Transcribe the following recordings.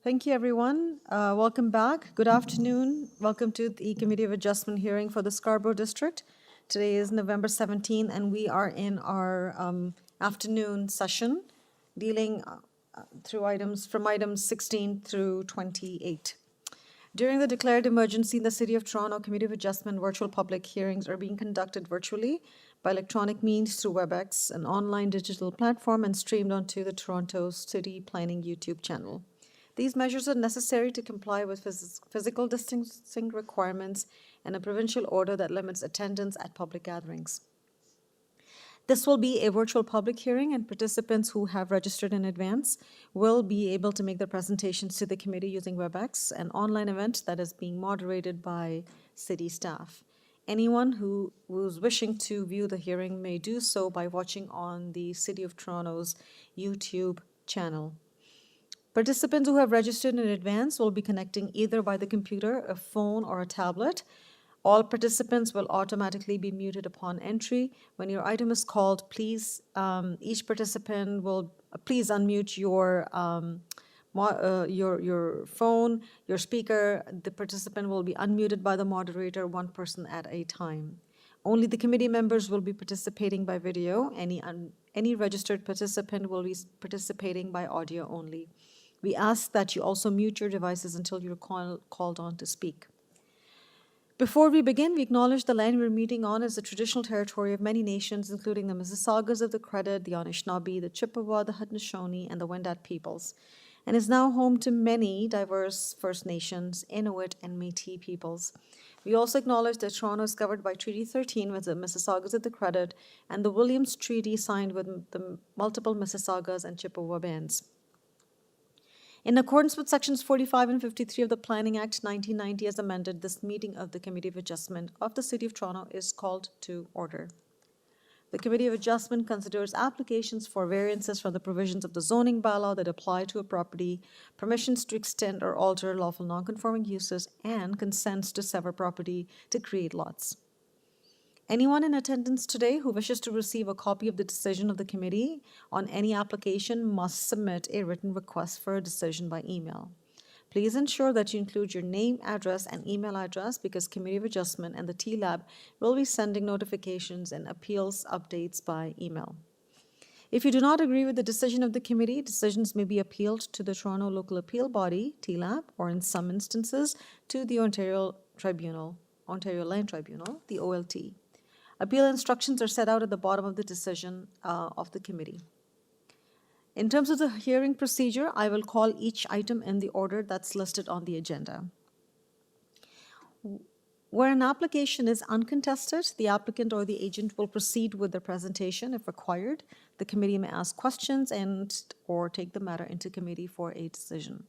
Thank you, everyone. Welcome back. Good afternoon. Welcome to the Committee of Adjustment hearing for the Scarborough District. Today is November 17th, and we are in our afternoon session dealing through items 16 through 28. During the declared emergency in the City of Toronto, Committee of Adjustment virtual public hearings are being conducted virtually by electronic means through WebEx, an online digital platform, and streamed onto the Toronto City Planning YouTube channel. These measures are necessary to comply with physical distancing requirements and a provincial order that limits attendance at public gatherings. This will be a virtual public hearing, and participants who have registered in advance will be able to make their presentations to the committee using WebEx, an online event that is being moderated by city staff. Anyone who's wishing to view the hearing may do so by watching on the City of Toronto's YouTube channel. Participants who have registered in advance will be connecting either by the computer, a phone, or a tablet. All participants will automatically be muted upon entry. When your item is called, please, each participant will please unmute your phone, your speaker. The participant will be unmuted by the moderator, one person at a time. Only the committee members will be participating by video. Any registered participant will be participating by audio only. We ask that you also mute your devices until you're called on to speak. Before we begin, we acknowledge the land we're meeting on is the traditional territory of many nations, including the Mississaugas of the Credit, the Anishinaabe, the Chippewa, the Haudenosaunee, and the Wendat peoples, and is now home to many diverse First Nations, Inuit, and Métis peoples. We also acknowledge that Toronto is covered by Treaty 13 with the Mississaugas of the Credit and the Williams Treaty signed with the multiple Mississaugas and Chippewa bands. In accordance with Sections 45 and 53 of the Planning Act 1990 as amended, this meeting of the Committee of Adjustment of the City of Toronto is called to order. The Committee of Adjustment considers applications for variances from the provisions of the zoning bylaw that apply to a property, permissions to extend or alter lawful nonconforming uses, and consents to sever property to create lots. Anyone in attendance today who wishes to receive a copy of the decision of the committee on any application must submit a written request for a decision by email. Please ensure that you include your name, address, and email address because Committee of Adjustment and the TLAB will be sending notifications and appeals updates by email. If you do not agree with the decision of the committee, decisions may be appealed to the Toronto Local Appeal Body, TLAB, or in some instances to the Ontario Land Tribunal, the OLT. Appeal instructions are set out at the bottom of the decision of the committee. In terms of the hearing procedure, I will call each item in the order that's listed on the agenda. Where an application is uncontested, the applicant or the agent will proceed with their presentation if required. The committee may ask questions or take the matter into committee for a decision.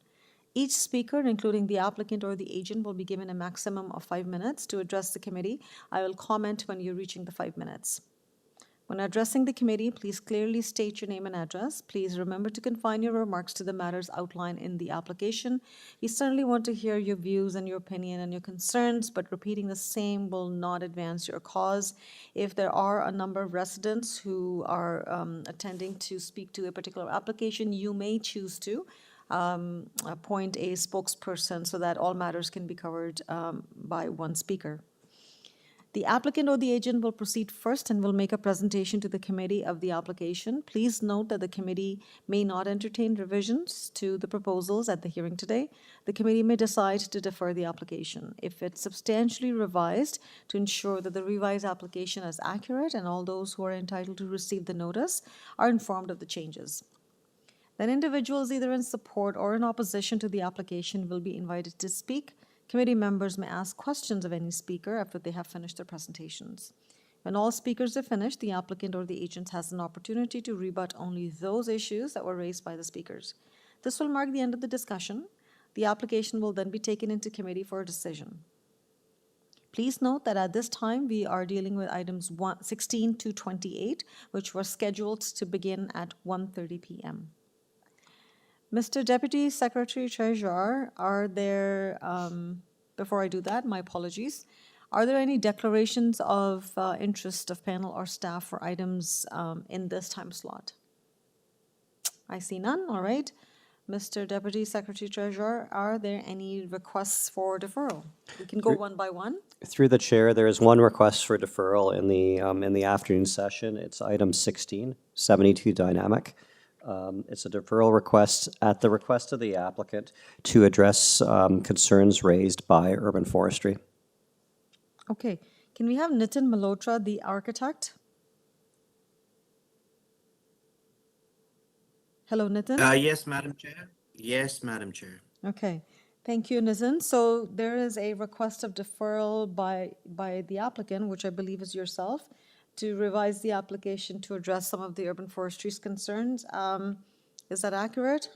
Each speaker, including the applicant or the agent, will be given a maximum of 5 minutes to address the committee. I will comment when you're reaching the 5 minutes. When addressing the committee, please clearly state your name and address. Please remember to confine your remarks to the matters outlined in the application. We certainly want to hear your views and your opinion and your concerns, but repeating the same will not advance your cause. If there are a number of residents who are attending to speak to a particular application, you may choose to appoint a spokesperson so that all matters can be covered by one speaker. The applicant or the agent will proceed first and will make a presentation to the committee of the application. Please note that the committee may not entertain revisions to the proposals at the hearing today. The committee may decide to defer the application. If it's substantially revised, to ensure that the revised application is accurate and all those who are entitled to receive the notice are informed of the changes. Then individuals either in support or in opposition to the application will be invited to speak. Committee members may ask questions of any speaker after they have finished their presentations. When all speakers are finished, the applicant or the agent has an opportunity to rebut only those issues that were raised by the speakers. This will mark the end of the discussion. The application will then be taken into committee for a decision. Please note that at this time, we are dealing with items 16 to 28, which were scheduled to begin at 1:30 p.m. Mr. Deputy Secretary Treasurer, are there, before I do that, my apologies, are there any declarations of interest of panel or staff for items in this time slot? I see none, all right. Mr. Deputy Secretary Treasurer, are there any requests for deferral? We can go one by one. Through the chair, there is one request for deferral in the afternoon session. It's item 16, 72 Dynamic. It's a deferral request at the request of the applicant to address concerns raised by urban forestry. Okay, can we have Nitin Malhotra, the architect? Hello, Nitin. Yes, Madam Chair. Yes, Madam Chair. Okay, thank you, Nitin. So there is a request of deferral by the applicant, which I believe is yourself, to revise the application to address some of the urban forestry's concerns. Is that accurate?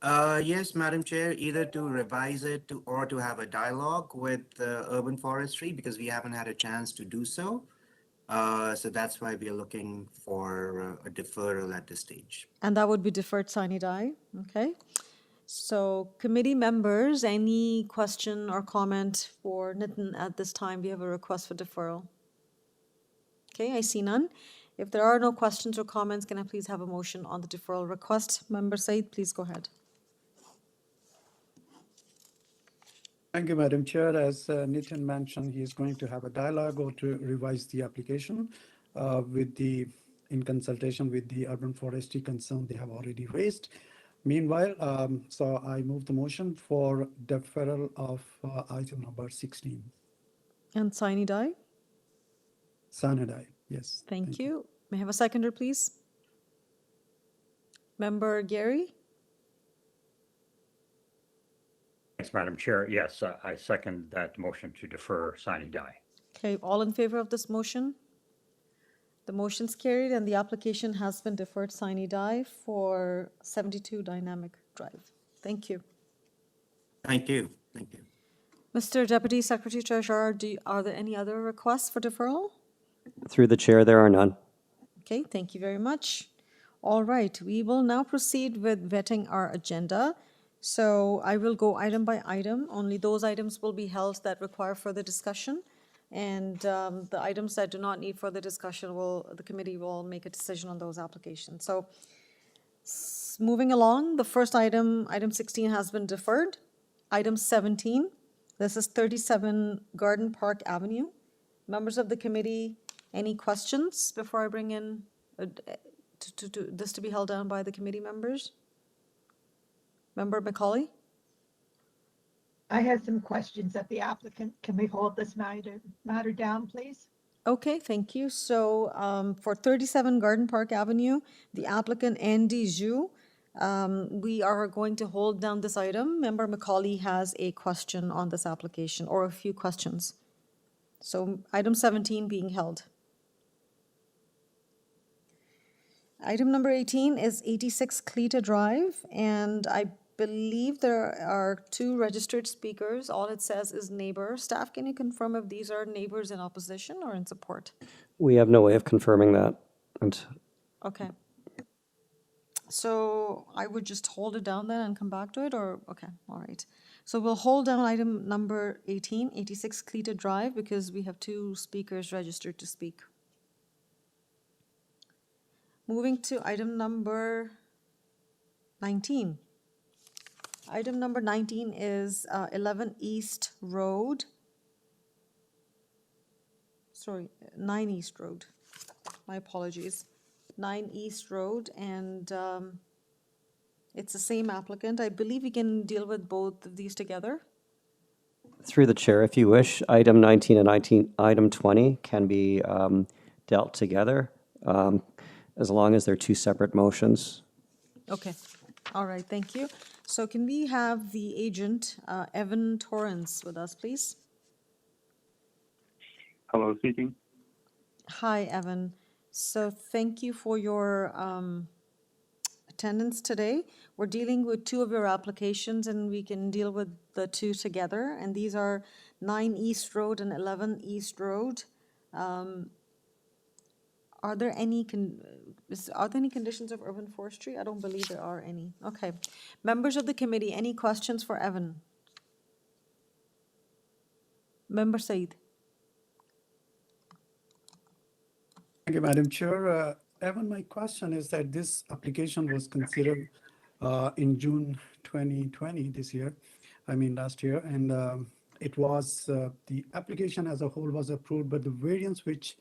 Yes, Madam Chair, either to revise it or to have a dialogue with urban forestry because we haven't had a chance to do so. So that's why we are looking for a deferral at this stage. And that would be deferred sine die, okay? So committee members, any question or comment for Nitin at this time? We have a request for deferral. Okay, I see none. If there are no questions or comments, can I please have a motion on the deferral request? Member Said, please go ahead. Thank you, Madam Chair. As Nitin mentioned, he is going to have a dialogue or to revise the application in consultation with the urban forestry concern they have already raised. Meanwhile, so I move the motion for deferral of item number 16. And sine die? Sanadai, yes. Thank you. May I have a seconder, please? Member Gary? Thanks, Madam Chair. Yes, I second that motion to defer sine die. Okay, all in favor of this motion? The motion's carried and the application has been deferred sine die for 72 Dynamic Drive. Thank you. Thank you. Thank you. Mr. Deputy Secretary Treasurer, are there any other requests for deferral? Through the chair, there are none. Okay, thank you very much. All right, we will now proceed with vetting our agenda. So I will go item by item. Only those items will be held that require further discussion. And the items that do not need further discussion the committee will make a decision on those applications. So moving along, the first item, item 16 has been deferred. Item 17, this is 37 Garden Park Avenue. Members of the committee, any questions before I bring in this to be held down by the committee members? Member Macaulay? I have some questions of the applicant. Can we hold this matter down, please? Okay, thank you. So for 37 Garden Park Avenue, the applicant Andy Zhu, we are going to hold down this item. Member Macaulay has a question on this application, or a few questions. So item 17 being held. Item number 18 is 86 Cleta Drive, and I believe there are 2 registered speakers. All it says is neighbor. Staff, can you confirm if these are neighbors in opposition or in support? We have no way of confirming that. Okay. So I would just hold it down then and come back to it, or, okay, all right. So we'll hold down item number 18, 86 Cleta Drive, because we have 2 speakers registered to speak. Moving to item number 19. Item number 19 is 11 East Road. Sorry, 9 East Road. My apologies. 9 East Road, and it's the same applicant. I believe we can deal with both of these together. Through the chair, if you wish, item 19 and item 20 can be dealt together as long as they're 2 separate motions. Okay, all right, thank you. So can we have the agent, Evan Torrance, with us, please? Hello, speaking. Hi, Evan. So thank you for your attendance today. We're dealing with 2 of your applications, and we can deal with the 2 together. And these are 9 East Road and 11 East Road. Are there any conditions of urban forestry? I don't believe there are any. Okay. Members of the committee, any questions for Evan? Member Said. Thank you, Madam Chair. Evan, my question is that this application was considered in June 2020 this year, last year, and it was the application as a whole was approved, but the variance which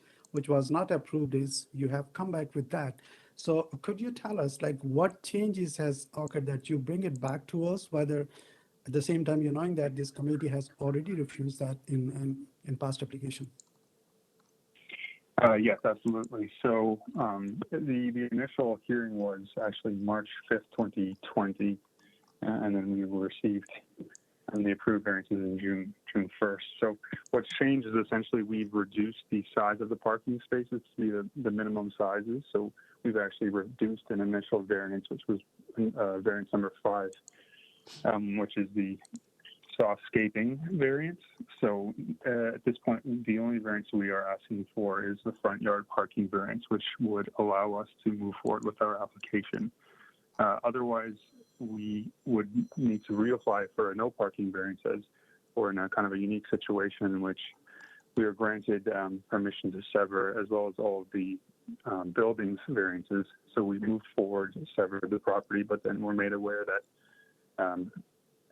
was not approved is you have come back with that. So could you tell us like what changes has occurred that you bring it back to us, whether at the same time you're knowing that this committee has already refused that in past application? Yes, absolutely. So the initial hearing was actually March 5th, 2020, and then we received the approved variances in June 1st. So what's changed is essentially we've reduced the size of the parking spaces to be the minimum sizes. So we've actually reduced an initial variance, which was variance number 5, which is the softscaping variance. So at this point, the only variance we are asking for is the front yard parking variance, which would allow us to move forward with our application. Otherwise, we would need to reapply for a no parking variance, as or in a kind of a unique situation in which we are granted permission to sever as well as all of the buildings variances. So we moved forward to sever the property, but then we're made aware that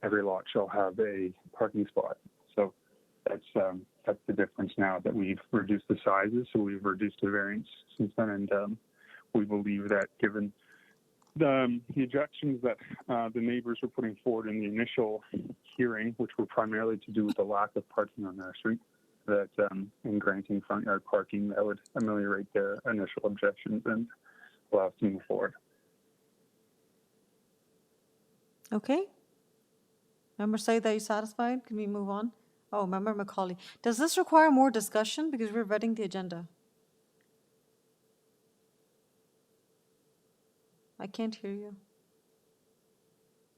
every lot shall have a parking spot. So that's the difference now, that we've reduced the sizes. So we've reduced the variance since then, and we believe that given the objections that the neighbors were putting forward in the initial hearing, which were primarily to do with the lack of parking on their street, that in granting front yard parking, that would ameliorate their initial objections and allow us to move forward. Okay. Member Said, are you satisfied? Can we move on? Oh, Member Macaulay. Does this require more discussion? Because we're vetting the agenda. I can't hear you.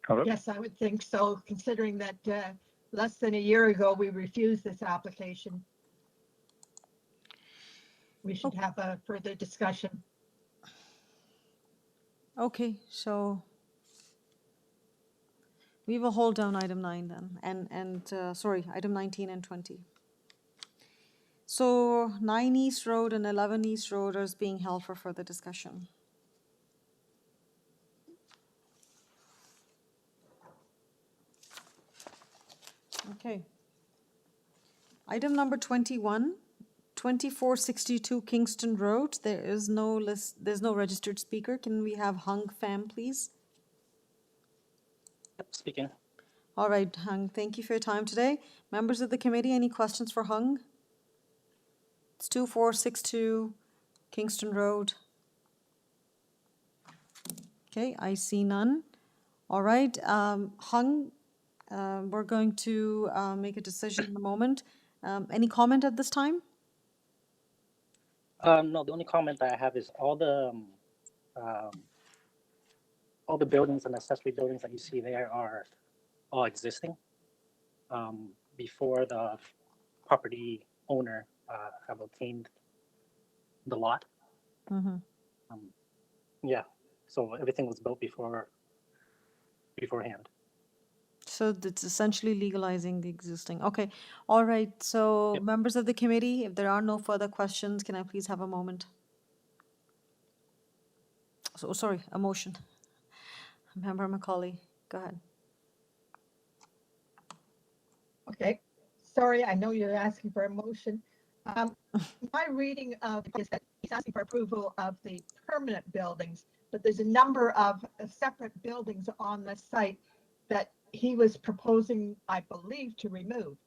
Hello? Yes, I would think so, considering that less than a year ago, we refused this application. We should have a further discussion. Okay, so we will hold down item 9 then, sorry, item 19 and 20. So 9 East Road and 11 East Road are being held for further discussion. Okay. Item number 21, 2462 Kingston Road. There is no list, there's no registered speaker. Can we have Hung Pham, please? Speaking. All right, Hung, thank you for your time today. Members of the committee, any questions for Hung? It's 2462 Kingston Road. Okay, I see none. All right, Hung, we're going to make a decision in a moment. Any comment at this time? No, the only comment that I have is all the buildings and accessory buildings that you see there are all existing. Before the property owner have obtained the lot. Mm-hmm. Yeah, so everything was built beforehand. So it's essentially legalizing the existing. Okay, all right. So Yep. members of the committee, if there are no further questions, can I please have a moment? So, sorry, a motion. Member Macaulay, go ahead. Okay, sorry, I know you're asking for a motion. My reading of is that he's asking for approval of the permanent buildings, but there's a number of separate buildings on the site that he was proposing, I believe, to remove.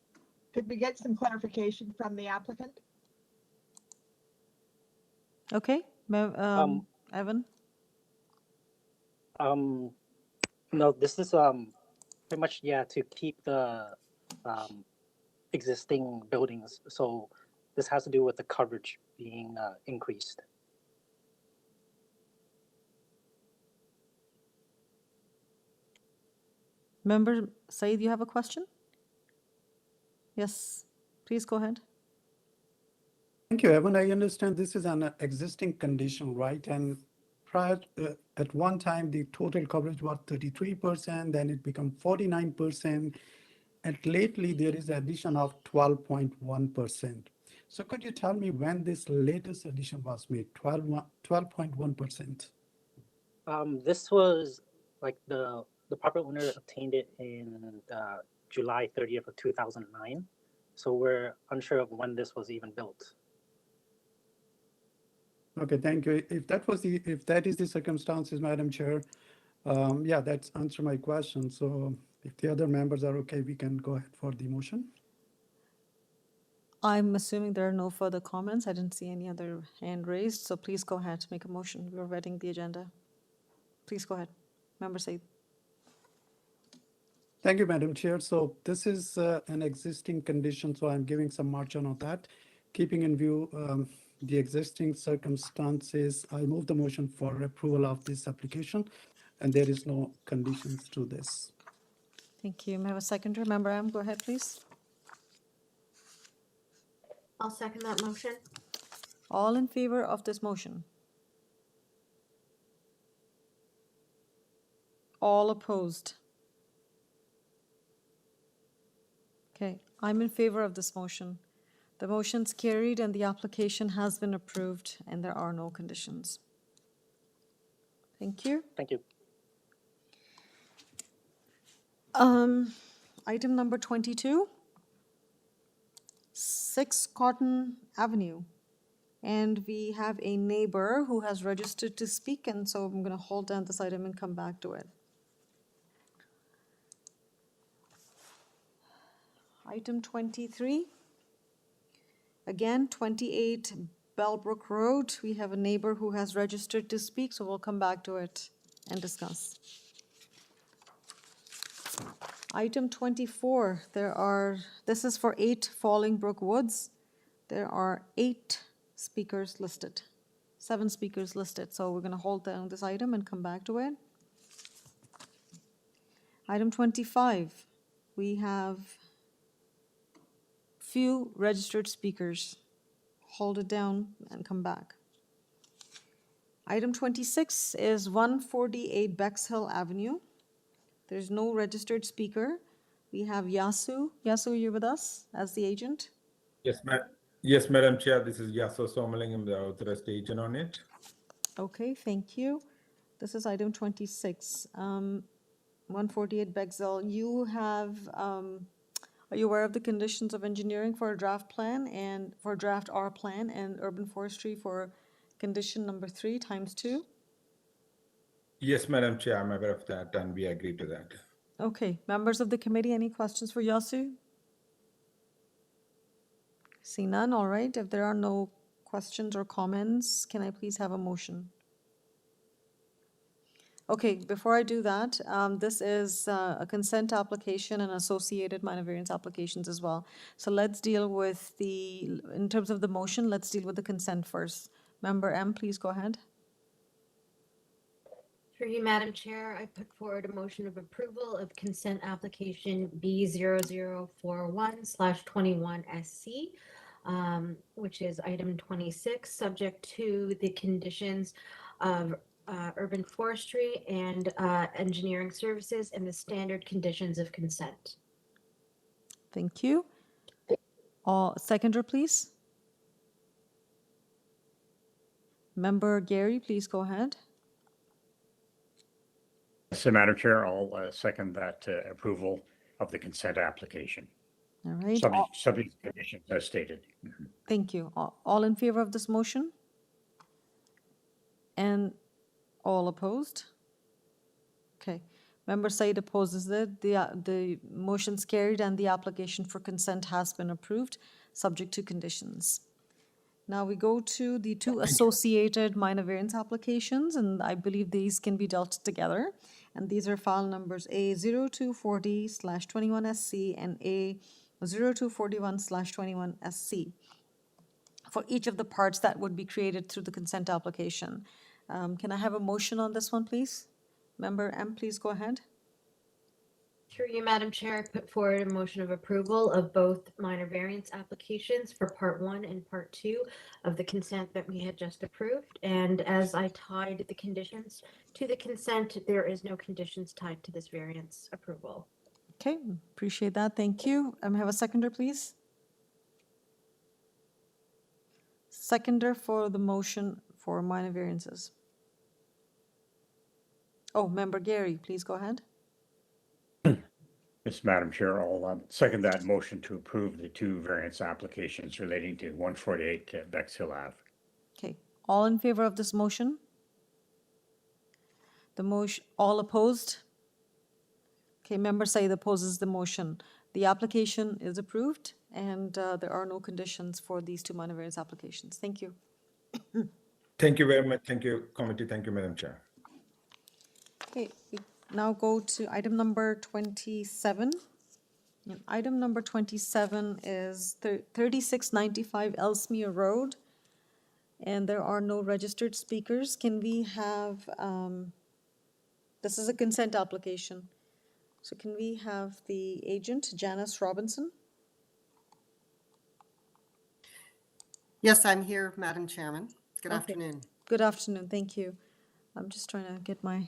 Could we get some clarification from the applicant? Okay, Evan? No, this is pretty much, yeah, to keep the existing buildings. So this has to do with the coverage being increased. Member Said, you have a question? Yes, please go ahead. Thank you, Evan. I understand this is an existing condition, right? And prior, at one time, the total coverage was 33%, then it became 49%. And lately, there is addition of 12.1%. So could you tell me when this latest addition was made, 12.1%? This was like the property owner obtained it in July 30th of 2009. So we're unsure of when this was even built. Okay, thank you. If that is the circumstances, Madam Chair, yeah, that's answer my question. So if the other members are okay, we can go ahead for the motion. I'm assuming there are no further comments. I didn't see any other hand raised, so please go ahead, make a motion. We're reading the agenda. Please go ahead. Member Said. Thank you, Madam Chair. So this is an existing condition, so I'm giving some margin on that. Keeping in view the existing circumstances, I move the motion for approval of this application, and there is no conditions to this. Thank you. May I have a seconder? Member M, go ahead, please. I'll second that motion. All in favor of this motion? All opposed? Okay, I'm in favor of this motion. The motion's carried and the application has been approved and there are no conditions. Thank you. Thank you. Item number 22, 6 Cotton Avenue. And we have a neighbor who has registered to speak, and so I'm going to hold down this item and come back to it. Item 23, again, 28 Brook Road. We have a neighbor who has registered to speak, so we'll come back to it and discuss. Item 24, this is for 8 Fallingbrook Woods. There are 8 speakers listed, 7 speakers listed. So we're going to hold down this item and come back to it. Item 25, we have few registered speakers. Hold it down and come back. Item 26 is 148 Bexhill Avenue. There's no registered speaker. We have Yasu. Yasu, you're with us as the agent? Yes, Madam Chair, this is Yaso Somalingam, the authorized agent on it. Okay, thank you. This is item 26. 148 Bexhill. You have, are you aware of the conditions of engineering for a draft plan and for draft R plan and urban forestry for condition number 3 times 2? Yes, Madam Chair, I'm aware of that and we agree to that. Okay, members of the committee, any questions for Yasu? See none, all right. If there are no questions or comments, can I please have a motion? Okay, before I do that, this is a consent application and associated minor variance applications as well. So let's deal with in terms of the motion, let's deal with the consent first. Member M, please go ahead. Through you, Madam Chair, I put forward a motion of approval of consent application B0041/21SC, which is item 26, subject to the conditions of urban forestry and engineering services and the standard conditions of consent. Thank you. Seconder, please. Member Gary, please go ahead. So, Madam Chair, I'll second that approval of the consent application, All right. subject to conditions as stated. Thank you. All in favor of this motion? And all opposed? Okay. Member Said opposes it. The motion's carried and the application for consent has been approved, subject to conditions. Now we go to the 2 associated minor variance applications, and I believe these can be dealt together. And these are file numbers A0240/21SC and A0241/21SC. For each of the parts that would be created through the consent application. Can I have a motion on this one, please? Member M, please go ahead. Through you, Madam Chair, I put forward a motion of approval of both minor variance applications for Part 1 and Part 2 of the consent that we had just approved. And as I tied the conditions to the consent, there is no conditions tied to this variance approval. Okay, appreciate that. Thank you. Have a seconder, please. Seconder for the motion for minor variances. Oh, Member Gary, please go ahead. Yes, Madam Chair, I'll second that motion to approve the two variance applications relating to 148 Bexhill Ave. Okay, all in favor of this motion? The motion, all opposed? Okay, Member Said opposes the motion. The application is approved, and there are no conditions for these two minor variance applications. Thank you. Thank you very much. Thank you, committee. Thank you, Madam Chair. Okay, we now go to item number 27. And item number 27 is 3695 Ellesmere Road, and there are no registered speakers. Can we have, this is a consent application. So can we have the agent, Janice Robinson? Yes, I'm here, Madam Chairman. Good Okay. afternoon. Good afternoon, thank you. I'm just trying to get my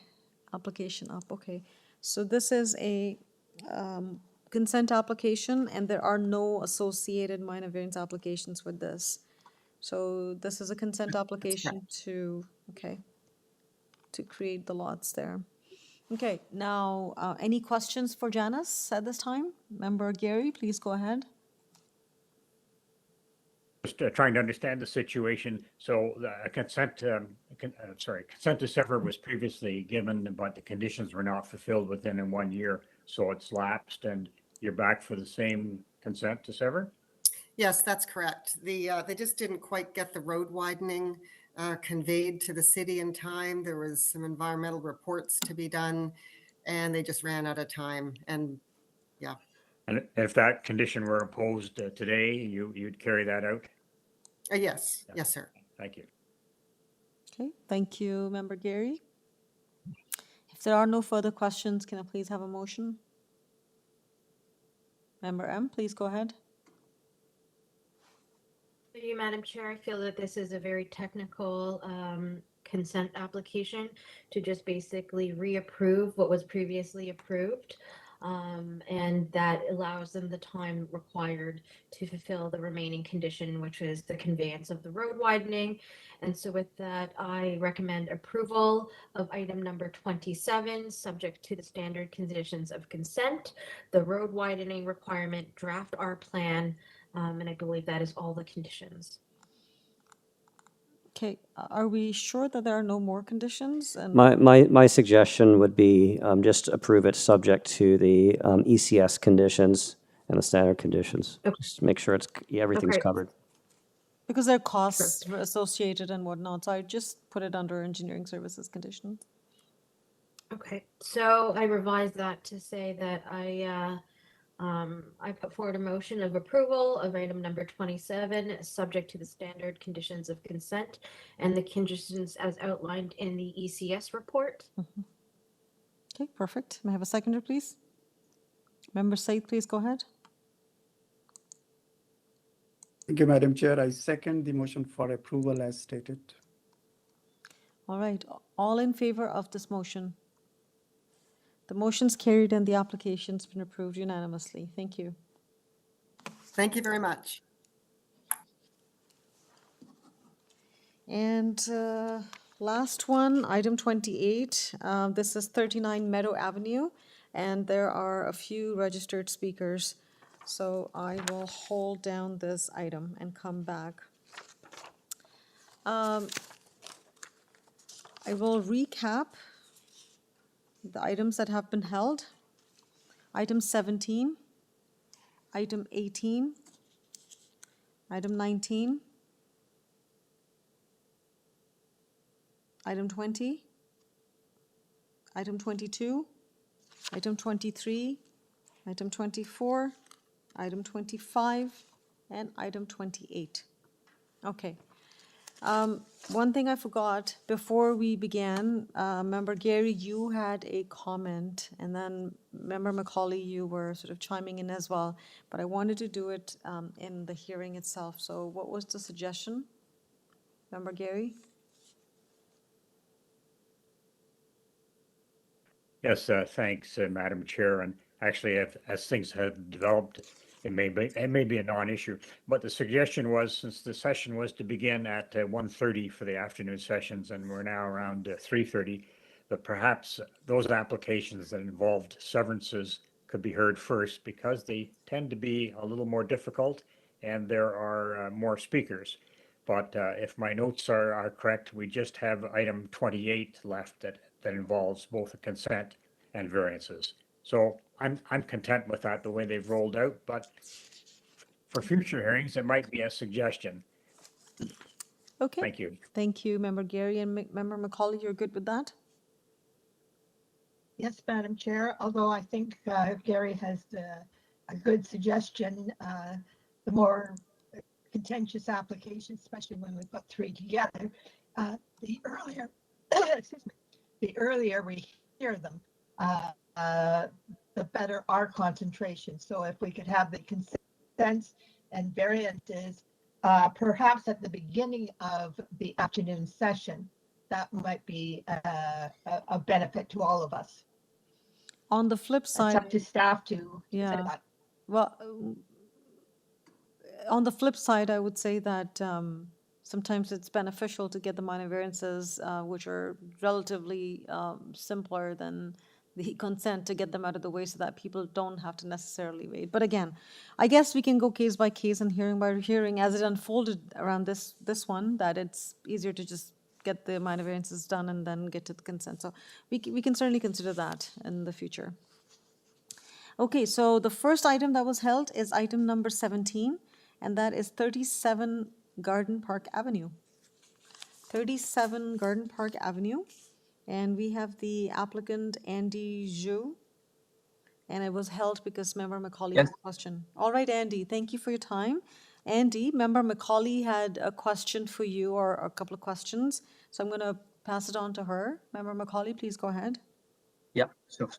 application up, okay. So this is a consent application, and there are no associated minor variance applications with this. So this is a consent application to, okay, to create the lots there. Okay, now, any questions for Janice at this time? Member Gary, please go ahead. Just trying to understand the situation. So the consent to sever was previously given, but the conditions were not fulfilled within 1 year. So it's lapsed and you're back for the same consent to sever? Yes, that's correct. They just didn't quite get the road widening conveyed to the city in time. There was some environmental reports to be done, and they just ran out of time. And yeah, And if that condition were imposed today, you'd carry that out? yes, yes, sir. Thank you. Okay, thank you, Member Gary. If there are no further questions, can I please have a motion? Member M, please go ahead. Through you, Madam Chair, I feel that this is a very technical consent application to just basically reapprove what was previously approved. And that allows them the time required to fulfill the remaining condition, which is the conveyance of the road widening. And so with that, I recommend approval of item number 27, subject to the standard conditions of consent, the road widening requirement, draft R plan, and I believe that is all the conditions. Okay, are we sure that there are no more conditions? And My suggestion would be just approve it subject to the ECS conditions and the standard conditions. Okay. Just to make sure everything's Okay. covered. because there are costs associated and whatnot, so I just put it under engineering services condition. Okay, so I revised that to say that I put forward a motion of approval of item number 27, subject to the standard conditions of consent and the conditions as outlined in the ECS report. Okay, perfect. May I have a seconder, please? Member Said, please go ahead. Thank you, Madam Chair. I second the motion for approval as stated. All right, all in favor of this motion? The motion's carried and the application's been approved unanimously. Thank you. Thank you very much. And last one, item 28. This is 39 Meadow Avenue, and there are a few registered speakers. So I will hold down this item and come back. I will recap the items that have been held. Item 17, item 18, item 19, item 20, item 22, item 23, item 24, item 25, and item 28. Okay. One thing I forgot, before we began, Member Gary, you had a comment, and then Member Macaulay, you were sort of chiming in as well, but I wanted to do it in the hearing itself. So what was the suggestion? Member Gary? Yes, thanks, Madam Chair. And actually, as things have developed, it may be a non-issue. But the suggestion was, since the session was to begin at 1:30 for the afternoon sessions, and we're now around 3:30, that perhaps those applications that involved severances could be heard first because they tend to be a little more difficult and there are more speakers. But if my notes are correct, we just have item 28 left that involves both a consent and variances. So I'm content with that, the way they've rolled out, but for future hearings, it might be a suggestion. Okay. Thank you. Thank you, Member Gary and Member Macaulay. You're good with that? Yes, Madam Chair, although I think Gary has a good suggestion. The more contentious applications, especially when we put three together, the earlier, excuse me, the earlier we hear them, the better our concentration. So if we could have the consents and variances, perhaps at the beginning of the afternoon session, that might be a benefit to all of us. On the flip It's side, up to staff to consider yeah. that. Well, on the flip side, I would say that sometimes it's beneficial to get the minor variances, which are relatively simpler than the consent, to get them out of the way so that people don't have to necessarily wait. But again, I guess we can go case by case and hearing by hearing as it unfolded around this one, that it's easier to just get the minor variances done and then get to the consent. So we can certainly consider that in the future. Okay, so the first item that was held is item number 17, and that is 37 Garden Park Avenue. 37 Garden Park Avenue, and we have the applicant Andy Zhu, and it was held because Member Macaulay had a question. All right, Andy, thank you for your time. Andy, Member Macaulay had a question for you, or a couple of questions, so I'm going to pass it on to her. Member Macaulay, please go ahead. Yeah, sure.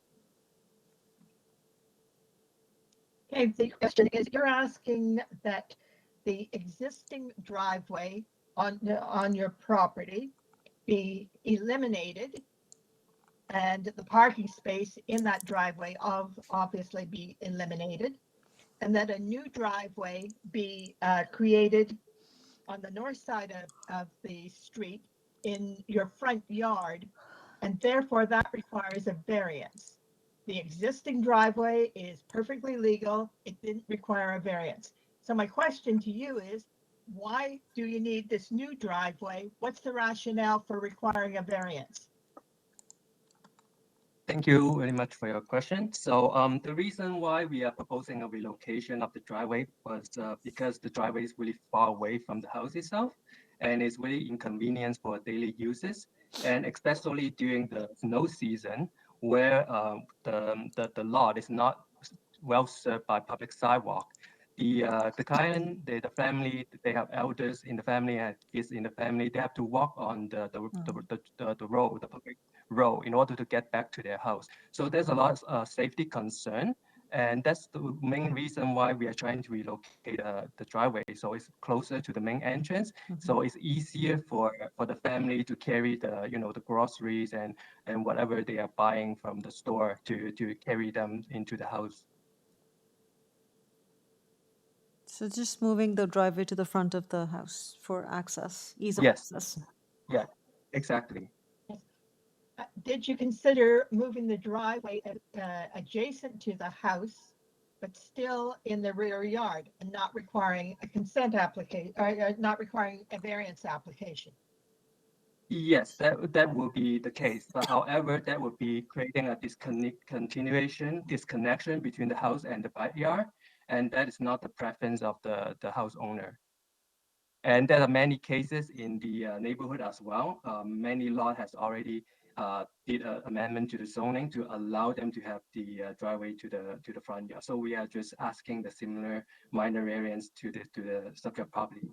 Okay, the question is, you're asking that the existing driveway on your property be eliminated and the parking space in that driveway obviously be eliminated, and that a new driveway be created on the north side of the street in your front yard, and therefore that requires a variance. The existing driveway is perfectly legal. It didn't require a variance. So my question to you is, why do you need this new driveway? What's the rationale for requiring a variance? Thank you very much for your question. So the reason why we are proposing a relocation of the driveway was because the driveway is really far away from the house itself, and it's really inconvenient for daily uses, and especially during the snow season, where the lot is not well served by public sidewalk. The client, the family, they have elders in the family and kids in the family. They have to walk on the road, the public road, in order to get back to their house. So there's a lot of safety concern, and that's the main reason why we are trying to relocate the driveway, so it's closer to the main entrance. So it's easier for the family to carry the groceries and whatever they are buying from the store to carry them into the house. So just moving the driveway to the front of the house for access, ease of Yes. access. Yeah, exactly. Did you consider moving the driveway adjacent to the house, but still in the rear yard and not requiring a consent application, or not requiring a variance application? Yes, that will be the case. But however, that would be creating a disconnection between the house and the backyard, and that is not the preference of the house owner. And there are many cases in the neighborhood as well. Many lot has already did an amendment to the zoning to allow them to have the driveway to the front yard. So we are just asking the similar minor variance to the subject property.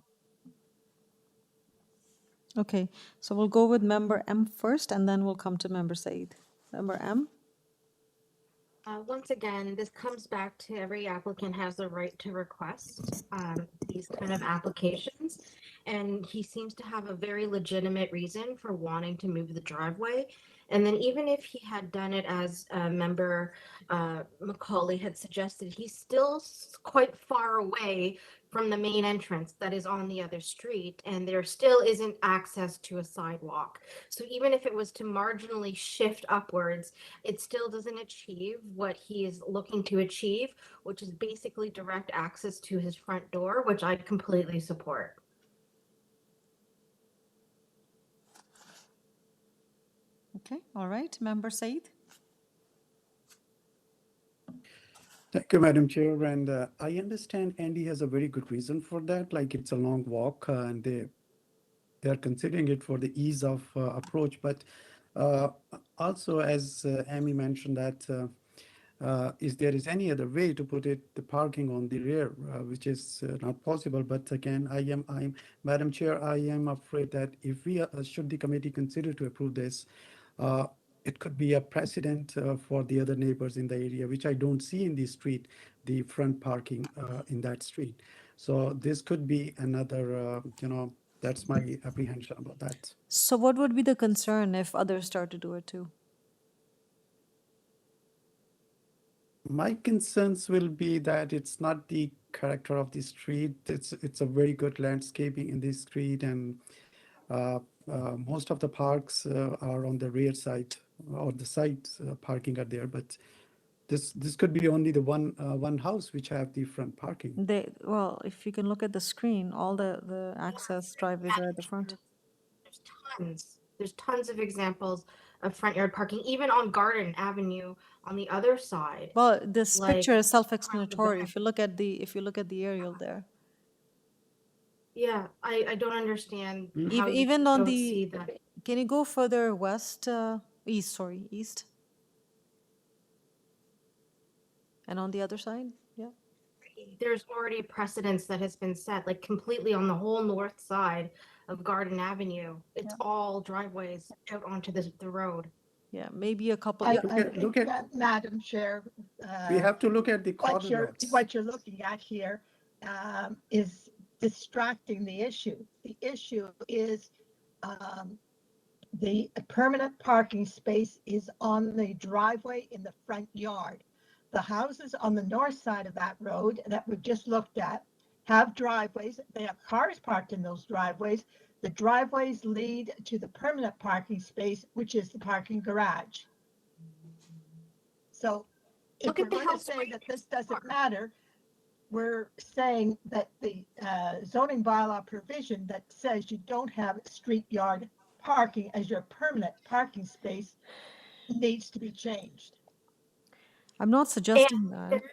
Okay, so we'll go with Member M first, and then we'll come to Member Said. Member M? Once again, this comes back to every applicant has the right to request these kind of applications. And he seems to have a very legitimate reason for wanting to move the driveway. And then even if he had done it as Member Macaulay had suggested, he's still quite far away from the main entrance that is on the other street, and there still isn't access to a sidewalk. So even if it was to marginally shift upwards, it still doesn't achieve what he is looking to achieve, which is basically direct access to his front door, which I completely support. Okay, all right, Member Said? Thank you, Madam Chair. And I understand Andy has a very good reason for that. Like it's a long walk and they're considering it for the ease of approach. But also, as Amy mentioned, that if there is any other way to put it, the parking on the rear, which is not possible. But again, Madam Chair, I am afraid that if we should the committee consider to approve this, it could be a precedent for the other neighbors in the area, which I don't see in the street, the front parking in that street. So this could be another, that's my apprehension about that. So what would be the concern if others start to do it too? My concerns will be that it's not the character of the street. It's a very good landscaping in this street, and most of the parks are on the rear side or the side parking are there. But this could be only the one house which have the front parking. Well, if you can look at the screen, all the access driveways are at the front. There's tons of examples of front yard parking, even on Garden Avenue on the other side. Well, this Like, picture is self-explanatory. If you look at the aerial there. Yeah, I don't understand how you Even on don't see that. Can you go further west, east? And on the other side, yeah. There's already precedence that has been set, like completely on the whole north side of Garden Avenue. It's all driveways out onto the road. Yeah, maybe a couple. I Look think at- that, Madam Chair, We have to look at the what corner you're, lots. what you're looking at here is distracting the issue. The issue is the permanent parking space is on the driveway in the front yard. The houses on the north side of that road that we've just looked at have driveways. They have cars parked in those driveways. The driveways lead to the permanent parking space, which is the parking garage. So if Look we're at the going to house say right that this doesn't matter, we're saying that the zoning bylaw provision that says you don't have street yard parking as your permanent parking space needs to be changed. I'm not suggesting And that. there's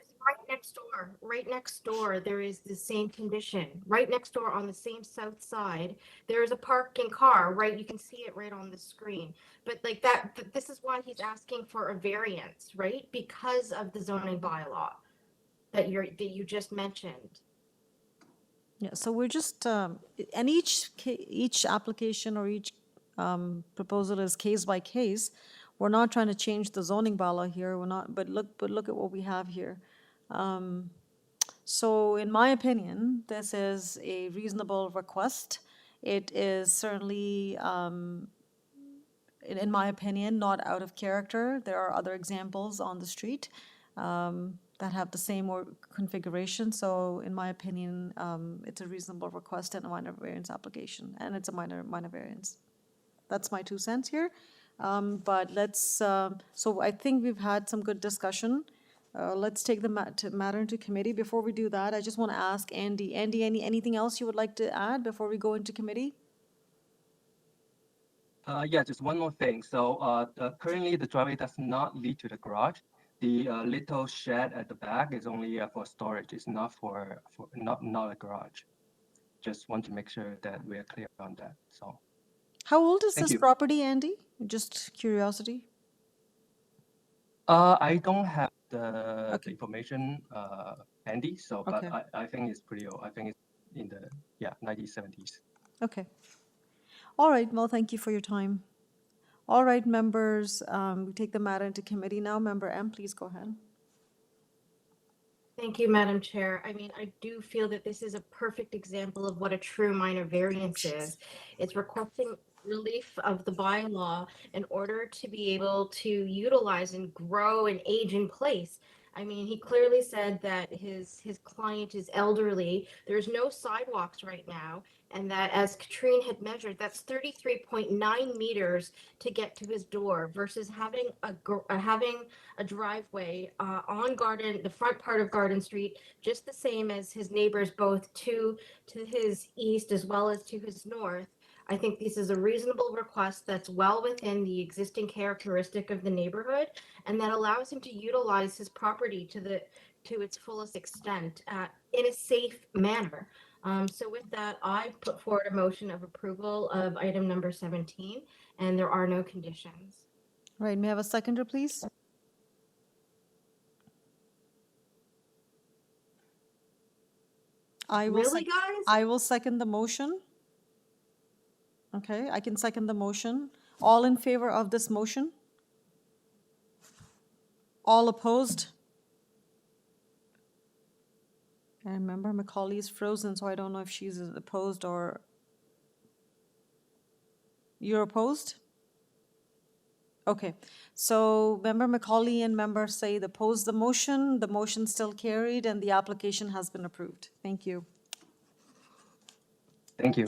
right next door, there is the same condition. Right next door on the same south side, there is a parking car, right? You can see it right on the screen. But like that, this is why he's asking for a variance, right? Because of the zoning bylaw that you just mentioned. Yeah, so we're just, and each application or each proposal is case by case. We're not trying to change the zoning bylaw here, we're not, but look at what we have here. So in my opinion, this is a reasonable request. It is certainly, in my opinion, not out of character. There are other examples on the street that have the same configuration. So in my opinion, it's a reasonable request and a minor variance application, and it's a minor variance. That's my 2 cents here. But let's, so I think we've had some good discussion. Let's take the matter into committee. Before we do that, I just want to ask Andy. Andy, anything else you would like to add before we go into committee? Yeah, just one more thing. So currently the driveway does not lead to the garage. The little shed at the back is only for storage. It's not for not a garage. Just want to make sure that we are clear on that. So. How old is Thank this you. property, Andy? Just curiosity. I don't have the Okay. information handy, so Okay. but I think it's pretty old. I think it's in the 1970s. Okay. All right, well, thank you for your time. All right, members, we take the matter into committee now. Member M, please go ahead. Thank you, Madam Chair. I mean, I do feel that this is a perfect example of what a true minor variance is. It's requesting relief of the bylaw in order to be able to utilize and grow and age in place I mean, he clearly said that his client is elderly. There's no sidewalks right now, and that as Katrine had measured, that's 33.9 meters to get to his door versus having a driveway on the front part of Garden Street, just the same as his neighbors, both to his east as well as to his north. I think this is a reasonable request that's well within the existing characteristic of the neighborhood, and that allows him to utilize his property to its fullest extent in a safe manner. So with that, I put forward a motion of approval of item number 17, and there are no conditions. Right, may I have a seconder, please? Really, guys? I will second the motion. Okay, I can second the motion. All in favor of this motion? All opposed? I remember Macaulay is frozen, so I don't know if she's opposed or... You're opposed? Okay, so Member Macaulay and Member Said oppose the motion still carried, and the application has been approved. Thank you. Thank you.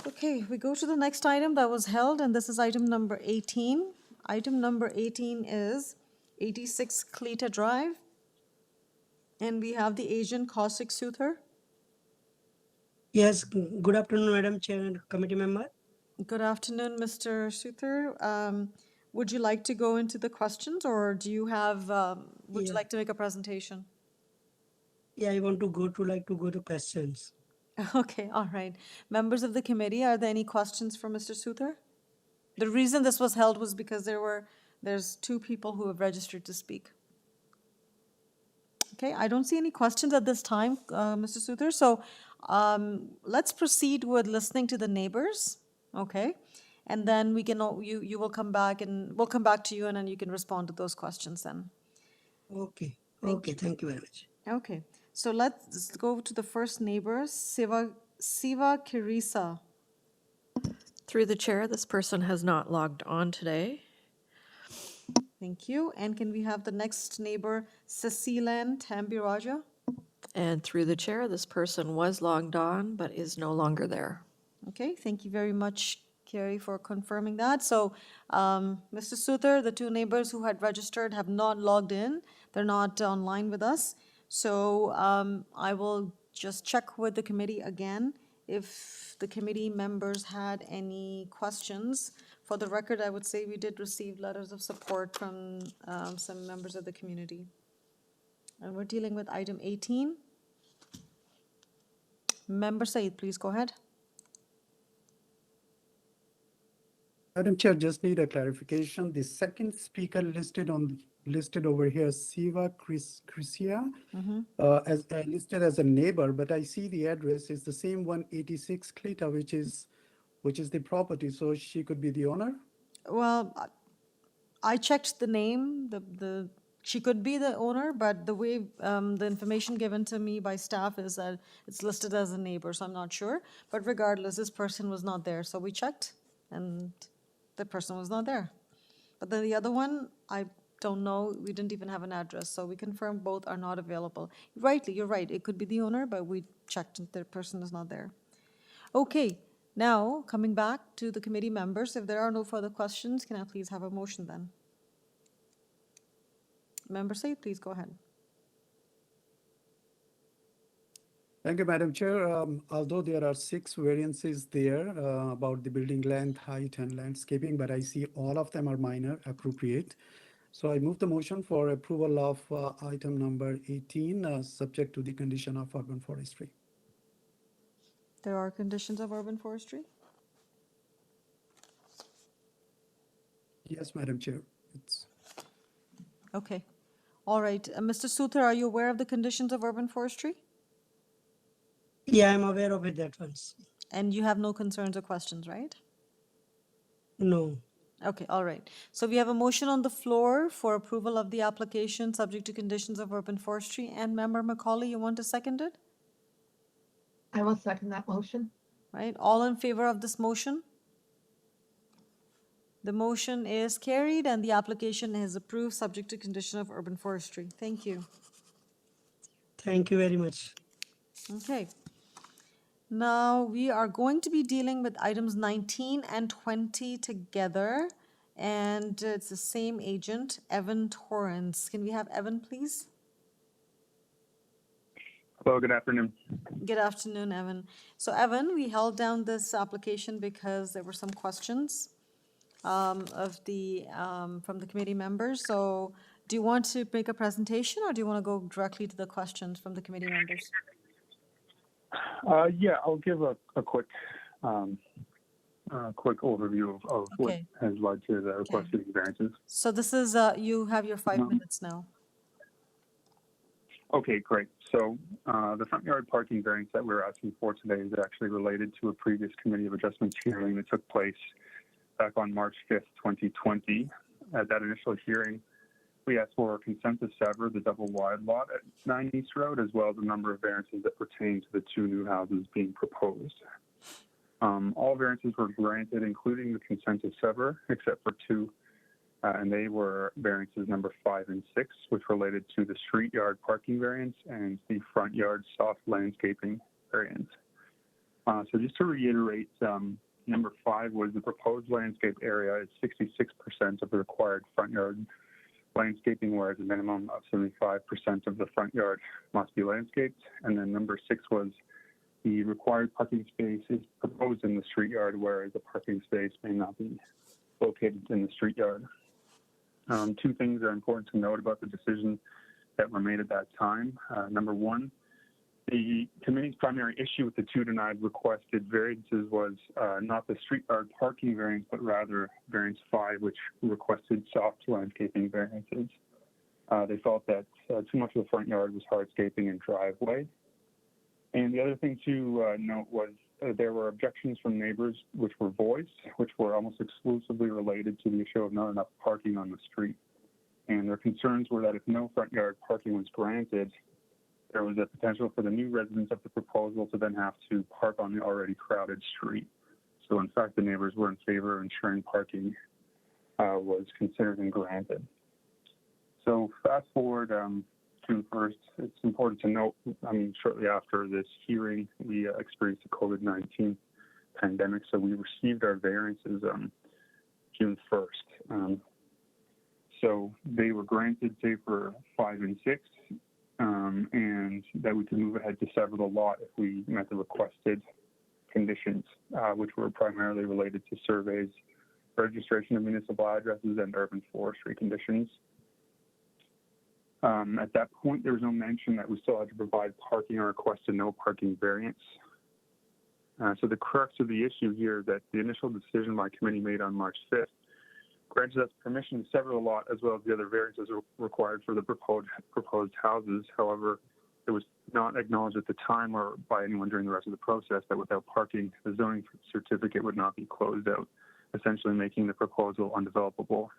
Okay, we go to the next item that was held, and this is item number 18. Item number 18 is 86 Cleta Drive, and we have the agent Kaushik Suthar. Yes, good afternoon, Madam Chair and committee member. Good afternoon, Mr. Suthar. Would you like to go into the questions, or do you have, would you Yeah. like to make a presentation? Yeah, I want to go to questions. Okay, all right. Members of the committee, are there any questions for Mr. Suthar? The reason this was held was because there's two people who have registered to speak. Okay, I don't see any questions at this time, Mr. Suthar, so let's proceed with listening to the neighbors, okay? And then we can, you will come back and we'll come back to you and then you can respond to those questions then. Okay, Thank you. thank you very much. Okay, so let's go to the first neighbor, Siva Kirisa. Through the chair, this person has not logged on today. Thank you. And can we have the next neighbor, Cecilan Tambiraja? And through the chair, this person was logged on but is no longer there. Okay, thank you very much, Carrie, for confirming that. So, Mr. Suthar, the two neighbors who had registered have not logged in. They're not online with us. So I will just check with the committee again if the committee members had any questions. For the record, I would say we did receive letters of support from some members of the community. And we're dealing with item 18. Member Said, please go ahead. Madam Chair, just need a clarification. The second speaker listed over here, Siva Krisia, as listed as a neighbor, but I see the address is the same 186 Cleta, which is the property. So she could be the owner. Well, I checked the name. She could be the owner, but the way the information given to me by staff is that it's listed as a neighbor, so I'm not sure. But regardless, this person was not there, so we checked, and the person was not there. But then the other one, I don't know. We didn't even have an address, so we confirmed both are not available. You're right. It could be the owner, but we checked and the person is not there. Okay, now coming back to the committee members, if there are no further questions, can I please have a motion then? Member Said, please go ahead. Thank you, Madam Chair. Although there are 6 variances there about the building length, height, and landscaping, but I see all of them are minor, appropriate. So I move the motion for approval of item number 18, subject to the condition of urban forestry. There are conditions of urban forestry? Yes, Madam Chair. Okay. All right. Mr. Suthar, are you aware of the conditions of urban forestry? Yeah, I'm aware of it, that once. And you have no concerns or questions, right? No. Okay, all right. So we have a motion on the floor for approval of the application subject to conditions of urban forestry. And Member Macaulay, you want to second it? I will second that motion. Right. All in favor of this motion? The motion is carried and the application is approved, subject to condition of urban forestry. Thank you. Thank you very much. Okay. Now, we are going to be dealing with items 19 and 20 together, and it's the same agent, Evan Torrance. Can we have Evan, please? Hello, good afternoon. Good afternoon, Evan. So, Evan, we held down this application because there were some questions from the committee members. So, do you want to make a presentation, or do you want to go directly to the questions from the committee members? Yeah, I'll give a quick overview of what Okay. has led to the request for these variances. So this is, you have your 5 minutes now. Okay, great. So the front yard parking variance that we're asking for today is actually related to a previous Committee of Adjustments hearing that took place back on March 5th, 2020. At that initial hearing, we asked for consent to sever the double wide lot at 9 East Road, as well as a number of variances that pertain to the 2 new houses being proposed. All variances were granted, including the consent to sever, except for 2, and they were variances number 5 and 6, which related to the street yard parking variance and the front yard soft landscaping variance. So just to reiterate, number 5 was the proposed landscape area is 66% of the required front yard landscaping, whereas a minimum of 75% of the front yard must be landscaped. And then number 6 was the required parking space is proposed in the street yard, whereas the parking space may not be located in the street yard. 2 things are important to note about the decision that were made at that time. Number 1, the committee's primary issue with the 2 denied requested variances was not the street yard parking variance, but rather variance 5, which requested soft landscaping variances. They felt that too much of the front yard was hardscaping and driveway. And the other thing to note was there were objections from neighbors which were voiced, which were almost exclusively related to the issue of not enough parking on the street. And their concerns were that if no front yard parking was granted, there was a potential for the new residents of the proposal to then have to park on the already crowded street. So in fact, the neighbors were in favor of ensuring parking was considered and granted. So fast forward June 1st, it's important to note, shortly after this hearing, we experienced the COVID-19 pandemic, so we received our variances June 1st. So they were granted, say, for 5 and 6, and that we could move ahead to sever the lot if we met the requested conditions, which were primarily related to surveys, registration of municipal addresses, and urban forestry conditions. At that point, there was no mention that we still had to provide parking or request a no parking variance. So the crux of the issue here that the initial decision by committee made on March 5th granted us permission to sever the lot as well as the other variances required for the proposed houses. However, it was not acknowledged at the time or by anyone during the rest of the process that without parking, the zoning certificate would not be closed out, essentially making the proposal undevelopable.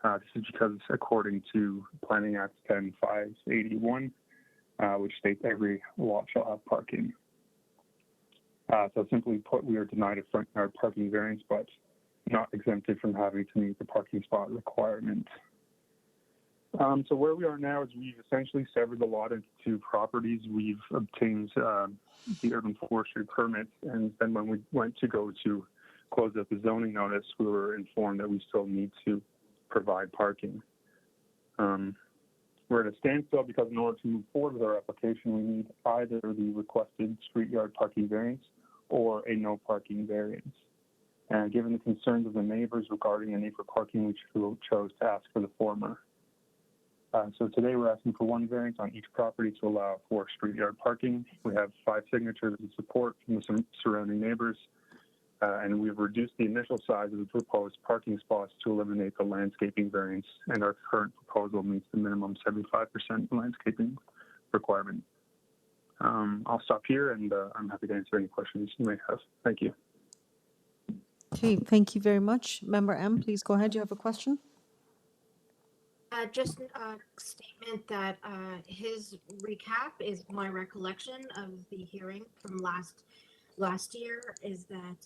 This is because, according to Planning Act 10581, which states every lot shall have parking. So simply put, we are denied a front yard parking variance, but not exempted from having to meet the parking spot requirement. So where we are now is we've essentially severed the lot into 2 properties. We've obtained the urban forestry permit, and then when we went to go to close out the zoning notice, we were informed that we still need to provide parking. We're at a standstill because in order to move forward with our application, we need either the requested street yard parking variance or a no parking variance. And given the concerns of the neighbors regarding the need for parking, we chose to ask for the former. So today we're asking for 1 variance on each property to allow for street yard parking. We have 5 signatures of support from the surrounding neighbors. And we've reduced the initial size of the proposed parking spots to eliminate the landscaping variance, and our current proposal meets the minimum 75% landscaping requirement. I'll stop here, and I'm happy to answer any questions you may have. Thank you. Okay, thank you very much. Member M, please go ahead. You have a question? Just a statement that his recap is my recollection of the hearing from last year is that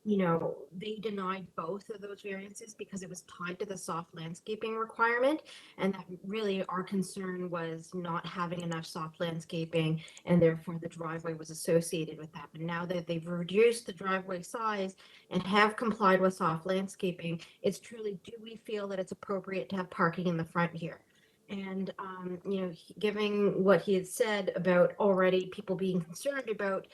they denied both of those variances because it was tied to the soft landscaping requirement. And that really our concern was not having enough soft landscaping, and therefore the driveway was associated with that. But now that they've reduced the driveway size and have complied with soft landscaping, it's truly, do we feel that it's appropriate to have parking in the front here? And, giving what he had said about already people being concerned about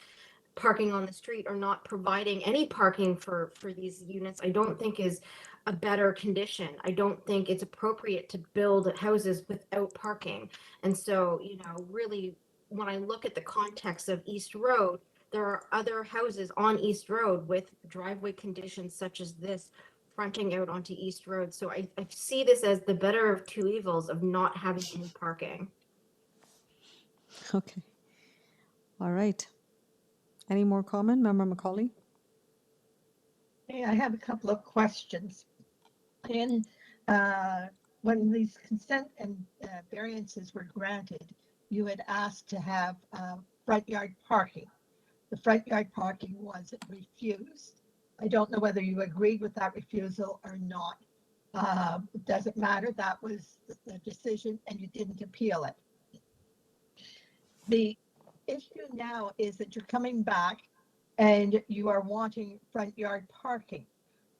parking on the street or not providing any parking for these units, I don't think is a better condition. I don't think it's appropriate to build houses without parking. And so, really, when I look at the context of East Road, there are other houses on East Road with driveway conditions such as this fronting out onto East Road. So I see this as the better of two evils of not having any parking. Okay. All right. Any more comment, Member Macaulay? Hey, I have a couple of questions. When these consent and variances were granted, you had asked to have front yard parking. The front yard parking was refused. I don't know whether you agreed with that refusal or not. It doesn't matter. That was the decision, and you didn't appeal it. The issue now is that you're coming back and you are wanting front yard parking.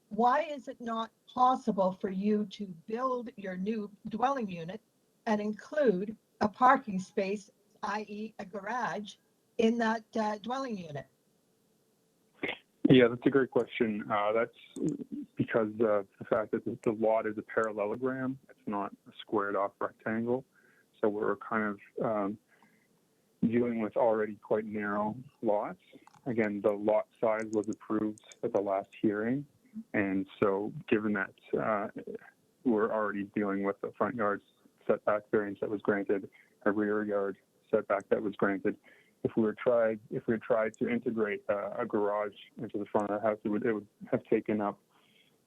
Why is it not possible for you to build your new dwelling unit and include a parking space, i.e. a garage, in that dwelling unit? Yeah, that's a great question. That's because of the fact that the lot is a parallelogram. It's not a squared off rectangle. So we're kind of dealing with already quite narrow lots. Again, the lot size was approved at the last hearing. And so given that we're already dealing with a front yard setback variance that was granted, a rear yard setback that was granted, if we had tried to integrate a garage into the front of the house, it would have taken up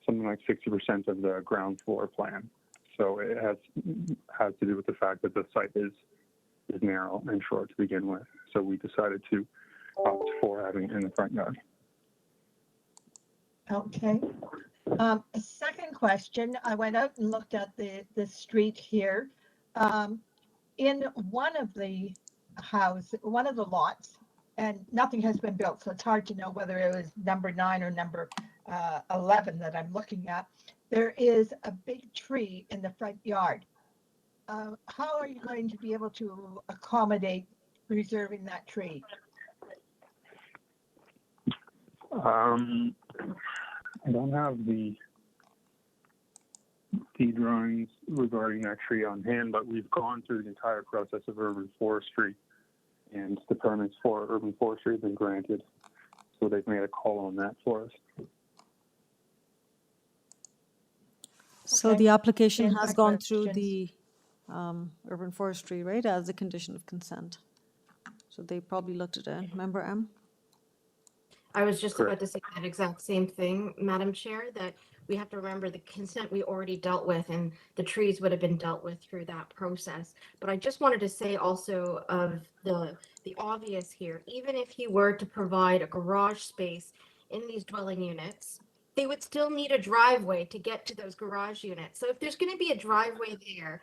something like 60% of the ground floor plan. So it has to do with the fact that the site is narrow and short to begin with. So we decided to opt for having it in the front yard. Okay. A second question, I went out and looked at the street here. In one of the lots, and nothing has been built, so it's hard to know whether it was number 9 or number 11 that I'm looking at. There is a big tree in the front yard. How are you going to be able to accommodate preserving that tree? I don't have the drawings regarding that tree on hand, but we've gone through the entire process of urban forestry, and the permits for urban forestry have been granted. So they've made a call on that for us. So the application has gone through the urban forestry, right, as a condition of consent. So they probably looked at it. Member M? I was just about to say that exact same thing, Madam Chair, that we have to remember the consent we already dealt with, and the trees would have been dealt with through that process. But I just wanted to say also of the obvious here, even if he were to provide a garage space in these dwelling units, they would still need a driveway to get to those garage units. So if there's going to be a driveway there,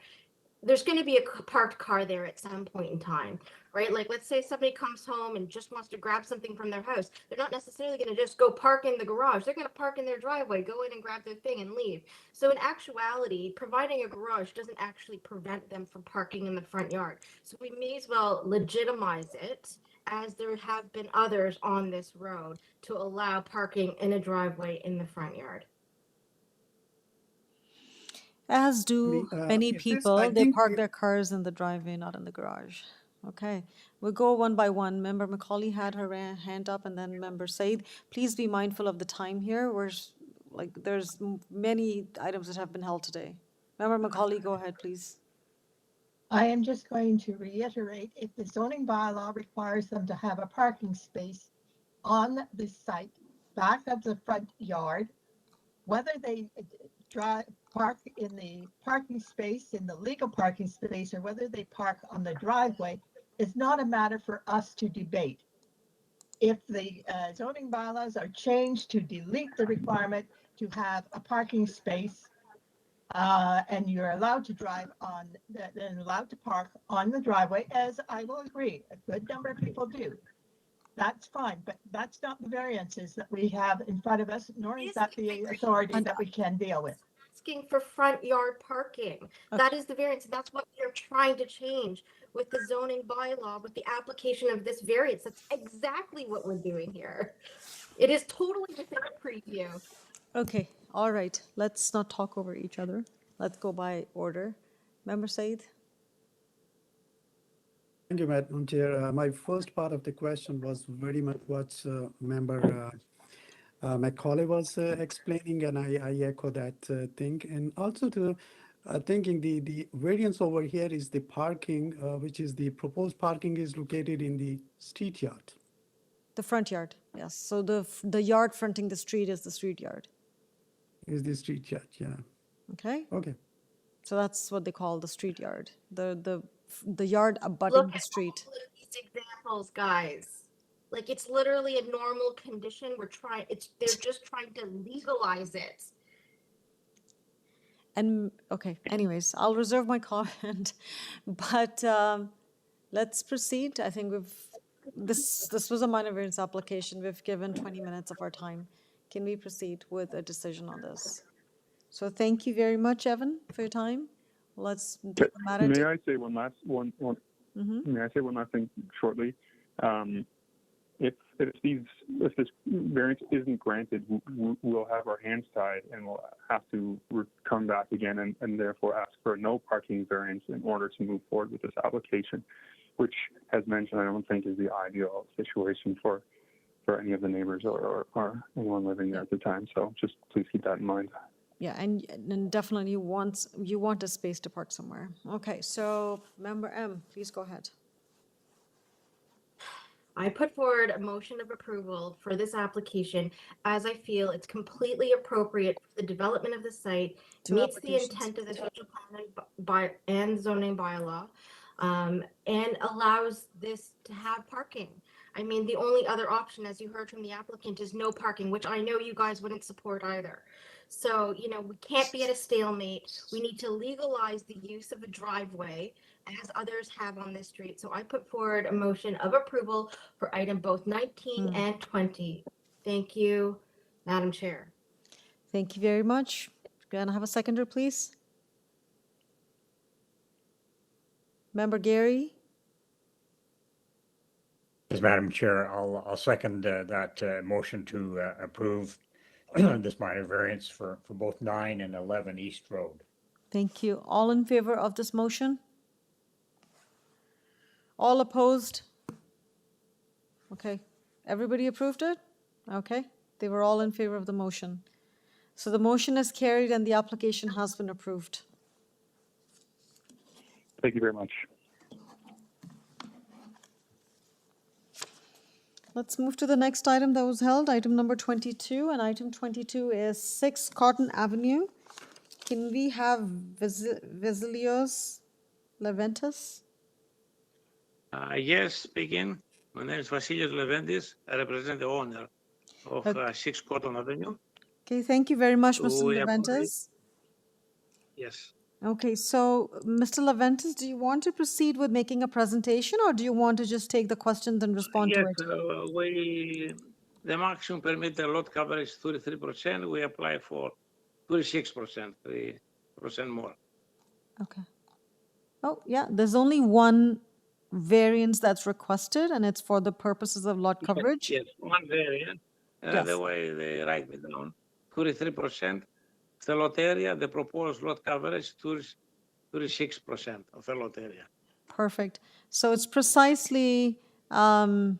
there's going to be a parked car there at some point in time, right? Like, let's say somebody comes home and just wants to grab something from their house. They're not necessarily going to just go park in the garage. They're going to park in their driveway, go in and grab their thing and leave. So in actuality, providing a garage doesn't actually prevent them from parking in the front yard. So we may as well legitimize it, as there have been others on this road, to allow parking in a driveway in the front yard. As do many Is this- people, I they think park we- their cars in the driveway, not in the garage. Okay, we'll go one by one. Member Macaulay had her hand up, and then Member Said. Please be mindful of the time here. There's many items that have been held today. Member Macaulay, go ahead, please. I am just going to reiterate, if the zoning bylaw requires them to have a parking space on the site, back of the front yard, whether they park in the parking space, in the legal parking space, or whether they park on the driveway, is not a matter for us to debate. if the zoning bylaws are changed to delete the requirement to have a parking space, and you're allowed to drive on, then allowed to park on the driveway, as I will agree, a good number of people do. That's fine, but that's not the variances that we have in front of us, nor is that the authority that we can deal with. Asking for front yard parking. That is the variance. That's what we are trying to change with the zoning bylaw, with the application of this variance. That's exactly what we're doing here. It is totally within the preview. Okay, all right. Let's not talk over each other. Let's go by order. Member Said? Thank you, Madam Chair. My first part of the question was very much what Member Macaulay was explaining, and I echo that thing. And also to thinking the variance over here is the parking, which is the proposed parking is located in the street yard. The front yard, yes. So the yard fronting the street is the street yard, Is the street yard, yeah. okay? Okay. So that's what they call the street yard, the yard abutting Look the at street. all of these examples, guys. Like, it's literally a normal condition. They're just trying to legalize it. And, okay, anyways, I'll reserve my comment, but let's proceed. I think this was a minor variance application. We've given 20 minutes of our time. Can we proceed with a decision on this? So thank you very much, Evan, for your time. Let's take the matter May to. I say one last May I say one last thing shortly? If this variance isn't granted, we'll have our hands tied and we'll have to come back again and therefore ask for a no parking variance in order to move forward with this application, which, as mentioned, I don't think is the ideal situation for any of the neighbors or anyone living there at the time. So just please keep that in mind. Yeah, and definitely you want a space to park somewhere. Okay, so Member M, please go ahead. I put forward a motion of approval for this application as I feel it's completely appropriate for the development of the site, meets the intent of the social plan and zoning bylaw, and allows this to have parking. I mean, the only other option, as you heard from the applicant, is no parking, which I know you guys wouldn't support either. So, we can't be at a stalemate. We need to legalize the use of a driveway, as others have on this street. So I put forward a motion of approval for item both 19 and 20. Thank you, Madam Chair. Thank you very much. Can I have a seconder, please? Member Gary? Yes, Madam Chair, I'll second that motion to approve this minor variance for both 9 and 11 East Road. Thank you. All in favor of this motion? All opposed? Okay, everybody approved it? Okay, they were all in favor of the motion. So the motion is carried and the application has been approved. Thank you very much. Let's move to the next item that was held, item number 22, and item 22 is 6 Cotton Avenue. Can we have Vasilios Leventis? Yes, speaking. My name is Vasilios Leventis. I represent the owner of 6 Cotton Avenue. Okay, thank you very much, Mr. We Leventis. Yes. Okay, so Mr. Leventis, do you want to proceed with making a presentation or do you want to just take the questions and respond to Yes, it? the maximum permitted lot coverage is 33%. We apply for 26%, 3% more. Okay. Oh, yeah, there's only one variance that's requested and it's for the purposes of lot coverage. Yes, one variant. Yes. The way they write me down, 33%. The lot area, the proposed lot coverage, 36% of the lot area. Perfect. So it's precisely 12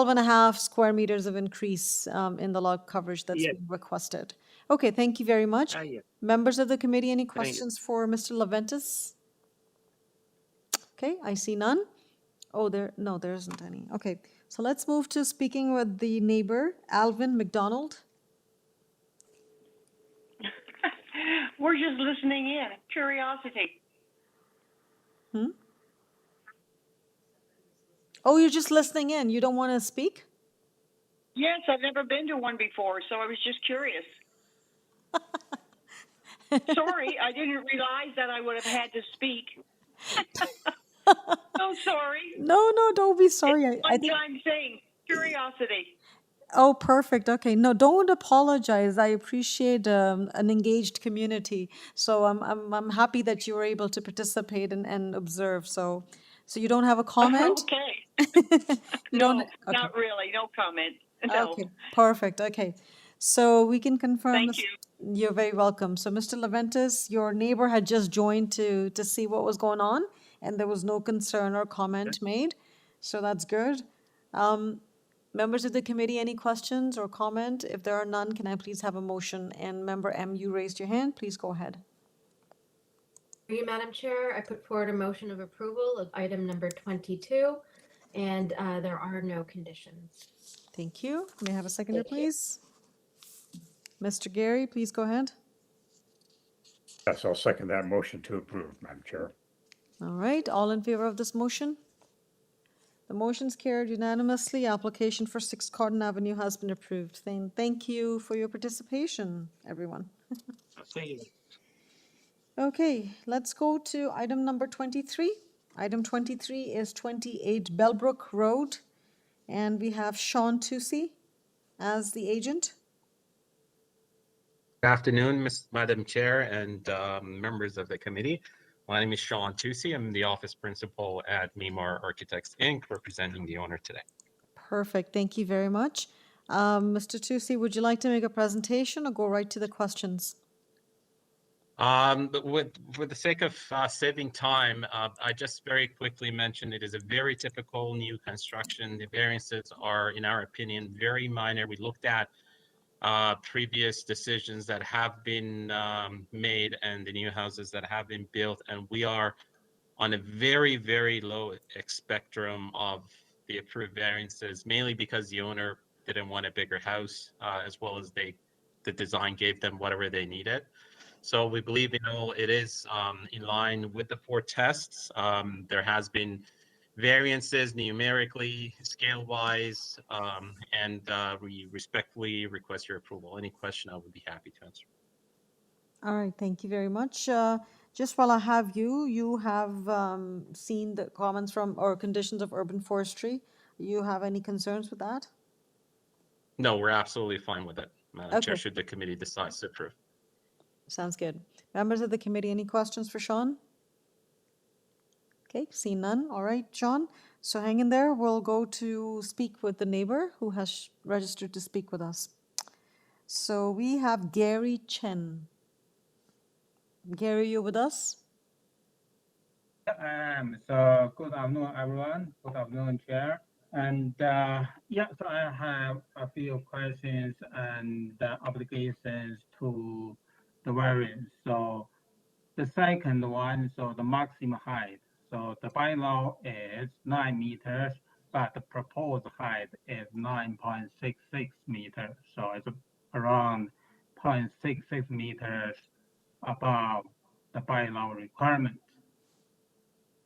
and a half square meters of increase in the lot coverage that's Yes. being requested. Okay, thank you very much. Yes. Members of the committee, any you. questions for Mr. Leventis? Okay, I see none. Oh, there isn't any. Okay, so let's move to speaking with the neighbor, Alvin McDonald. We're just listening in. Curiosity. Oh, you're just listening in. You don't want to speak? Yes, I've never been to one before, so I was just curious. Sorry, I didn't realize that I would have had to speak. So sorry. No, no, don't be sorry. I think. One-time thing, curiosity. Oh, perfect. Okay. No, don't apologize. I appreciate an engaged community. So I'm happy that you were able to participate and observe. So you don't have a comment? Okay. You No, don't? Okay. not really. No comment. No. Okay. Perfect. Okay. So we can confirm. Thank you. You're very welcome. So Mr. Leventis, your neighbor had just joined to see what was going on, and there was no concern or comment made. So that's good. Members of the committee, any questions or comment? If there are none, can I please have a motion? And Member M, you raised your hand. Please go ahead. Through you, Madam Chair, I put forward a motion of approval of item number 22, and there are no conditions. Thank you. May I have a seconder, please? Mr. Gary, please go ahead. Yes, I'll second that motion to approve, Madam Chair. All right, all in favor of this motion? The motion's carried unanimously. Application for 6 Cotton Avenue has been approved. Thank you for your participation, everyone. Thank you. Okay, let's go to item number 23. Item 23 is 28 Bellbrook Road, and we have Sean Toucey as the agent. Good afternoon, Madam Chair and members of the committee. My name is Sean Toucey. I'm the office principal at Mimar Architects, Inc., representing the owner today. Perfect, thank you very much. Mr. Toucey, would you like to make a presentation or go right to the questions? But for the sake of saving time, I just very quickly mentioned it is a very typical new construction. The variances are, in our opinion, very minor. We looked at previous decisions that have been made and the new houses that have been built, and we are on a very, very low spectrum of the approved variances, mainly because the owner didn't want a bigger house, as well as the design gave them whatever they needed. So we believe, it is in line with the 4 tests. There has been variances numerically, scale-wise, and we respectfully request your approval. Any question, I would be happy to answer. All right, thank you very much. Just while I have you, you have seen the comments from or conditions of urban forestry. You have any concerns with that? No, we're absolutely fine with it, Madam Chair, Okay. should the committee decide to approve. Sounds good. Members of the committee, any questions for Sean? Okay, see none. All right, Sean. So hang in there. We'll go to speak with the neighbor who has registered to speak with us. So we have Gary Chen. Gary, you with us? So good afternoon, everyone. Good afternoon, Chair. And so I have a few questions and obligations to the variance. So the second one, so the maximum height. So the bylaw is 9 meters, but the proposed height is 9.66 meters. So it's around 0.66 meters above the bylaw requirement.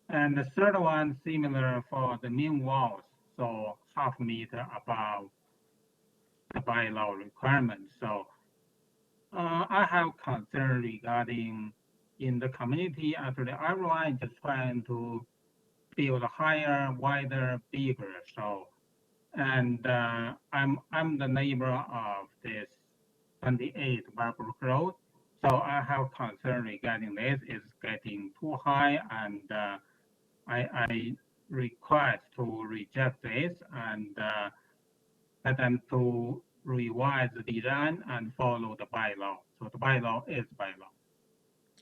And the third one, similar for the main walls, so half meter above the bylaw requirement. So I have concern regarding in the community, actually everyone just trying to build higher, wider, bigger. So, and I'm the neighbor of this 28 Barbara Road. So I have concern regarding this. It's getting too high, and I request to reject this and let them to revise the design and follow the bylaw. So the bylaw is bylaw.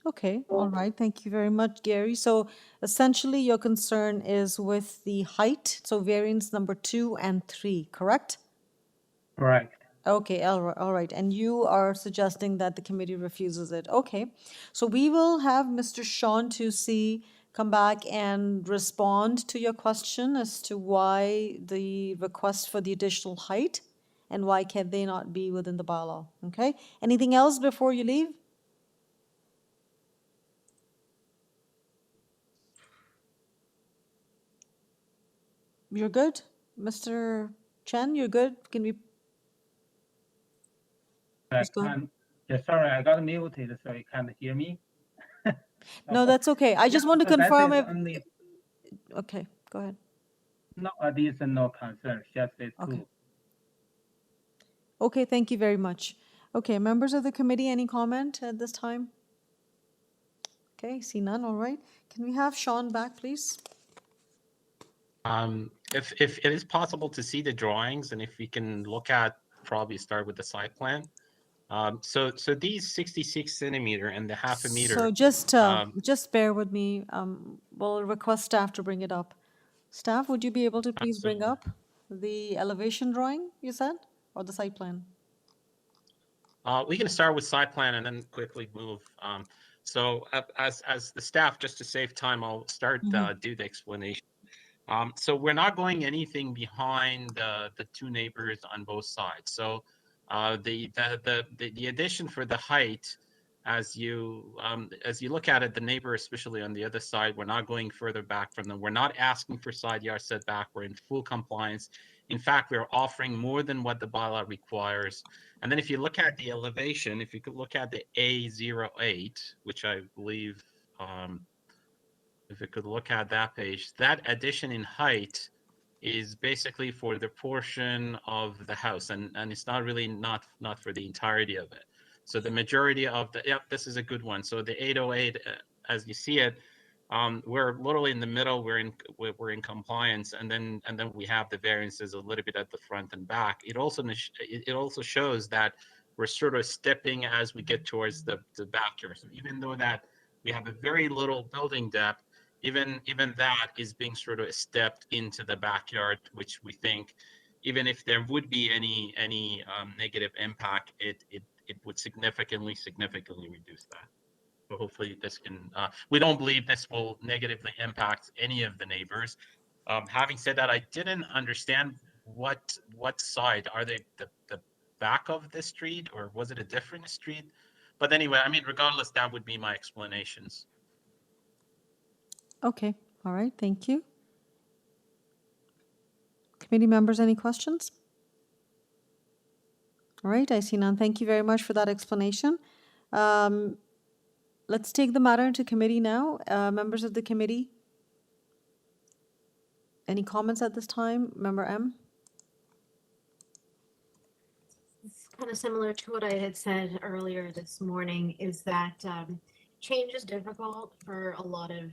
Okay, all right. Thank you very much, Gary. So essentially your concern is with the height, so variance number 2 and 3, correct? Correct. Okay, all right. And you are suggesting that the committee refuses it. Okay. So we will have Mr. Sean Toucey come back and respond to your question as to why the request for the additional height and why can they not be within the bylaw. Okay. Anything else before you leave? You're good? Mr. Chen, you're good? Can we? I Just go ahead. can't, yeah, sorry, I got muted, so you can't hear me. No, that's okay. I just Yeah, want to so that confirm is if, only, okay, go ahead. no additional concern, just the Okay. two. Okay, thank you very much. Okay, members of the committee, any comment at this time? Okay, see none, all right. Can we have Sean back, please? If it is possible to see the drawings and if we can look at, probably start with the site plan. So these 66 centimeter and the half a meter. So just bear with me. We'll request staff to bring it up. Staff, would you be able to please bring Absolutely. up the elevation drawing, you said, or the site plan? We can start with site plan and then quickly move. So as the staff, just to save time, I'll start do the explanation. So we're not going anything behind the two neighbors on both sides. So the addition for the height, as you look at it, the neighbor, especially on the other side, we're not going further back from them. We're not asking for side yard setback. We're in full compliance. In fact, we're offering more than what the bylaw requires. And then if you look at the elevation, if you could look at the A08, which I believe, if we could look at that page, that addition in height is basically for the portion of the house, and it's not really not for the entirety of it. So the majority of the, yep, this is a good one. So the 808, as you see it, we're literally in the middle. We're in compliance, and then we have the variances a little bit at the front and back. It also shows that we're sort of stepping as we get towards the backyard. So even though that we have a very little building depth, even that is being sort of stepped into the backyard, which we think, even if there would be any negative impact, it would significantly reduce that. So hopefully this can, we don't believe this will negatively impact any of the neighbors. Having said that, I didn't understand what side, are they the back of the street, or was it a different street? But anyway, I mean, regardless, that would be my explanations. Okay, all right, thank you. Committee members, any questions? All right, I see none. Thank you very much for that explanation. Let's take the matter into committee now. Members of the committee, any comments at this time? Member M? It's kind of similar to what I had said earlier this morning, is that change is difficult for a lot of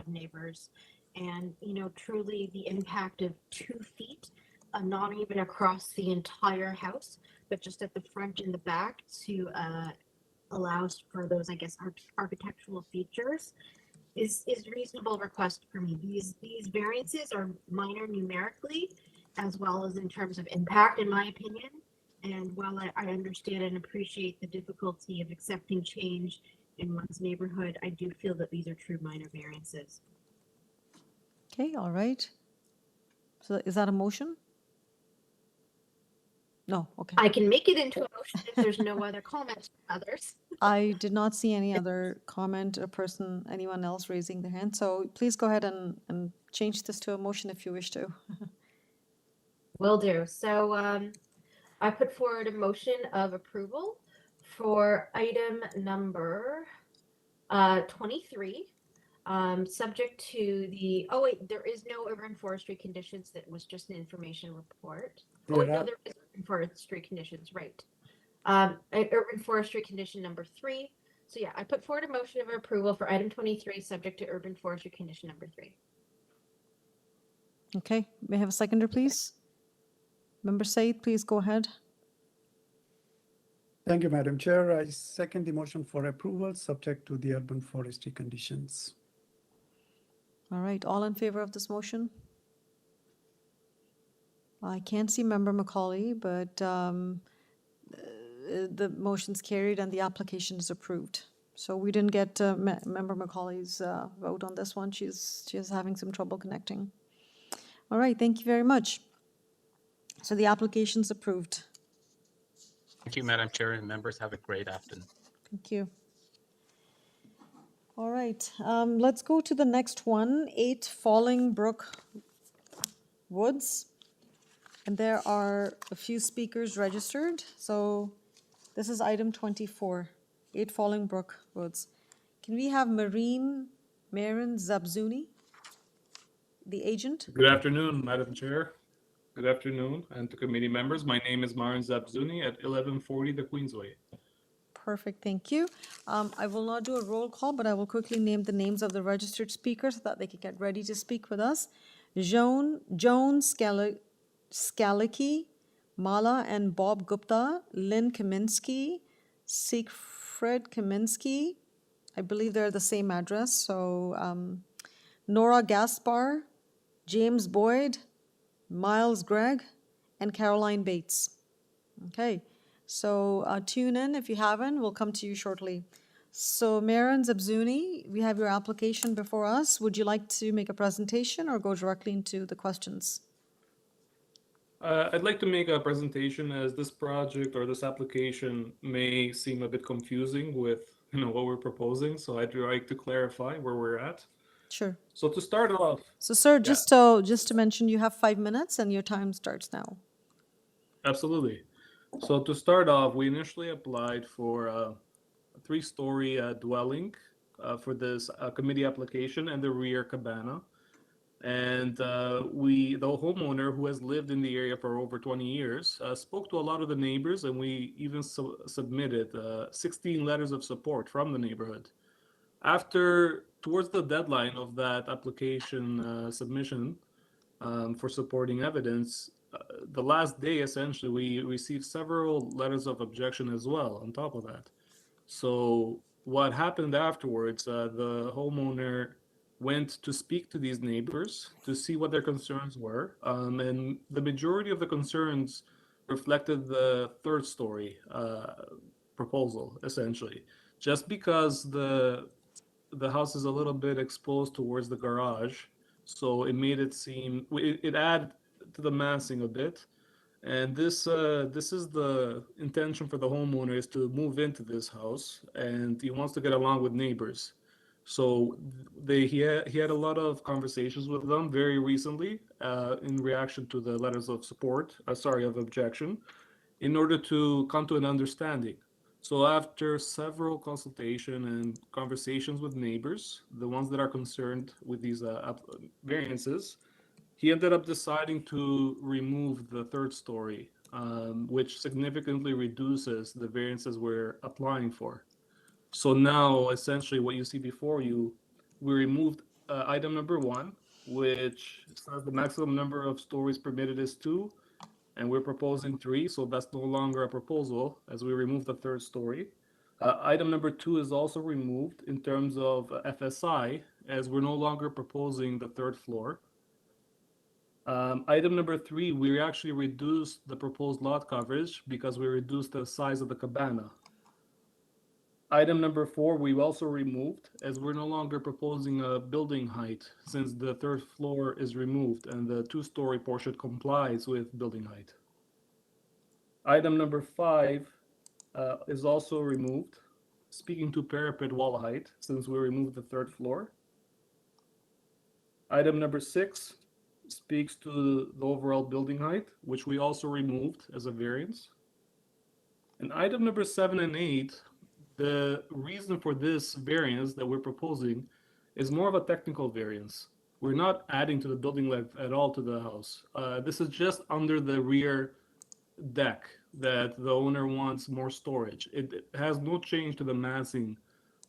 neighbors, and truly the impact of 2 feet, not even across the entire house, but just at the front and the back to allows for those, I guess, architectural features is reasonable request for me. These variances are minor numerically as well as in terms of impact, in my opinion. And while I understand and appreciate the difficulty of accepting change in one's neighborhood, I do feel that these are true minor variances. Okay, all right. So is that a motion? No, okay. I can make it into a motion if there's no other comments from others. I did not see any other comment or anyone else raising their hand. So please go ahead and change this to a motion if you wish to. Will do. So I put forward a motion of approval for item number 23, subject to the, oh wait, there is no urban forestry conditions. That was just an information report. Oh, no, there is urban forestry conditions, right. Urban forestry condition number 3. So yeah, I put forward a motion of approval for item 23, subject to urban forestry condition number 3. Okay, may I have a seconder, please? Member Said, please go ahead. Thank you, Madam Chair. I second the motion for approval, subject to the urban forestry conditions. All right, all in favor of this motion? I can't see Member Macaulay, but the motion's carried and the application is approved. So we didn't get Member Macaulay's vote on this one. She's having some trouble connecting. All right, thank you very much. So the application's approved. Thank you, Madam Chair, and members. Have a great afternoon. Thank you. All right, let's go to the next one, 8 Falling Brook Woods. And there are a few speakers registered. So this is item 24, 8 Falling Brook Woods. Can we have Moran Zabzuni, the agent? Good afternoon, Madam Chair. Good afternoon, and to committee members. My name is Moran Zabzuni at 1140 the Queensway. Perfect, thank you. I will not do a roll call, but I will quickly name the names of the registered speakers so that they can get ready to speak with us. Joan Skalicki, Mala and Bob Gupta, Lynn Kaminsky, Siegfried Kaminsky. I believe they're the same address. So Nora Gaspar, James Boyd, Miles Gregg, and Caroline Bates. Okay, so tune in if you haven't. We'll come to you shortly. So Moran Zabzuni, we have your application before us. Would you like to make a presentation or go directly into the questions? I'd like to make a presentation, as this project or this application may seem a bit confusing with what we're proposing. So I'd like to clarify where we're at. Sure. So to start off. So sir, Yeah. just to mention, you have 5 minutes and your time starts now. Absolutely. So to start off, we initially applied for a 3-story dwelling for this committee application and the rear cabana. And the homeowner, who has lived in the area for over 20 years, spoke to a lot of the neighbors, and we even submitted 16 letters of support from the neighborhood. Towards the deadline of that application submission for supporting evidence, the last day, essentially, we received several letters of objection as well on top of that. So what happened afterwards, the homeowner went to speak to these neighbors to see what their concerns were. And the majority of the concerns reflected the 3rd-story proposal, essentially. Just because the house is a little bit exposed towards the garage, so it made it seem, it added to the massing a bit. And this is the intention for the homeowner, is to move into this house, and he wants to get along with neighbors. So he had a lot of conversations with them very recently in reaction to the letters of support, of objection, in order to come to an understanding. So after several consultation and conversations with neighbors, the ones that are concerned with these variances, he ended up deciding to remove the 3rd-story, which significantly reduces the variances we're applying for. So now, essentially, what you see before you, we removed item number 1, which says the maximum number of stories permitted is 2, and we're proposing 3, so that's no longer a proposal, as we removed the 3rd story. Item number 2 is also removed in terms of FSI, as we're no longer proposing the 3rd floor. Item number 3, we actually reduced the proposed lot coverage because we reduced the size of the cabana. Item number 4, we've also removed, as we're no longer proposing a building height, since the 3rd floor is removed and the 2-story portion complies with building height. Item number 5 is also removed, speaking to parapet wall height, since we removed the 3rd floor. Item number 6 speaks to the overall building height, which we also removed as a variance. And item number 7 and 8, the reason for this variance that we're proposing is more of a technical variance. We're not adding to the building length at all to the house. This is just under the rear deck that the owner wants more storage. It has no change to the massing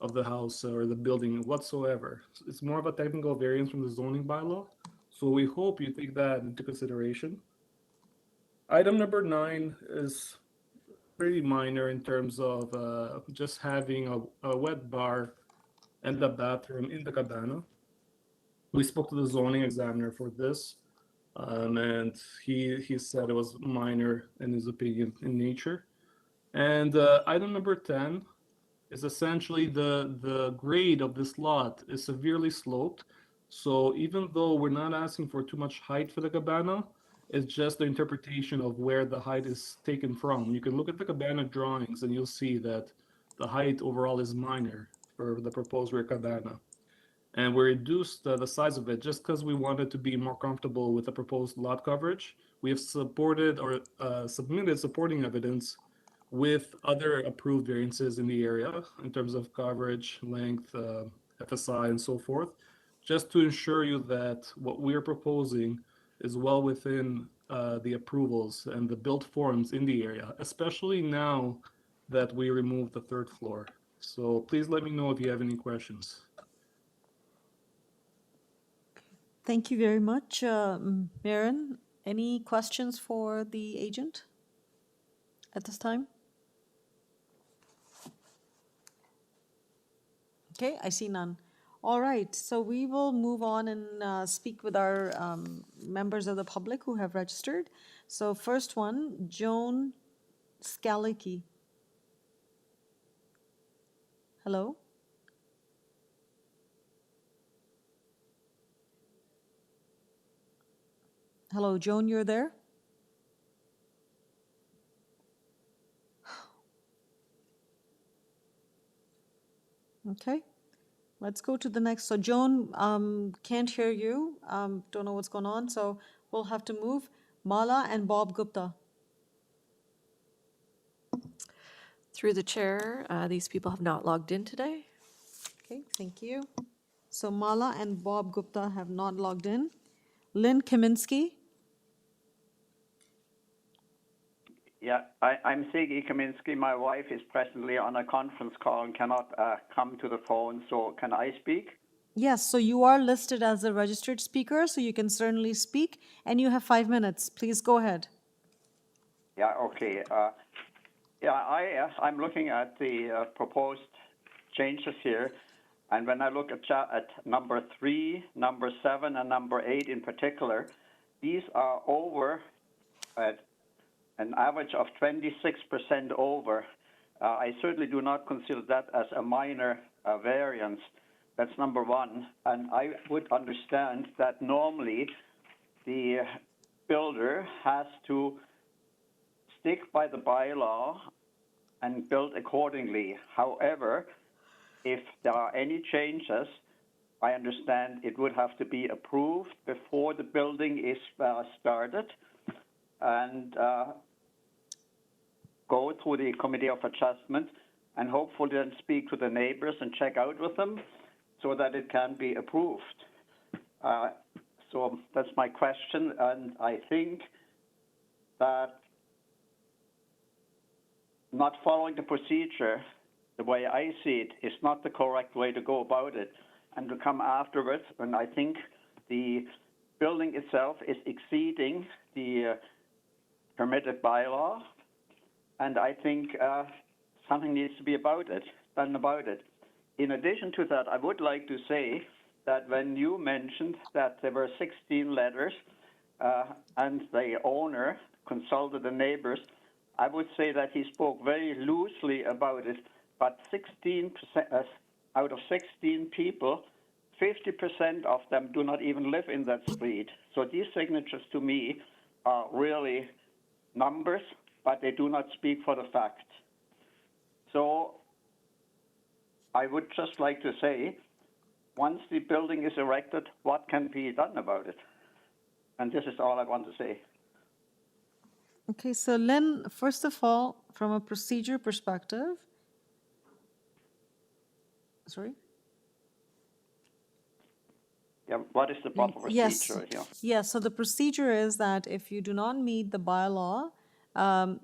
of the house or the building whatsoever. It's more of a technical variance from the zoning bylaw. So we hope you take that into consideration. Item number 9 is pretty minor in terms of just having a wet bar and a bathroom in the cabana. We spoke to the zoning examiner for this, and he said it was minor in his opinion in nature. And item number 10 is essentially the grade of this lot is severely sloped. So even though we're not asking for too much height for the cabana, it's just the interpretation of where the height is taken from. You can look at the cabana drawings and you'll see that the height overall is minor for the proposed rear cabana. And we reduced the size of it just because we wanted to be more comfortable with the proposed lot coverage. We have supported or submitted supporting evidence with other approved variances in the area in terms of coverage, length, FSI, and so forth, just to ensure you that what we're proposing is well within the approvals and the built forms in the area, especially now that we removed the third floor. So please let me know if you have any questions. Thank you very much. Moran, any questions for the agent at this time? Okay, I see none. All right, so we will move on and speak with our members of the public who have registered. So first one, Joan Skalicki. Hello? Hello, Joan, you're there? Okay, let's go to the next. So Joan, can't hear you, don't know what's going on, so we'll have to move. Mala and Bob Gupta. Through the chair, these people have not logged in today. Okay, thank you. So Mala and Bob Gupta have not logged in. Lynn Kaminsky. Yeah, I'm Sigi Kaminsky. My wife is presently on a conference call and cannot come to the phone, so can I speak? Yes, so you are listed as a registered speaker, so you can certainly speak, and you have 5 minutes. Please go ahead. Yeah, okay. I'm looking at the proposed changes here, and when I look at number 3, number 7, and number 8 in particular, these are over at an average of 26% over. I certainly do not consider that as a minor variance. That's number one. And I would understand that normally the builder has to stick by the bylaw and build accordingly. However, if there are any changes, I understand it would have to be approved before the building is started and go through the Committee of Adjustment and hopefully then speak to the neighbors and check out with them so that it can be approved. So that's my question, and I think that not following the procedure, the way I see it, is not the correct way to go about it, and to come afterwards when I think the building itself is exceeding the permitted bylaw, and I think something needs to be done about it. In addition to that, I would like to say that when you mentioned that there were 16 letters and the owner consulted the neighbors, I would say that he spoke very loosely about it, but 16% out of 16 people, 50% of them do not even live in that street. So these signatures to me are really numbers, but they do not speak for the fact. So I would just like to say, once the building is erected, what can be done about it? And this is all I want to say. Okay, so Lynn, first of all, from a procedure perspective, sorry? Yeah, what is the proper procedure here? Yes, so the procedure is that if you do not meet the bylaw,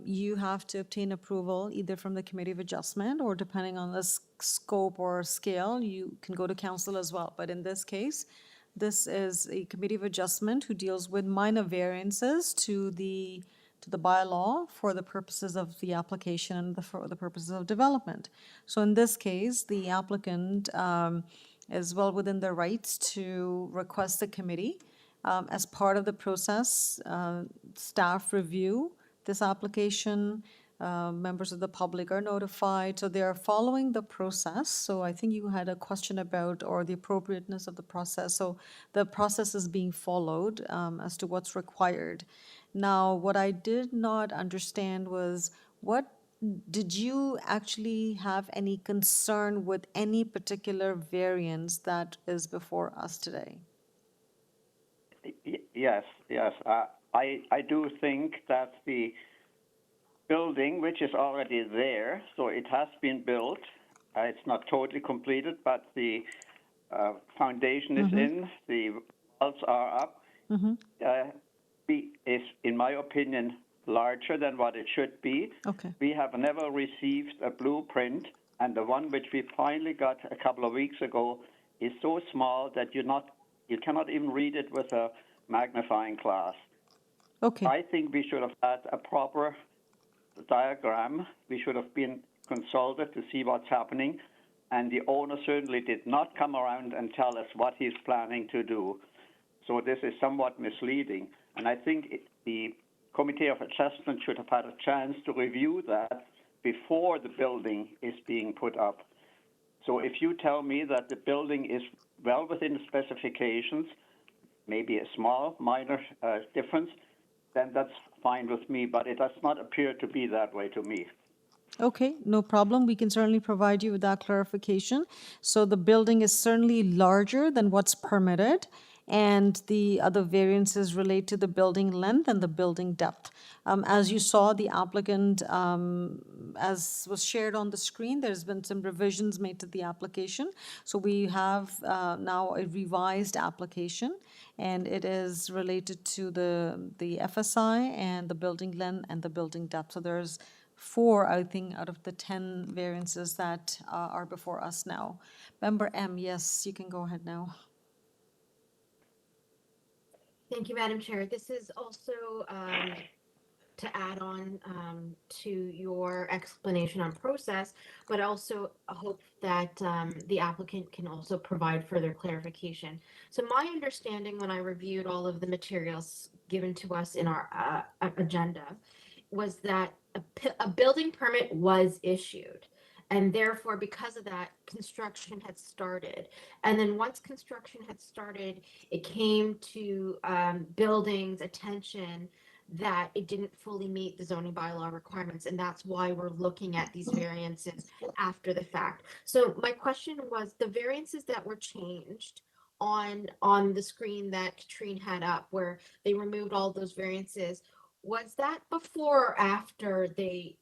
you have to obtain approval either from the Committee of Adjustment or depending on the scope or scale, you can go to council as well. But in this case, this is a Committee of Adjustment who deals with minor variances to the bylaw for the purposes of the application and for the purposes of development. So in this case, the applicant is well within their rights to request the committee. As part of the process, staff review this application, members of the public are notified, so they are following the process. So I think you had a question about, or the appropriateness of the process. So the process is being followed as to what's required. Now, what I did not understand was what did you actually have any concern with any particular variance that is before us today? Yes, yes. I do think that the building, which is already there, so it has been built. It's not totally completed, but the foundation is in, the walls are up. Is, in my opinion, larger than what it should be. Okay. We have never received a blueprint, and the one which we finally got a couple of weeks ago is so small that you cannot even read it with a magnifying glass. Okay. I think we should have had a proper diagram. We should have been consulted to see what's happening, and the owner certainly did not come around and tell us what he's planning to do. So this is somewhat misleading, and I think the Committee of Adjustment should have had a chance to review that before the building is being put up. So if you tell me that the building is well within the specifications, maybe a small, minor difference, then that's fine with me, but it does not appear to be that way to me. Okay, no problem. We can certainly provide you with that clarification. So the building is certainly larger than what's permitted, and the other variances relate to the building length and the building depth. As you saw, the applicant, as was shared on the screen, there's been some revisions made to the application. So we have now a revised application, and it is related to the FSI and the building length and the building depth. So there's 4, I think, out of the 10 variances that are before us now. Member M, yes, you can go ahead now. Thank you, Madam Chair. This is also to add on to your explanation on process, but also I hope that the applicant can also provide further clarification. So my understanding when I reviewed all of the materials given to us in our agenda was that a building permit was issued. And therefore, because of that, construction had started. And then once construction had started, it came to building's attention that it didn't fully meet the zoning bylaw requirements. And that's why we're looking at these variances after the fact. So my question was, the variances that were changed on the screen that Katrine had up, where they removed all those variances, was that before or after they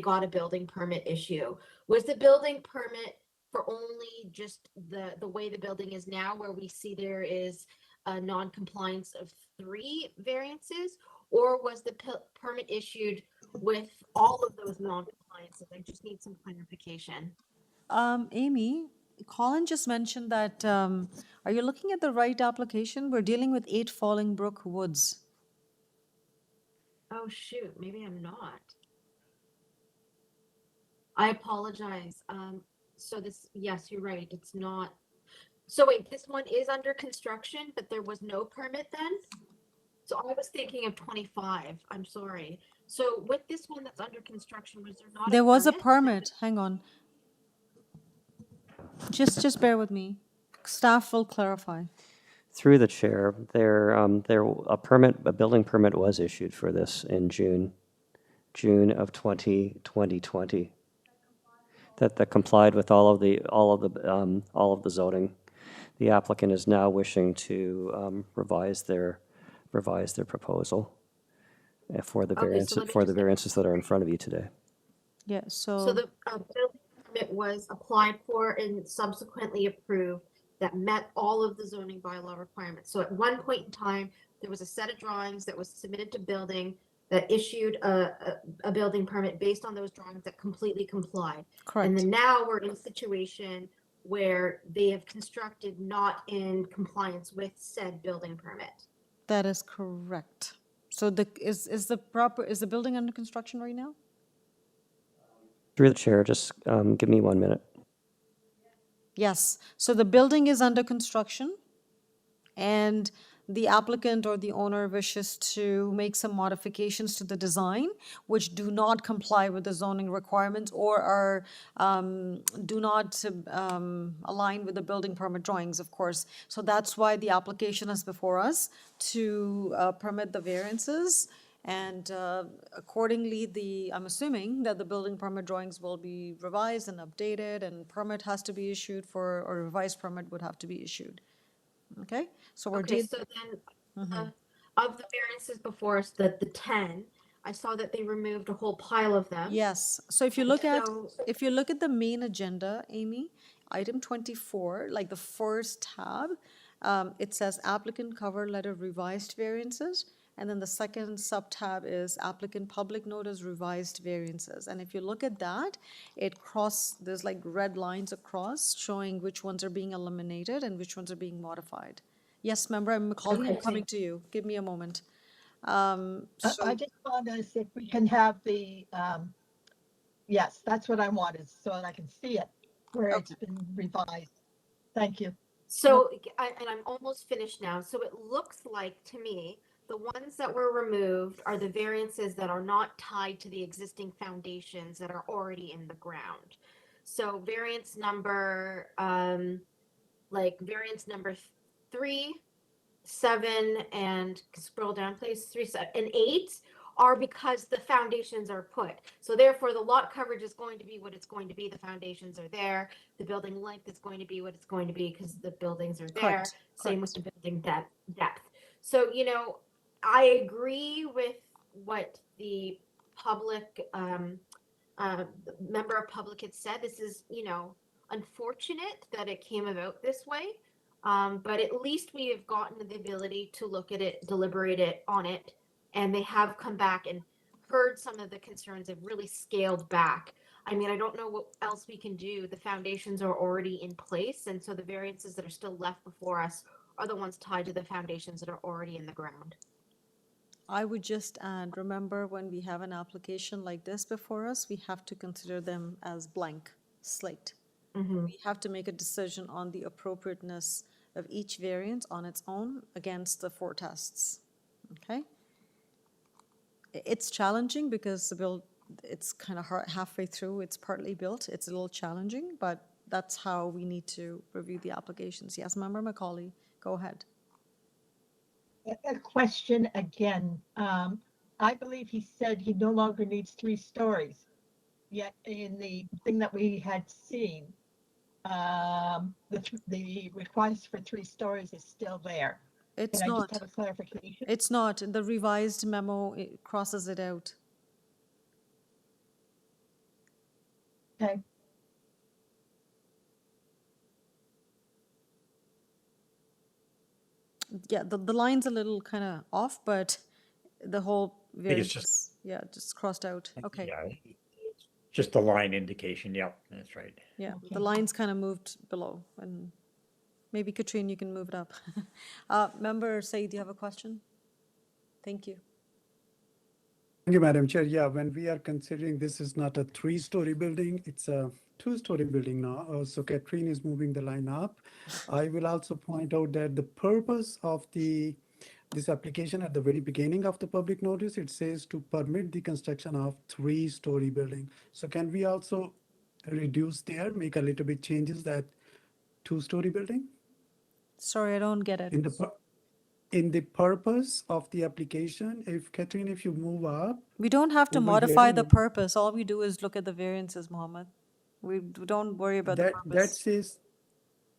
got a building permit issue? Was the building permit for only just the way the building is now, where we see there is a non-compliance of 3 variances, or was the permit issued with all of those non-compliances? I just need some clarification. Amy, Colin just mentioned that, are you looking at the right application? We're dealing with 8 Falling Brook Woods. Oh, shoot, maybe I'm not. I apologize. So this, yes, you're right, it's not. So wait, this one is under construction, but there was no permit then? So I was thinking of 25, I'm sorry. So with this one that's under construction, was there not a There was a permit? permit, hang on. Just bear with me. Staff will clarify. Through the chair, a building permit was issued for this in June of 2020. That complied with all of the zoning. The applicant is now wishing to revise their proposal for the variances that are in front of you today. Yeah, So the building permit was applied for and subsequently approved that met all of the zoning bylaw requirements. So at one point in time, there was a set of drawings that was submitted to building that issued a building permit based on those drawings that completely complied. Correct. And then now we're in a situation where they have constructed not in compliance with said building permit. That is correct. So is the building under construction right now? Through the chair, just give me 1 minute. Yes, so the building is under construction, and the applicant or the owner wishes to make some modifications to the design which do not comply with the zoning requirements or are do not align with the building permit drawings, of course. So that's why the application is before us to permit the variances. And accordingly, I'm assuming that the building permit drawings will be revised and updated, and permit has to be issued or revised permit would have to be issued. Okay, so we're Okay, so then, of the variances before us, the 10, I saw that they removed a whole pile of them. Yes, so if you And look at, so- if you look at the main agenda, Amy, item 24, like the first tab, it says applicant cover letter revised variances. And then the second sub-tab is applicant public notice revised variances. And if you look at that, there's like red lines across showing which ones are being eliminated and which ones are being modified. Yes, member, I'm calling, I'm Okay, coming to you. Give me a moment. I So, just want us, if we can have the, yes, that's what I wanted, so that I can see it, where it's been revised. Thank you. So, and I'm almost finished now. So it looks like to me, the ones that were removed are the variances that are not tied to the existing foundations that are already in the ground. So variance number, variance number 3, 7, and scroll down, please, 3, 7, and 8 are because the foundations are put. So therefore, the lot coverage is going to be what it's going to be. The foundations are there. The building length is going to be what it's going to be because the buildings are there. Correct, Same with the building depth. So, I agree with what the public, member of public had said. This is, unfortunate that it came about this way. But at least we have gotten the ability to look at it, deliberate it on it, and they have come back and heard some of the concerns, have really scaled back. I mean, I don't know what else we can do. The foundations are already in place, and so the variances that are still left before us are the ones tied to the foundations that are already in the ground. I would just add, remember when we have an application like this before us, we have to consider them as blank slate. We have to make a decision on the appropriateness of each variance on its own against the 4 tests, okay? It's challenging because it's kind of halfway through, it's partly built, it's a little challenging, but that's how we need to review the applications. Yes, Member Macaulay, go ahead. A question again. I believe he said he no longer needs 3 stories. Yet in the thing that we had seen, the request for 3 stories is still there. It's Can I not. just have a clarification? It's not. The revised memo, it crosses it out. Okay. Yeah, the line's a little kind of off, but the whole think variance, it's yeah, just crossed out. Okay. Yeah, just the line indication. Yep, that's right. Yeah, the line's kind of moved below, and maybe Katrine, you can move it up. Member Said, do you have a question? Thank you. Thank you, Madam Chair. Yeah, when we are considering this is not a 3-story building, it's a 2-story building now. So Katrine is moving the line up. I will also point out that the purpose of this application at the very beginning of the public notice, it says to permit the construction of 3-story building. So can we also reduce there, make a little bit changes that 2-story building? Sorry, I don't get it. In the purpose of the application, if Katrine, if you move up. We don't have to over modify here, the purpose. All we do is look at the variances, Mohammed. We don't worry about the purpose.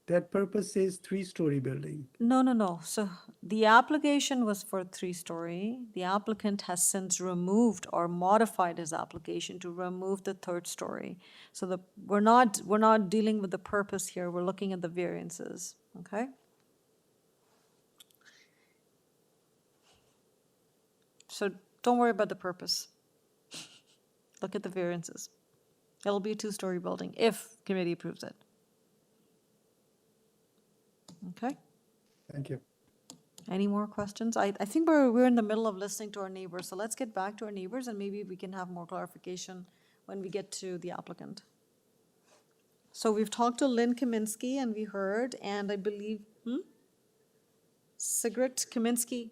That purpose says 3-story building. No. So the application was for 3-story. The applicant has since removed or modified his application to remove the 3rd story. So we're not dealing with the purpose here. We're looking at the variances, okay? So don't worry about the purpose. Look at the variances. It'll be a 2-story building if committee approves it. Okay? Thank you. Any more questions? I think we're in the middle of listening to our neighbors, so let's get back to our neighbors and maybe we can have more clarification when we get to the applicant. So we've talked to Lynn Kaminsky and we heard, and I believe, Sigrid Kaminsky.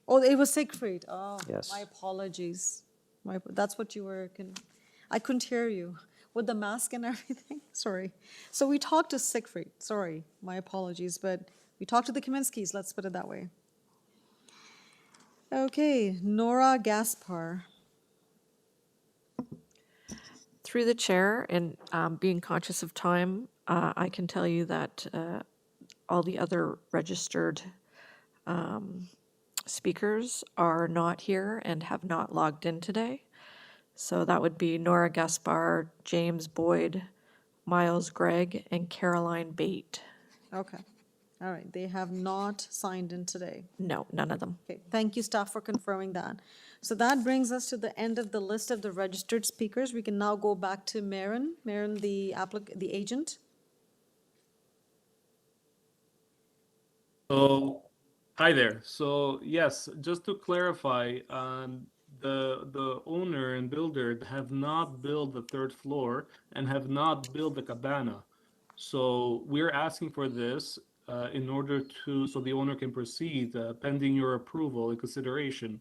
Oh, it was Siegfried. Oh, Yes. my apologies. That's what you were, I couldn't hear you with the mask and everything. Sorry. So we talked to Siegfried. Sorry, my apologies, but we talked to the Kaminskys, let's put it that way. Okay, Nora Gaspar. Through the chair and being conscious of time, I can tell you that all the other registered speakers are not here and have not logged in today. So that would be Nora Gaspar, James Boyd, Miles Gregg, and Caroline Bate. Okay, all right, they have not signed in today. No, none of them. Okay, thank you, staff, for confirming that. So that brings us to the end of the list of the registered speakers. We can now go back to Moran, the agent. So, hi there. So, yes, just to clarify, the owner and builder have not built the third floor and have not built the cabana. So we're asking for this in order to, so the owner can proceed pending your approval and consideration.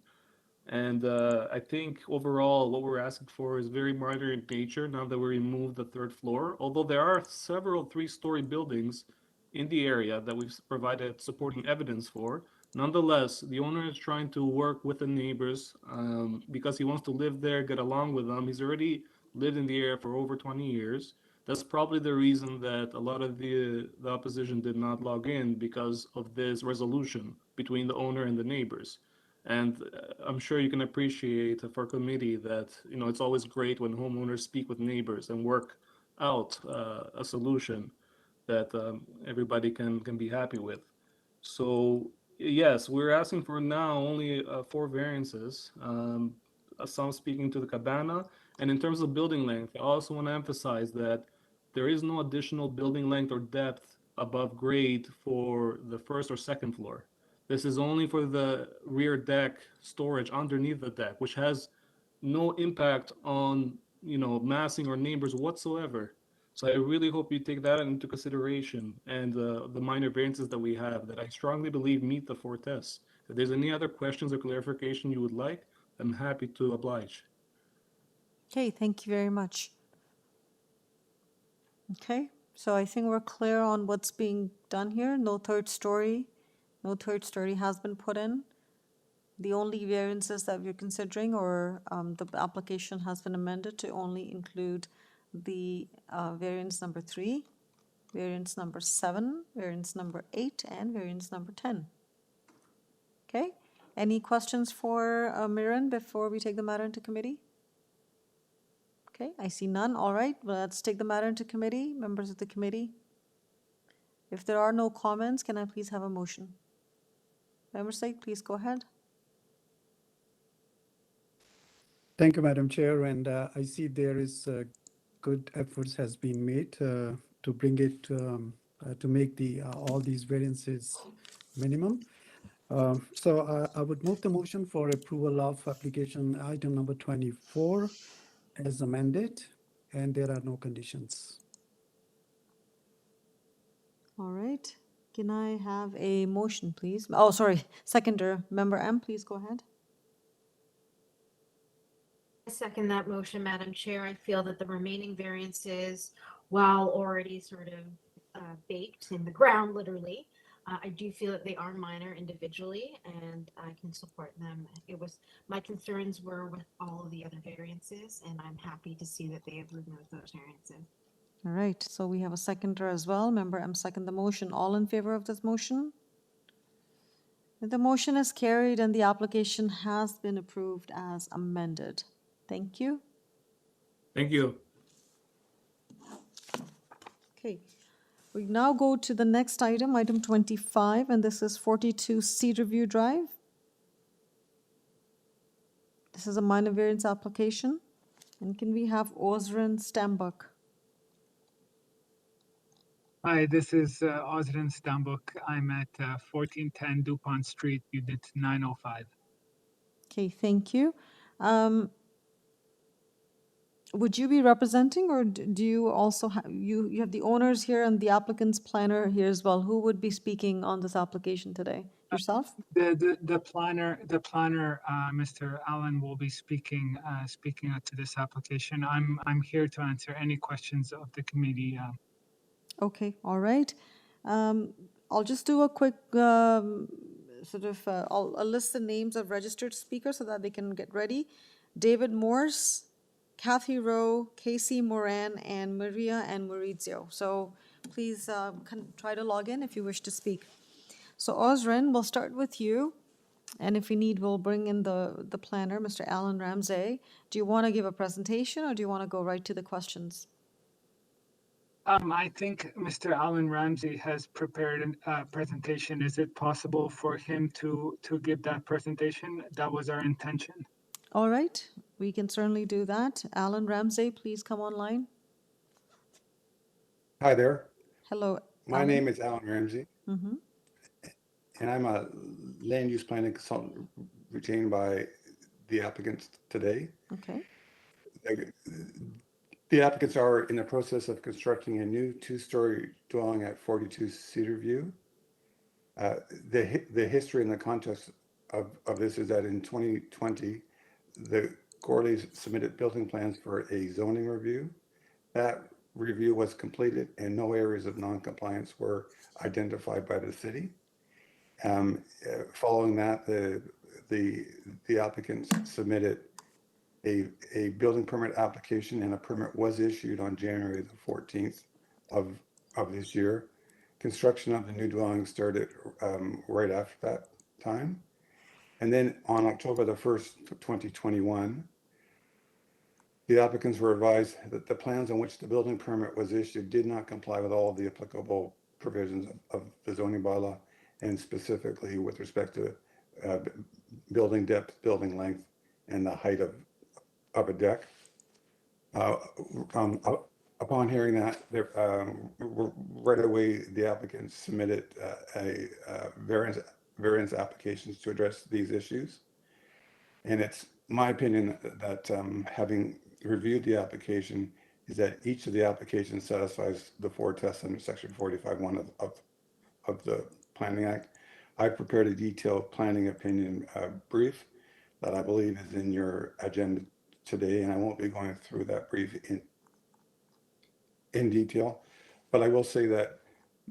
And I think overall, what we're asking for is very minor in nature now that we removed the third floor. Although there are several three-story buildings in the area that we've provided supporting evidence for, nonetheless, the owner is trying to work with the neighbors because he wants to live there, get along with them. He's already lived in the area for over 20 years. That's probably the reason that a lot of the opposition did not log in, because of this resolution between the owner and the neighbors. And I'm sure you can appreciate for committee that, you know, it's always great when homeowners speak with neighbors and work out a solution that everybody can be happy with. So yes, we're asking for now only 4 variances. Some speaking to the cabana, and in terms of building length, I also want to emphasize that there is no additional building length or depth above grade for the first or second floor. This is only for the rear deck storage underneath the deck, which has no impact on, you know, massing or neighbors whatsoever. So I really hope you take that into consideration, and the minor variances that we have that I strongly believe meet the 4 tests. If there's any other questions or clarification you would like, I'm happy to oblige. Okay, thank you very much. Okay, so I think we're clear on what's being done here. No third story has been put in. The only variances that we're considering, or the application has been amended to only include the variance number 3, variance number 7, variance number 8, and variance number 10. Okay, any questions for Moran before we take the matter into committee? Okay, I see none. All right, well, let's take the matter into committee. Members of the committee, if there are no comments, can I please have a motion? Member State, please go ahead. Thank you, Madam Chair, and I see there is good efforts has been made to bring it to make the all these variances minimum. So I would move the motion for approval of application item number 24 as amended, and there are no conditions. All right, can I have a motion, please? Oh, sorry, seconder, Member M, please go ahead. I second that motion, Madam Chair. I feel that the remaining variances, while already sort of baked in the ground, literally, I do feel that they are minor individually, and I can support them. My concerns were with all of the other variances, and I'm happy to see that they have removed those variances. All right, so we have a seconder as well. Member M second the motion. All in favor of this motion? The motion is carried and the application has been approved as amended. Thank you. Thank you. Okay, we now go to the next item, item 25, and this is 42 Cedarview Drive. This is a minor variance application. And can we have Ozran Stambuk? Hi, this is Ozran Stambuk. I'm at 1410 DuPont Street, Unit 905. Okay, thank you. Would you be representing, or do you also have, you have the owners here and the applicant's planner here as well? Who would be speaking on this application today? Yourself? The planner, Mr. Allen, will be speaking to this application. I'm here to answer any questions of the committee. Okay, all right. I'll just do a quick I'll list the names of registered speakers so that they can get ready. David Morse, Kathy Rowe, Casey Moran, and Maria and Maurizio. So please try to log in if you wish to speak. So Osrin, we'll start with you. And if we need, we'll bring in the planner, Mr. Alan Ramsey. Do you want to give a presentation or do you want to go right to the questions? I think Mr. Alan Ramsey has prepared a presentation. Is it possible for him to give that presentation? That was our intention. All right, we can certainly do that. Alan Ramsey, please come online. Hi there. Hello. My Alan. name is Alan Ramsey, Mm-hmm. and I'm a land use planning consultant retained by the applicants today. Okay. The applicants are in the process of constructing a new two-story dwelling at 42 Cedar View. The history and the context of this is that in 2020, the Gorleys submitted building plans for a zoning review. That review was completed and no areas of non-compliance were identified by the city. Following that, the applicants submitted a building permit application, and a permit was issued on January the 14th of this year. Construction of the new dwelling started right after that time. And then on October the 1st, 2021, the applicants were advised that the plans on which the building permit was issued did not comply with all of the applicable provisions of the zoning bylaw, and specifically with respect to building depth, building length, and the height of a deck. Upon hearing that, right away, the applicants submitted variance applications to address these issues. And it's my opinion that having reviewed the application is that each of the applications satisfies the four tests under section 45(1) of the Planning Act. I prepared a detailed planning opinion brief that I believe is in your agenda today, and I won't be going through that brief in detail, but I will say that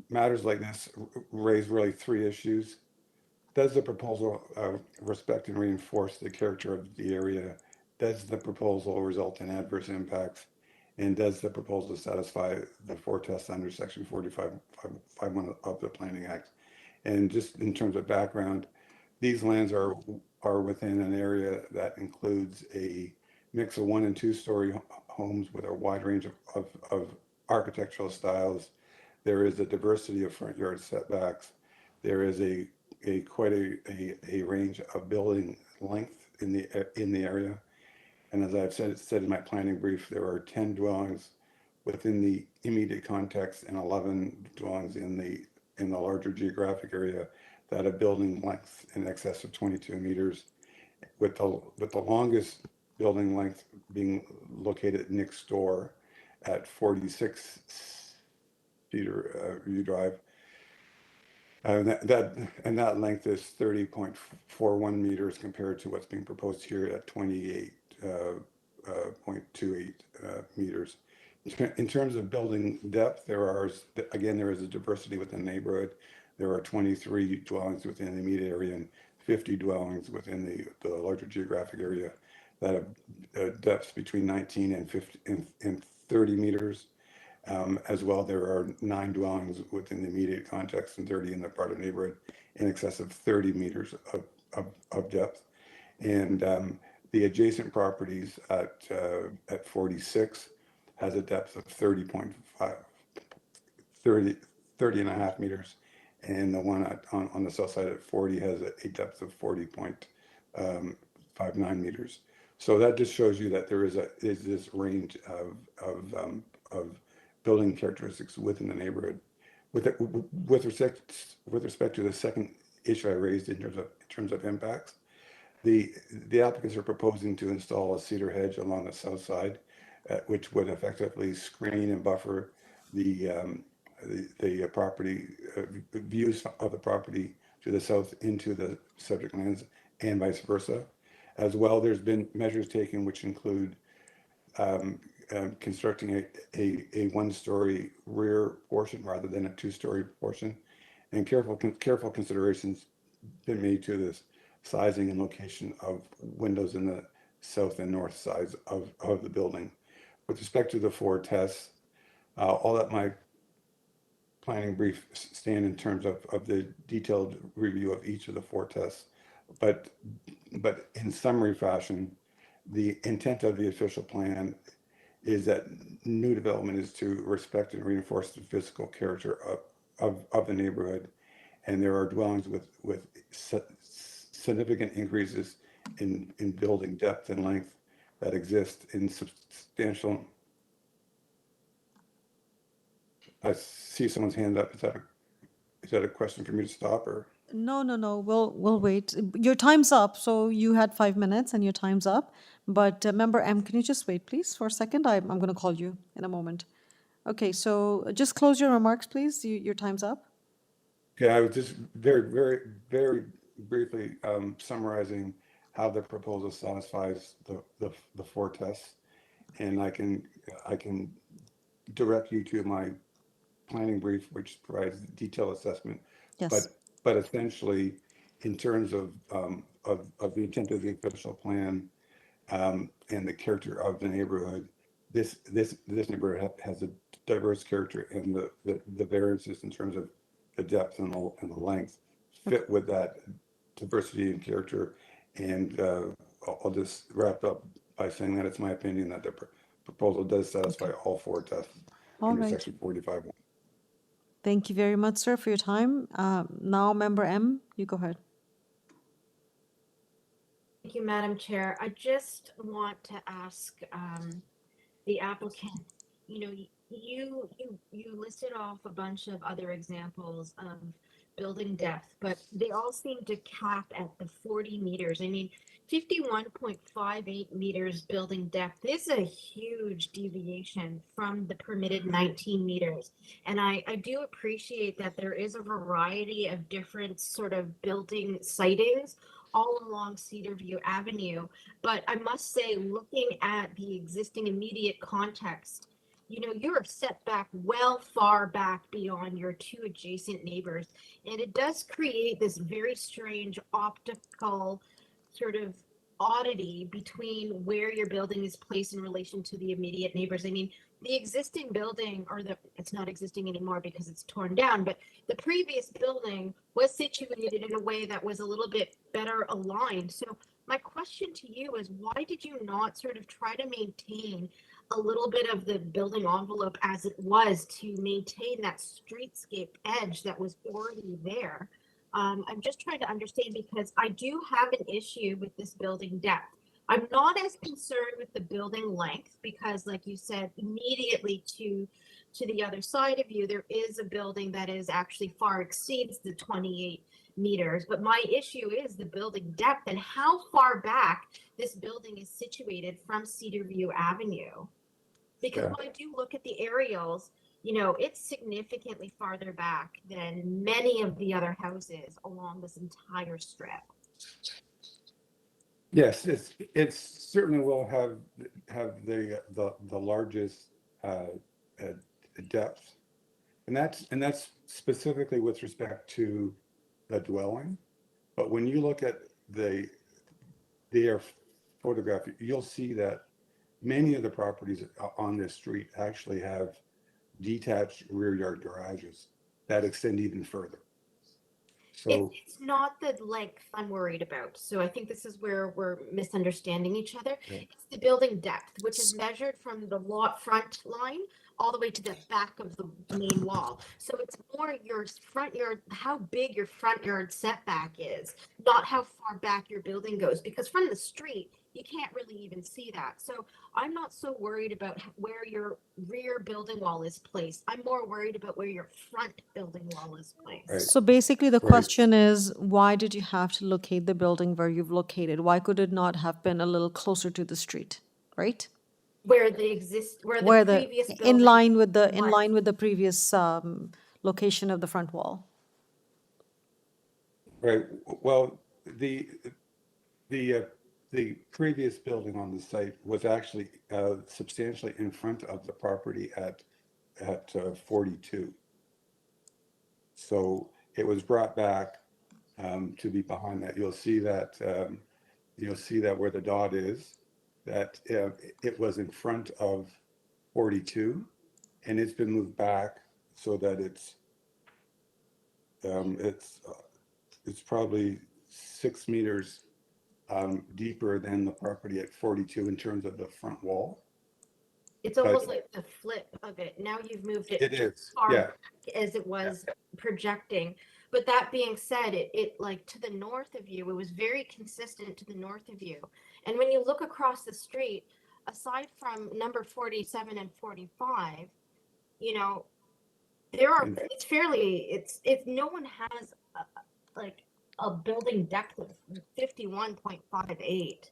matters like this raise really three issues. Does the proposal respect and reinforce the character of the area? Does the proposal result in adverse impacts? And does the proposal satisfy the four tests under section 45(1) of the Planning Act? And just in terms of background, these lands are within an area that includes a mix of 1- and 2-story homes with a wide range of architectural styles. There is a diversity of front yard setbacks. There is quite a range of building length in the area. And as I've said in my planning brief, there are 10 dwellings within the immediate context and 11 dwellings in the larger geographic area that have building length in excess of 22 meters, with the longest building length being located next door at 46 Cedar View Drive. That length is 30.41 meters compared to what's being proposed here at 28.28 meters. In terms of building depth, there is a diversity within the neighborhood. There are 23 dwellings within the immediate area and 50 dwellings within the larger geographic area that have depths between 19 and 30 meters. As well, there are 9 dwellings within the immediate context and 30 in the part of the neighborhood in excess of 30 meters of depth. And the adjacent properties at 46 has a depth of 30 and a half meters. And the one on the south side at 40 has a depth of 40.59 meters. So that just shows you that there is this range of building characteristics within the neighborhood. With respect to the second issue I raised in terms of impacts, the applicants are proposing to install a cedar hedge along the south side, which would effectively screen and buffer the property views of the property to the south into the subject lands and vice versa. As well, there's been measures taken which include constructing a 1-story rear portion rather than a 2-story portion, and careful considerations been made to this sizing and location of windows in the south and north sides of the building. With respect to the 4 tests, all that my planning brief stand in terms of the detailed review of each of the 4 tests. But in summary fashion, the intent of the official plan is that new development is to respect and reinforce the physical character of the neighborhood. And there are dwellings with significant increases in building depth and length that exist in substantial. I see someone's hand up. Is that a question for me to stop or? No, no, no, we'll wait. Your time's up, so you had 5 minutes and your time's up. But Member M, can you just wait, please, for a second? I'm going to call you in a moment. Okay, so just close your remarks, please. Your time's up. Okay, I was just very briefly summarizing how the proposal satisfies the 4 tests, and I can direct you to my planning brief, which provides detailed assessment. Yes. But essentially, in terms of the intent of the official plan and the character of the neighborhood, this neighborhood has a diverse character, and the variances in terms of the depth and the length fit with that diversity and character. And I'll just wrap up by saying that it's my opinion that the proposal does satisfy all 4 tests All under right. section 45(1). Thank you very much, sir, for your time. Now, Member M, you go ahead. Thank you, Madam Chair. I just want to ask the applicant, you listed off a bunch of other examples of building depth, but they all seem to cap at the 40 meters. I mean, 51.58 meters building depth is a huge deviation from the permitted 19 meters. And I do appreciate that there is a variety of different sort of building sightings all along Cedarview Avenue. But I must say, looking at the existing immediate context, you're set back far back beyond your 2 adjacent neighbors. And it does create this very strange optical sort of oddity between where your building is placed in relation to the immediate neighbors. I mean, the existing building, it's not existing anymore because it's torn down, but the previous building was situated in a way that was a little bit better aligned. So my question to you is, why did you not sort of try to maintain a little bit of the building envelope as it was to maintain that streetscape edge that was already there? I'm just trying to understand, because I do have an issue with this building depth. I'm not as concerned with the building length because, like you said, immediately to the other side of you, there is a building that is actually far exceeds the 28 meters. But my issue is the building depth and how far back this building is situated from Cedarview Avenue. Because when I do look at the aerials, it's significantly farther back than many of the other houses along this entire strip. Yes, it certainly will have the largest depth, and that's specifically with respect to the dwelling. But when you look at the air photograph, you'll see that many of the properties on this street actually have detached rear yard garages that extend even further. So it's not the length I'm worried about. So I think this is where we're misunderstanding each other. Yeah. It's the building depth, which is measured from the lot front line all the way to the back of the main wall. So it's more your front yard, how big your front yard setback is, not how far back your building goes. Because from the street, you can't really even see that. So I'm not so worried about where your rear building wall is placed. I'm more worried about where your front building wall is placed. Right. So basically, the Right. question is, why did you have to locate the building where you've located? Why could it not have been a little closer to the street, right? Where the previous building in line with was. the previous location of the front wall. Right. Well, the previous building on the site was actually substantially in front of the property at 42. So it was brought back to be behind that. You'll see that where the dot is, that it was in front of 42, and it's been moved back so that it's probably 6 meters deeper than the property at 42 in terms of the front wall. It's almost like the flip of it. Now you've moved it It is, far yeah. back as it was projecting. But that being said, it like to the north of you, it was very consistent to the north of you. And when you look across the street, aside from number 47 and 45, you know, there are, it's no one has like a building depth of 51.58.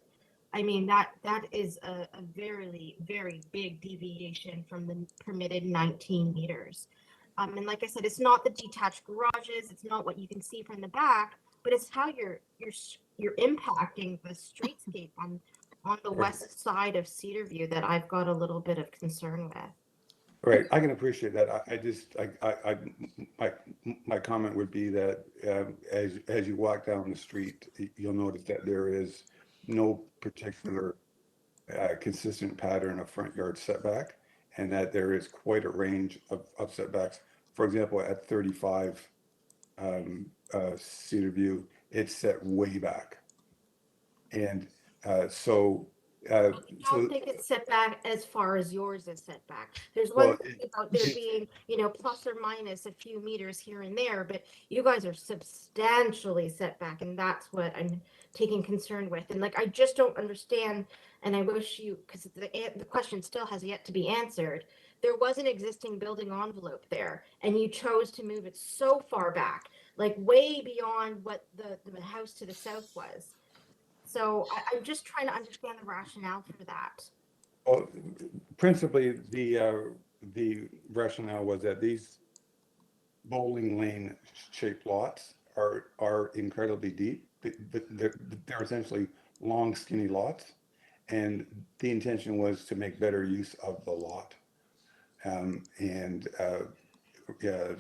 I mean, that is a very, very big deviation from the permitted 19 meters. And like I said, it's not the detached garages, it's not what you can see from the back, but it's how you're impacting the streetscape on the west side of Cedarview that I've got a little bit of concern with. Right, I can appreciate that. My comment would be that as you walk down the street, you'll notice that there is no particular consistent pattern of front yard setback, and that there is quite a range of setbacks. For example, at 35 Cedarview, it's set way back, and so. I don't think it's set back as far as yours is set back. There's one thing about there being, you know, plus or minus a few meters here and there, but you guys are substantially set back, and that's what I'm taking concern with. And like, I just don't understand, and I wish you, because the question still has yet to be answered. There was an existing building envelope there, and you chose to move it so far back, like way beyond what the house to the south was. So I'm just trying to understand the rationale for that. Well, principally, the rationale was that these bowling lane shaped lots are incredibly deep. They're essentially long, skinny lots, and the intention was to make better use of the lot.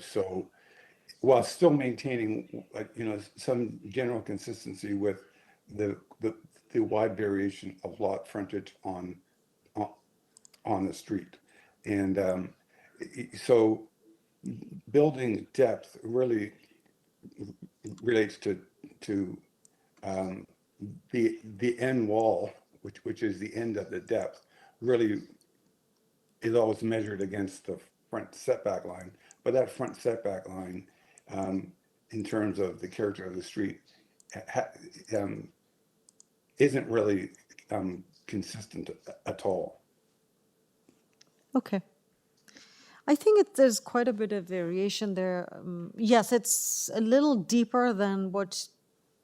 So while still maintaining, some general consistency with the wide variation of lot frontage on the street. And so building depth really relates to the end wall, which is the end of the depth, really is always measured against the front setback line. But that front setback line, in terms of the character of the street, isn't really consistent at all. Okay. I think there's quite a bit of variation there. Yes, it's a little deeper than what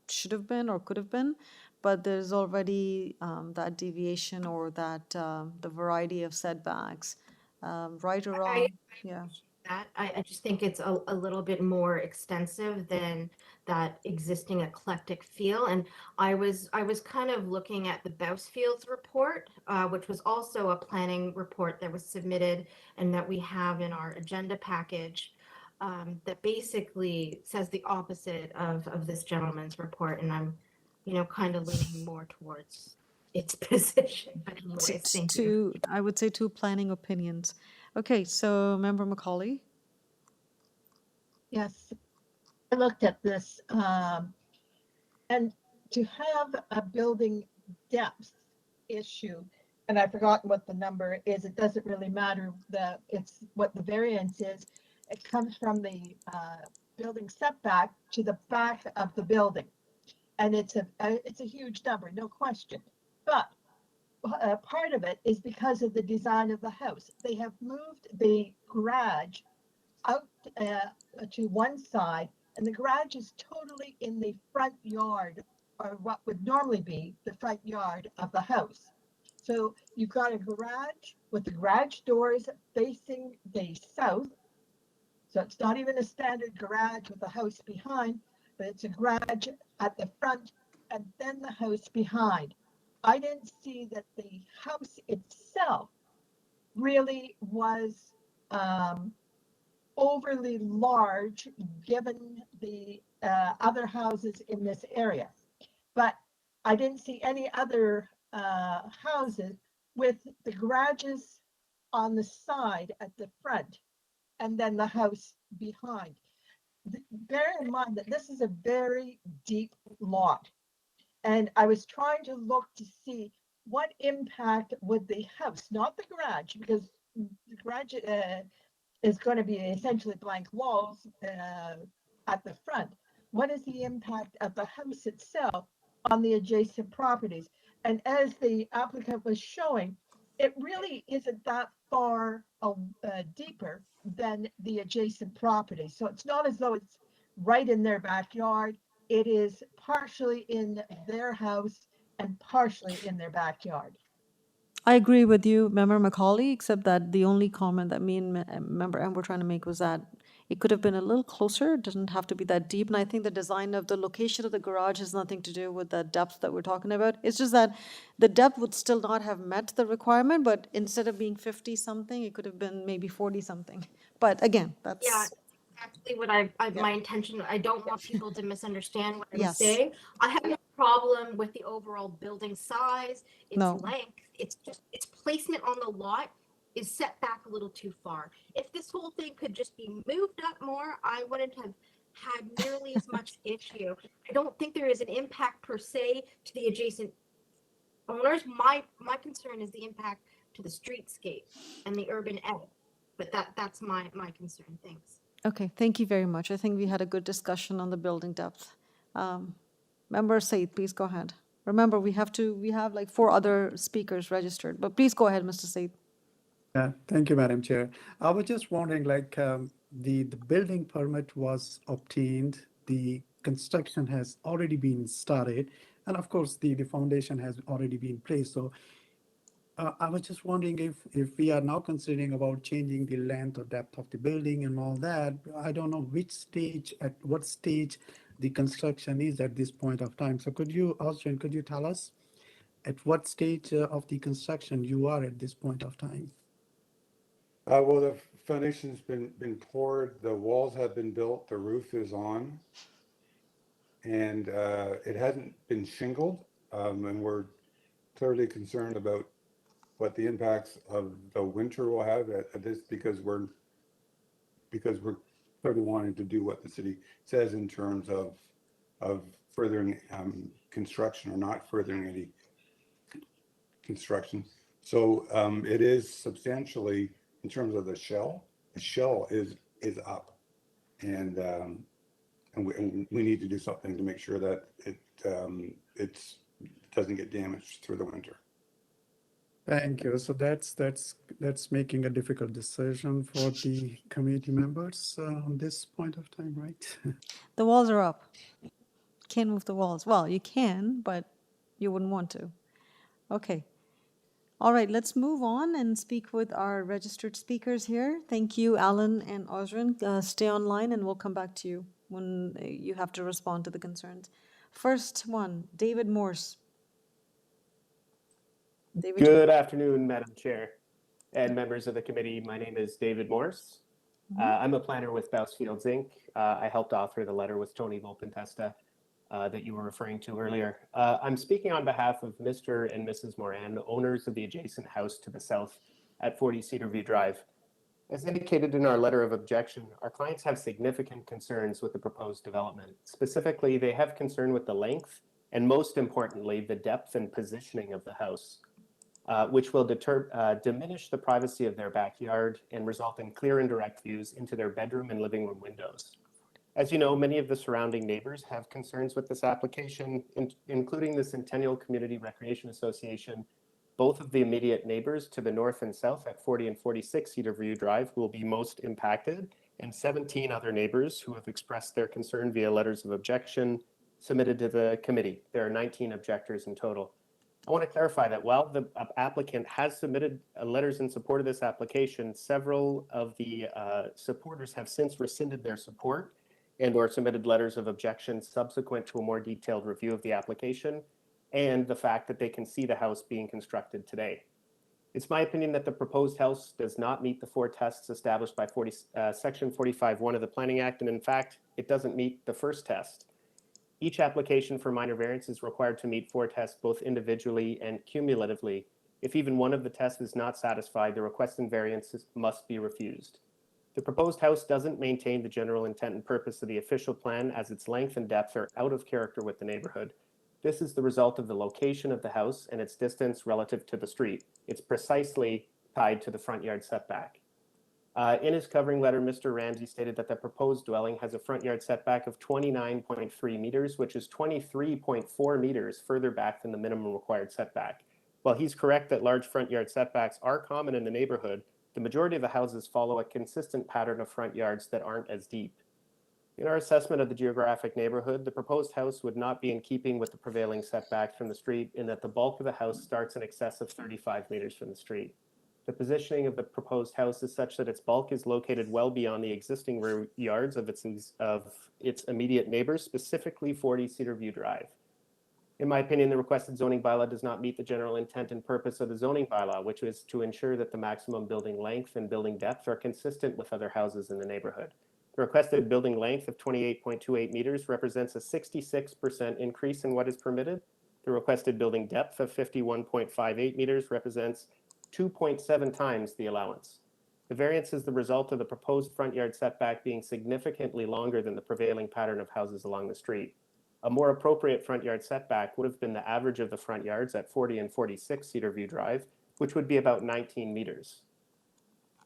should have been or could have been, but there's already that deviation or that the variety of setbacks, right or wrong. Yeah. That I just think it's a little bit more extensive than that existing eclectic feel. And I was kind of looking at the Bousfields report, which was also a planning report that was submitted and that we have in our agenda package, that basically says the opposite of this gentleman's report. And I'm, kind of leaning more towards its position. But anyways, thank you. I would say two planning opinions. Okay, so Member Macaulay. Yes, I looked at this, and to have a building depth issue, and I've forgotten what the number is, it doesn't really matter, it's what the variance is. It comes from the building setback to the back of the building. And it's a huge number, no question. But part of it is because of the design of the house. They have moved the garage out to one side, and the garage is totally in the front yard, or what would normally be the front yard of the house. So you've got a garage with the garage doors facing the south. So it's not even a standard garage with a house behind, but it's a garage at the front and then the house behind. I didn't see that the house itself really was overly large given the other houses in this area. But I didn't see any other houses with the garages on the side at the front and then the house behind. Bear in mind that this is a very deep lot. And I was trying to look to see what impact would the house, not the garage, because the garage is going to be essentially blank walls at the front. What is the impact of the house itself on the adjacent properties? And as the applicant was showing, it really isn't that far deeper than the adjacent property. So it's not as though it's right in their backyard. It is partially in their house and partially in their backyard. I agree with you, Member Macaulay, except that the only comment that me and Member M were trying to make was that it could have been a little closer. It doesn't have to be that deep. And I think the design of the location of the garage has nothing to do with the depth that we're talking about. It's just that the depth would still not have met the requirement, but instead of being 50 something, it could have been maybe 40 something. But again, that's. Yeah, exactly what my intention. I don't want people to misunderstand what I'm Yes. saying. I have no problem with the overall building size, its No. length. It's just its placement on the lot is set back a little too far. If this whole thing could just be moved up more, I wouldn't have had nearly as much issue. I don't think there is an impact per se to the adjacent owners. My concern is the impact to the streetscape and the urban edge. But that's my concern. Thanks. Okay, thank you very much. I think we had a good discussion on the building depth. Member Said, please go ahead. Remember, we have like 4 other speakers registered, but please go ahead, Mr. Said. Yeah, thank you, Madam Chair. I was just wondering, like, the building permit was obtained, the construction has already been started, and of course, the foundation has already been placed. So I was just wondering if we are now considering about changing the length or depth of the building and all that. I don't know at what stage the construction is at this point of time. So could you, Austin, could you tell us at what stage of the construction you are at this point of time? Well, the foundation's been poured, the walls have been built, the roof is on, and it hasn't been shingled, and we're clearly concerned about what the impacts of the winter will have at this, because we're clearly wanting to do what the city says in terms of furthering construction or not furthering any construction. So it is substantially, in terms of the shell is up, and we need to do something to make sure that it doesn't get damaged through the winter. Thank you. So that's making a difficult decision for the committee members on this point of time, right? The walls are up. Can't move the walls. Well, you can, but you wouldn't want to. Okay. All right, let's move on and speak with our registered speakers here. Thank you, Alan and Osrin. Stay online and we'll come back to you when you have to respond to the concerns. First one, David Morse. David. Good afternoon, Madam Chair and members of the committee. My name is David Morse. I'm a planner with Bousfields Inc. I helped author the letter with Tony Volpentesta that you were referring to earlier. I'm speaking on behalf of Mr. and Mrs. Moran, owners of the adjacent house to the south at 40 Cedarview Drive. As indicated in our letter of objection, our clients have significant concerns with the proposed development. Specifically, they have concern with the length and, most importantly, the depth and positioning of the house, which will diminish the privacy of their backyard and result in clear and direct views into their bedroom and living room windows. As you know, many of the surrounding neighbors have concerns with this application, including the Centennial Community Recreation Association. Both of the immediate neighbors to the north and south at 40 and 46 Cedarview Drive will be most impacted, and 17 other neighbors who have expressed their concern via letters of objection submitted to the committee. There are 19 objectors in total. I want to clarify that while the applicant has submitted letters in support of this application, several of the supporters have since rescinded their support and/or submitted letters of objection subsequent to a more detailed review of the application and the fact that they can see the house being constructed today. It's my opinion that the proposed house does not meet the 4 tests established by Section 45(1) of the Planning Act, and in fact, it doesn't meet the first test. Each application for minor variance is required to meet 4 tests both individually and cumulatively. If even one of the tests is not satisfied, the requested variance must be refused. The proposed house doesn't maintain the general intent and purpose of the official plan, as its length and depth are out of character with the neighborhood. This is the result of the location of the house and its distance relative to the street. It's precisely tied to the front yard setback. In his covering letter, Mr. Ramsey stated that the proposed dwelling has a front yard setback of 29.3 meters, which is 23.4 meters further back than the minimum required setback. While he's correct that large front yard setbacks are common in the neighborhood, the majority of the houses follow a consistent pattern of front yards that aren't as deep. In our assessment of the geographic neighborhood, the proposed house would not be in keeping with the prevailing setback from the street in that the bulk of the house starts in excess of 35 meters from the street. The positioning of the proposed house is such that its bulk is located well beyond the existing rear yards of its immediate neighbors, specifically 40 Cedarview Drive. In my opinion, the requested zoning bylaw does not meet the general intent and purpose of the zoning bylaw, which is to ensure that the maximum building length and building depth are consistent with other houses in the neighborhood. The requested building length of 28.28 meters represents a 66% increase in what is permitted. The requested building depth of 51.58 meters represents 2.7 times the allowance. The variance is the result of the proposed front yard setback being significantly longer than the prevailing pattern of houses along the street. A more appropriate front yard setback would have been the average of the front yards at 40 and 46 Cedarview Drive, which would be about 19 meters.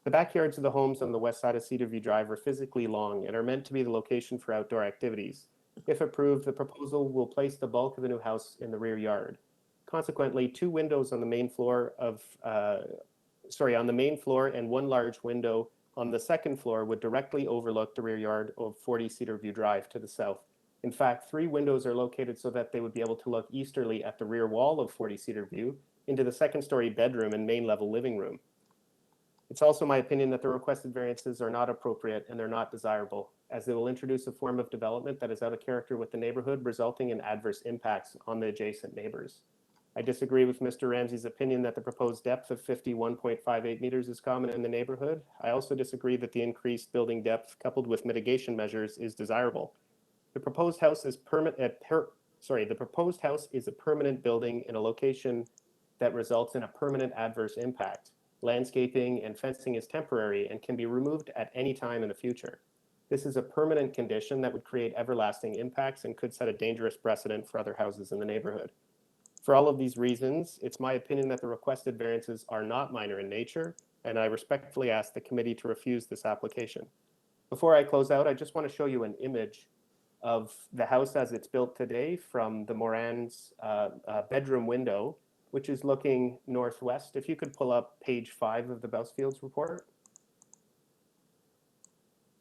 The backyards of the homes on the west side of Cedarview Drive are physically long and are meant to be the location for outdoor activities. If approved, the proposal will place the bulk of the new house in the rear yard. Consequently, 2 windows on the main floor and 1 large window on the second floor would directly overlook the rear yard of 40 Cedarview Drive to the south. In fact, 3 windows are located so that they would be able to look easterly at the rear wall of 40 Cedarview into the second-story bedroom and main-level living room. It's also my opinion that the requested variances are not appropriate and they're not desirable, as they will introduce a form of development that is out of character with the neighborhood, resulting in adverse impacts on the adjacent neighbors. I disagree with Mr. Ramsey's opinion that the proposed depth of 51.58 meters is common in the neighborhood. I also disagree that the increased building depth coupled with mitigation measures is desirable. The proposed house is a permanent building in a location that results in a permanent adverse impact. Landscaping and fencing is temporary and can be removed at any time in the future. This is a permanent condition that would create everlasting impacts and could set a dangerous precedent for other houses in the neighborhood. For all of these reasons, it's my opinion that the requested variances are not minor in nature, and I respectfully ask the committee to refuse this application. Before I close out, I just want to show you an image of the house as it's built today from the Moran's bedroom window, which is looking northwest. If you could pull up page 5 of the Bousfields report.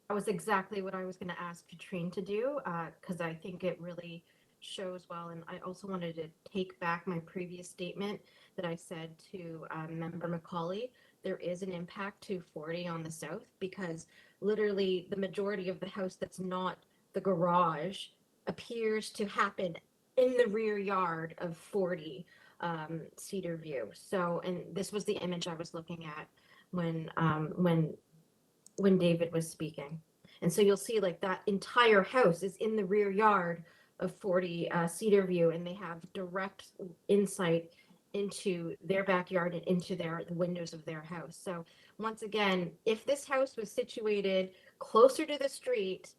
That was exactly what I was going to ask Katrine to do, because I think it really shows well. And I also wanted to take back my previous statement that I said to Member Macaulay. There is an impact to 40 on the south, because literally the majority of the house that's not the garage appears to happen in the rear yard of 40 Cedarview. So, and this was the image I was looking at when David was speaking. And so you'll see like that entire house is in the rear yard of 40 Cedarview, and they have direct insight into their backyard and into the windows of their house. So once again, if this house was situated closer to the street,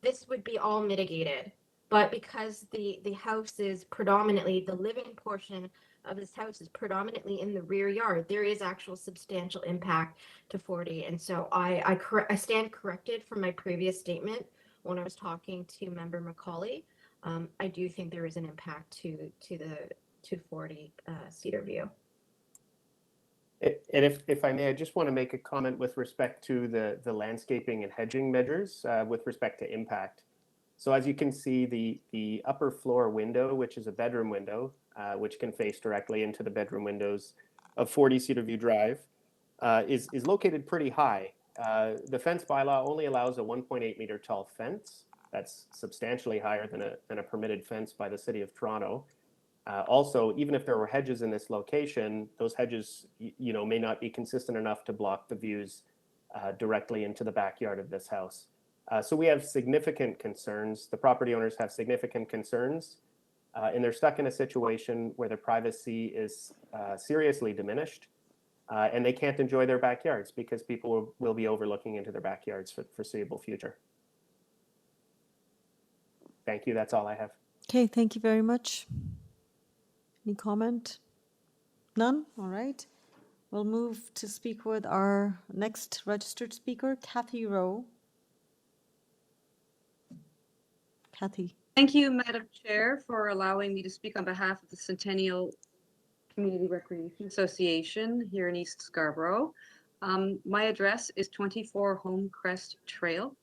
this would be all mitigated. But because the house is predominantly, the living portion of this house is predominantly in the rear yard, there is actual substantial impact to 40. And so I stand corrected from my previous statement when I was talking to Member Macaulay. I do think there is an impact to 40 Cedarview. And if I may, I just want to make a comment with respect to the landscaping and hedging measures with respect to impact. So as you can see, the upper floor window, which is a bedroom window, which can face directly into the bedroom windows of 40 Cedarview Drive, is located pretty high. The fence bylaw only allows a 1.8 meter tall fence. That's substantially higher than a permitted fence by the City of Toronto. Also, even if there were hedges in this location, those hedges, may not be consistent enough to block the views directly into the backyard of this house. So we have significant concerns. The property owners have significant concerns, and they're stuck in a situation where their privacy is seriously diminished, and they can't enjoy their backyards because people will be overlooking into their backyards for the foreseeable future. Thank you. That's all I have. Okay, thank you very much. Any comment? None? All right. We'll move to speak with our next registered speaker, Kathy Rowe. Kathy. Thank you, Madam Chair, for allowing me to speak on behalf of the Centennial Community Recreation Association here in East Scarborough. My address is 24 Homecrest Trail.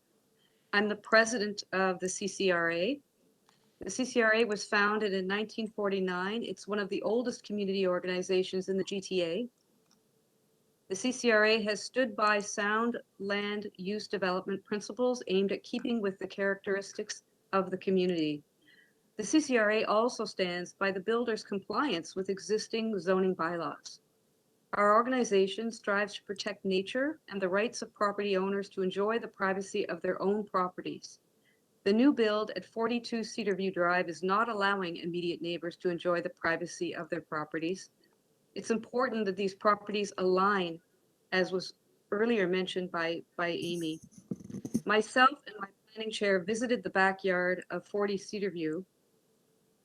I'm the president of the CCRA. The CCRA was founded in 1949. It's one of the oldest community organizations in the GTA. The CCRA has stood by sound land use development principles aimed at keeping with the characteristics of the community. The CCRA also stands by the builder's compliance with existing zoning bylaws. Our organization strives to protect nature and the rights of property owners to enjoy the privacy of their own properties. The new build at 42 Cedarview Drive is not allowing immediate neighbors to enjoy the privacy of their properties. It's important that these properties align, as was earlier mentioned by Amy. Myself and my planning chair visited the backyard of 40 Cedarview,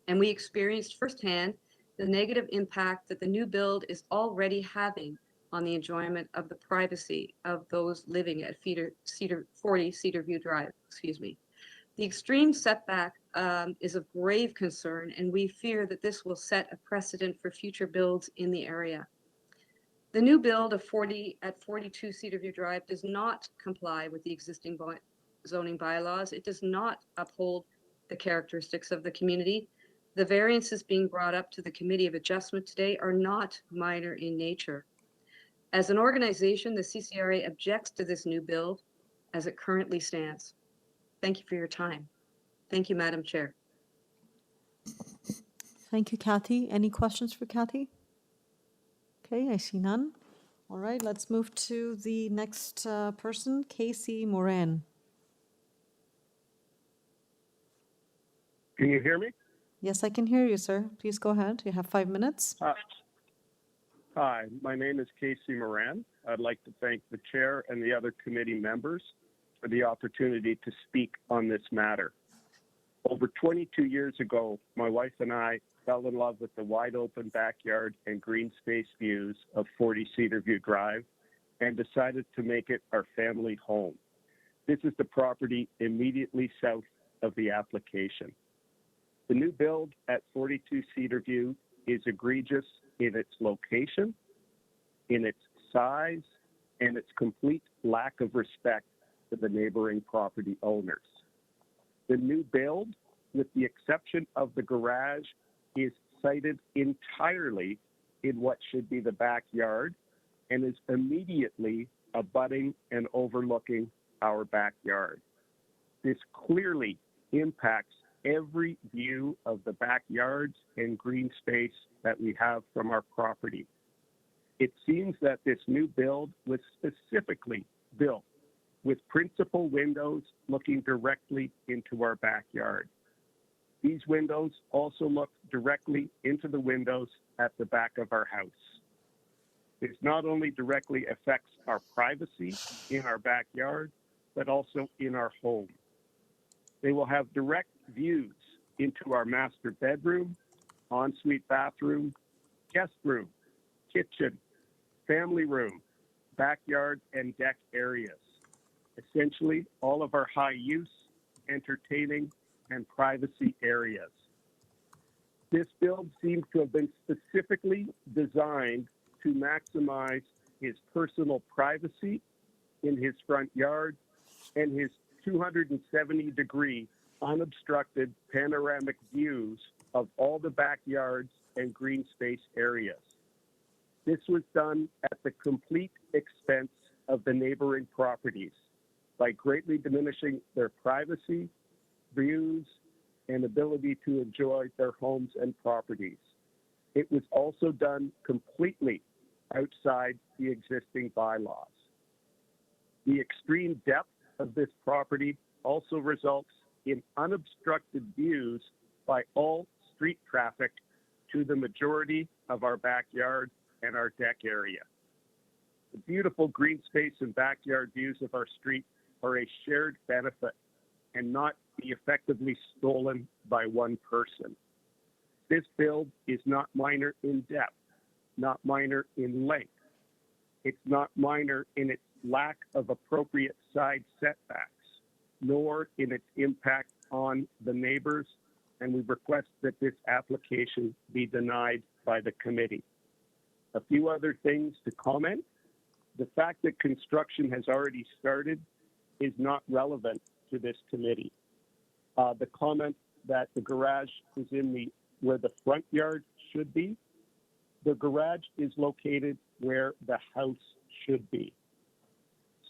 and we experienced firsthand the negative impact that the new build is already having on the enjoyment of the privacy of those living at 40 Cedarview Drive. The extreme setback is of grave concern, and we fear that this will set a precedent for future builds in the area. The new build of 42 Cedarview Drive does not comply with the existing zoning bylaws. It does not uphold the characteristics of the community. The variances being brought up to the Committee of Adjustment today are not minor in nature. As an organization, the CCRA objects to this new build as it currently stands. Thank you for your time. Thank you, Madam Chair. Thank you, Kathy. Any questions for Kathy? Okay, I see none. All right, let's move to the next person, Casey Moran. Can you hear me? Yes, I can hear you, sir. Please go ahead. You have 5 minutes. Hi, my name is Casey Moran. I'd like to thank the chair and the other committee members for the opportunity to speak on this matter. Over 22 years ago, my wife and I fell in love with the wide open backyard and green space views of 40 Cedarview Drive and decided to make it our family home. This is the property immediately south of the application. The new build at 42 Cedarview is egregious in its location, in its size, and its complete lack of respect for the neighboring property owners. The new build, with the exception of the garage, is sited entirely in what should be the backyard and is immediately abutting and overlooking our backyard. This clearly impacts every view of the backyards and green space that we have from our property. It seems that this new build was specifically built with principal windows looking directly into our backyard. These windows also look directly into the windows at the back of our house. This not only directly affects our privacy in our backyard, but also in our home. They will have direct views into our master bedroom, ensuite bathroom, guest room, kitchen, family room, backyard, and deck areas. Essentially, all of our high use, entertaining, and privacy areas. This build seems to have been specifically designed to maximize his personal privacy in his front yard and his 270-degree unobstructed panoramic views of all the backyards and green space areas. This was done at the complete expense of the neighboring properties by greatly diminishing their privacy, views, and ability to enjoy their homes and properties. It was also done completely outside the existing bylaws. The extreme depth of this property also results in unobstructed views by all street traffic to the majority of our backyard and our deck area. The beautiful green space and backyard views of our street are a shared benefit and not be effectively stolen by one person. This build is not minor in depth, not minor in length. It's not minor in its lack of appropriate side setbacks, nor in its impact on the neighbors, and we request that this application be denied by the committee. A few other things to comment. The fact that construction has already started is not relevant to this committee. The comment that the garage is in where the front yard should be, the garage is located where the house should be.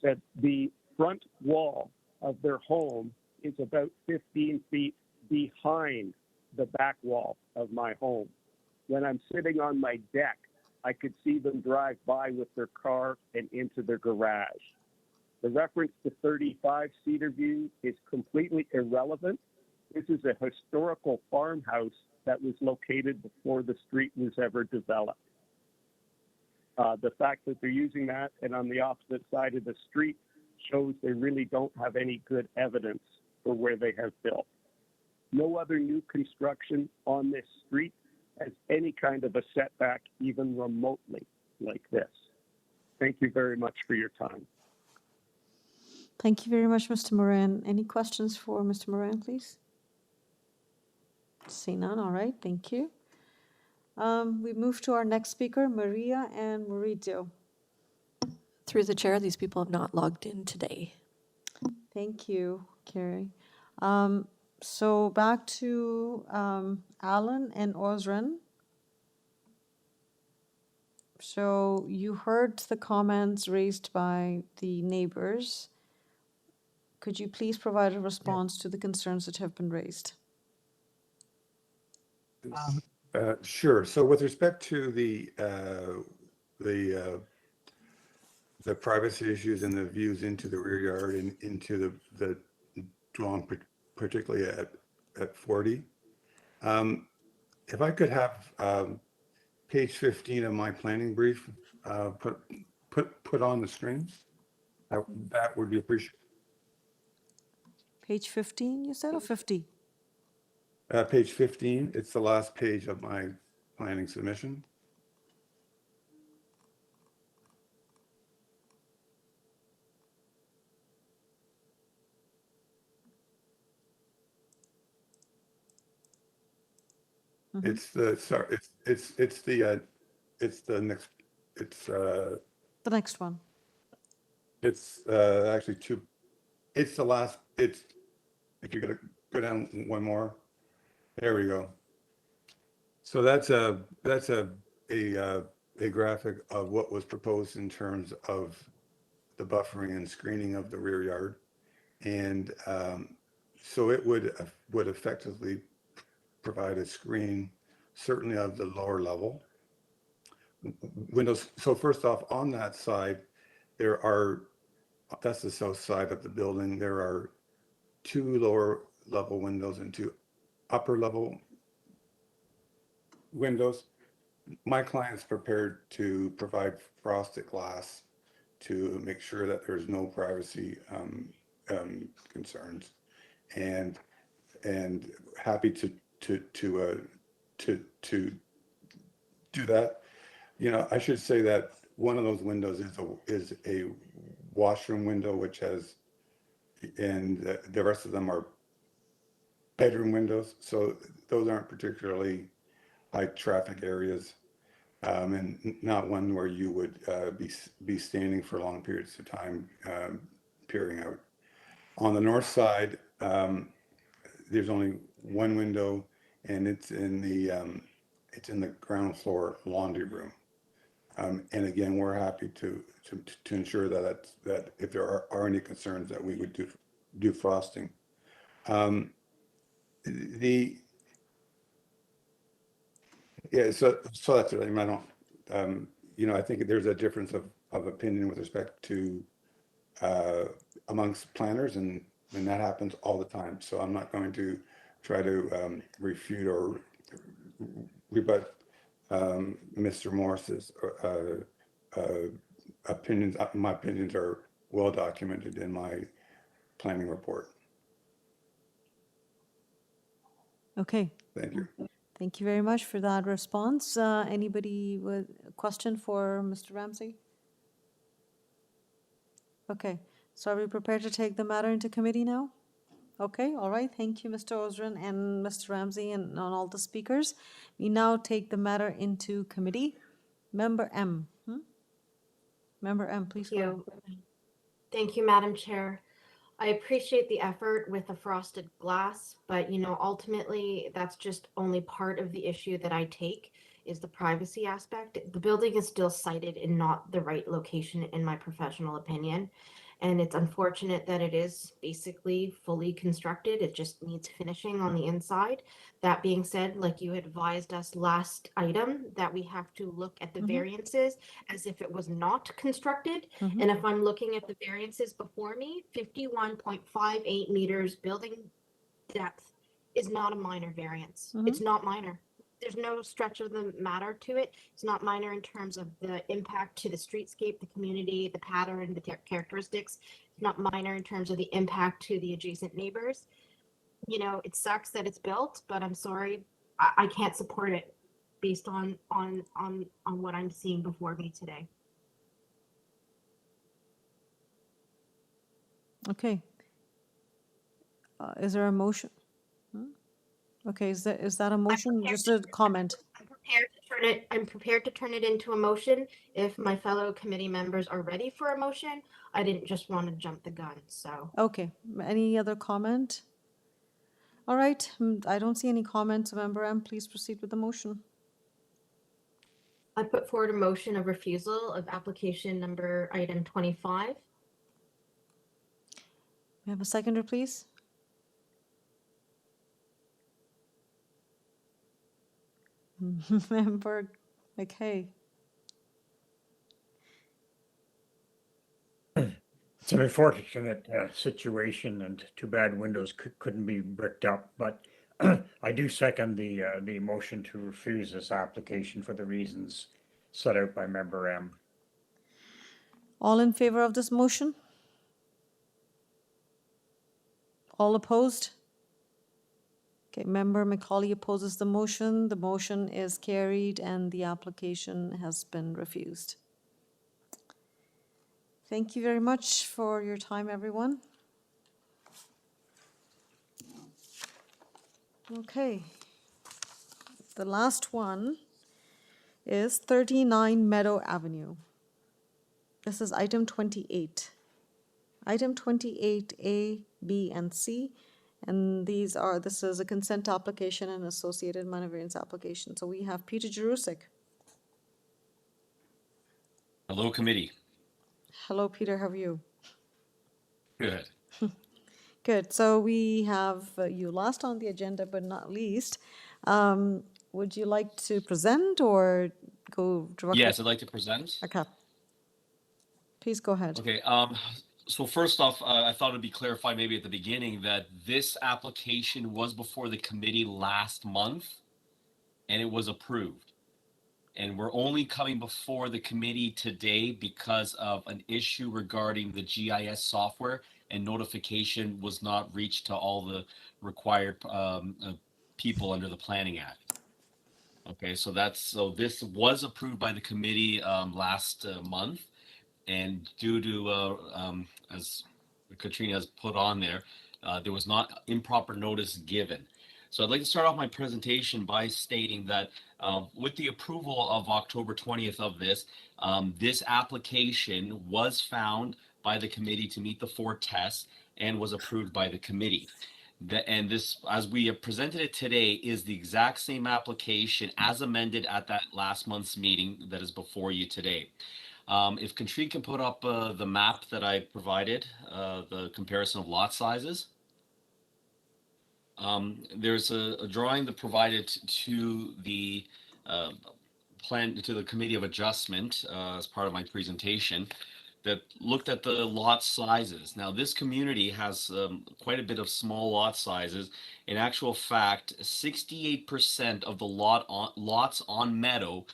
That the front wall of their home is about 15 feet behind the back wall of my home. When I'm sitting on my deck, I could see them drive by with their car and into their garage. The reference to 35-seater view is completely irrelevant. This is a historical farmhouse that was located before the street was ever developed. The fact that they're using that and on the opposite side of the street shows they really don't have any good evidence for where they have built. No other new construction on this street has any kind of a setback, even remotely like this. Thank you very much for your time. Thank you very much, Mr. Moran. Any questions for Mr. Moran, please? See none, all right, thank you. We move to our next speaker, Maria and Mauricio. Through the chair, these people have not logged in today. Thank you, Carrie. So back to Alan and Osran. So you heard the comments raised by the neighbors. Could you please provide a response to the concerns that have been raised? Sure. So with respect to the privacy issues and the views into the rear yard and into the dwelling, particularly at 40, if I could have page 15 of my planning brief put on the screen, that would be appreciated. Page 15, you said, or 50? Page 15, it's the last page of my planning submission. Mm-hmm. It's the sorry, it's the next The next one. It's actually two. It's the last. It's if you're gonna go down one more. There we go. So that's a graphic of what was proposed in terms of the buffering and screening of the rear yard, and so it would effectively provide a screen, certainly of the lower level windows. So first off, on that side, that's the south side of the building. There are 2 lower level windows and 2 upper level windows. My client's prepared to provide frosted glass to make sure that there's no privacy concerns, and happy to do that. You know, I should say that one of those windows is a washroom window, which has, and the rest of them are bedroom windows. So those aren't particularly high traffic areas, and not one where you would be standing for long periods of time peering out. On the north side, there's only one window, and it's in the ground floor laundry room. And again, we're happy to ensure that if there are any concerns, that we would do frosting. Yeah, so that's it. I mean, I don't, I think there's a difference of opinion with respect to amongst planners, and that happens all the time. So I'm not going to try to refute or rebut Mr. Morris's opinions. My opinions are well documented in my planning report. Okay. Thank you. Thank you very much for that response. Anybody with a question for Mr. Ramsey? Okay, so are we prepared to take the matter into committee now? Okay, all right. Thank you, Mr. Osrin and Mr. Ramsey and on all the speakers. We now take the matter into committee. Member M. Member M, please go ahead. Thank you, Madam Chair. I appreciate the effort with the frosted glass, but ultimately that's just only part of the issue that I take is the privacy aspect. The building is still sited in not the right location in my professional opinion. And it's unfortunate that it is basically fully constructed. It just needs finishing on the inside. That being said, like you advised us last item, that we have to look at the variances as if it was not constructed. And if I'm looking at the variances before me, 51.58 meters building depth is not a minor variance. It's not minor. There's no stretch of the matter to it. It's not minor in terms of the impact to the streetscape, the community, the pattern, the characteristics. It's not minor in terms of the impact to the adjacent neighbors. It sucks that it's built, but I'm sorry, I can't support it based on what I'm seeing before me today. Okay. Is there a motion? Okay, is that a motion? Just a comment. I'm prepared to turn it into a motion if my fellow committee members are ready for a motion. I didn't just want to jump the gun, so. Okay, any other comment? All right, I don't see any comments. Member M, please proceed with the motion. I put forward a motion of refusal of application number item 25. We have a seconder, please. Member McKay. It's an unfortunate situation, and too bad windows couldn't be bricked up. But I do second the motion to refuse this application for the reasons set out by Member M. All in favor of this motion? All opposed? Okay, Member McCauley opposes the motion. The motion is carried and the application has been refused. Thank you very much for your time, everyone. Okay. The last one is 39 Meadow Avenue. This is item 28. Item 28A, B, and C. And this is a consent application and associated minor variance application. So we have Peter Jerusik. Hello, committee. Hello, Peter, how are you? Good. Good. So we have you last on the agenda, but not least. Would you like to present or go directly? Yes, I'd like to present. Okay. Please go ahead. Okay. So first off, I thought it'd be clarified maybe at the beginning that this application was before the committee last month and it was approved. And we're only coming before the committee today because of an issue regarding the GIS software, and notification was not reached to all the required people under the Planning Act. Okay, so this was approved by the committee last month, and due to as Katrina has put on there, there was not improper notice given. So I'd like to start off my presentation by stating that with the approval of October 20th of this, this application was found by the committee to meet the 4 tests and was approved by the committee. And this, as we have presented it today, is the exact same application as amended at that last month's meeting that is before you today. If Katrina can put up the map that I provided, the comparison of lot sizes. There's a drawing that provided to the plan to the Committee of Adjustment as part of my presentation that looked at the lot sizes. Now, this community has quite a bit of small lot sizes. In actual fact, 68% of the lots on Meadow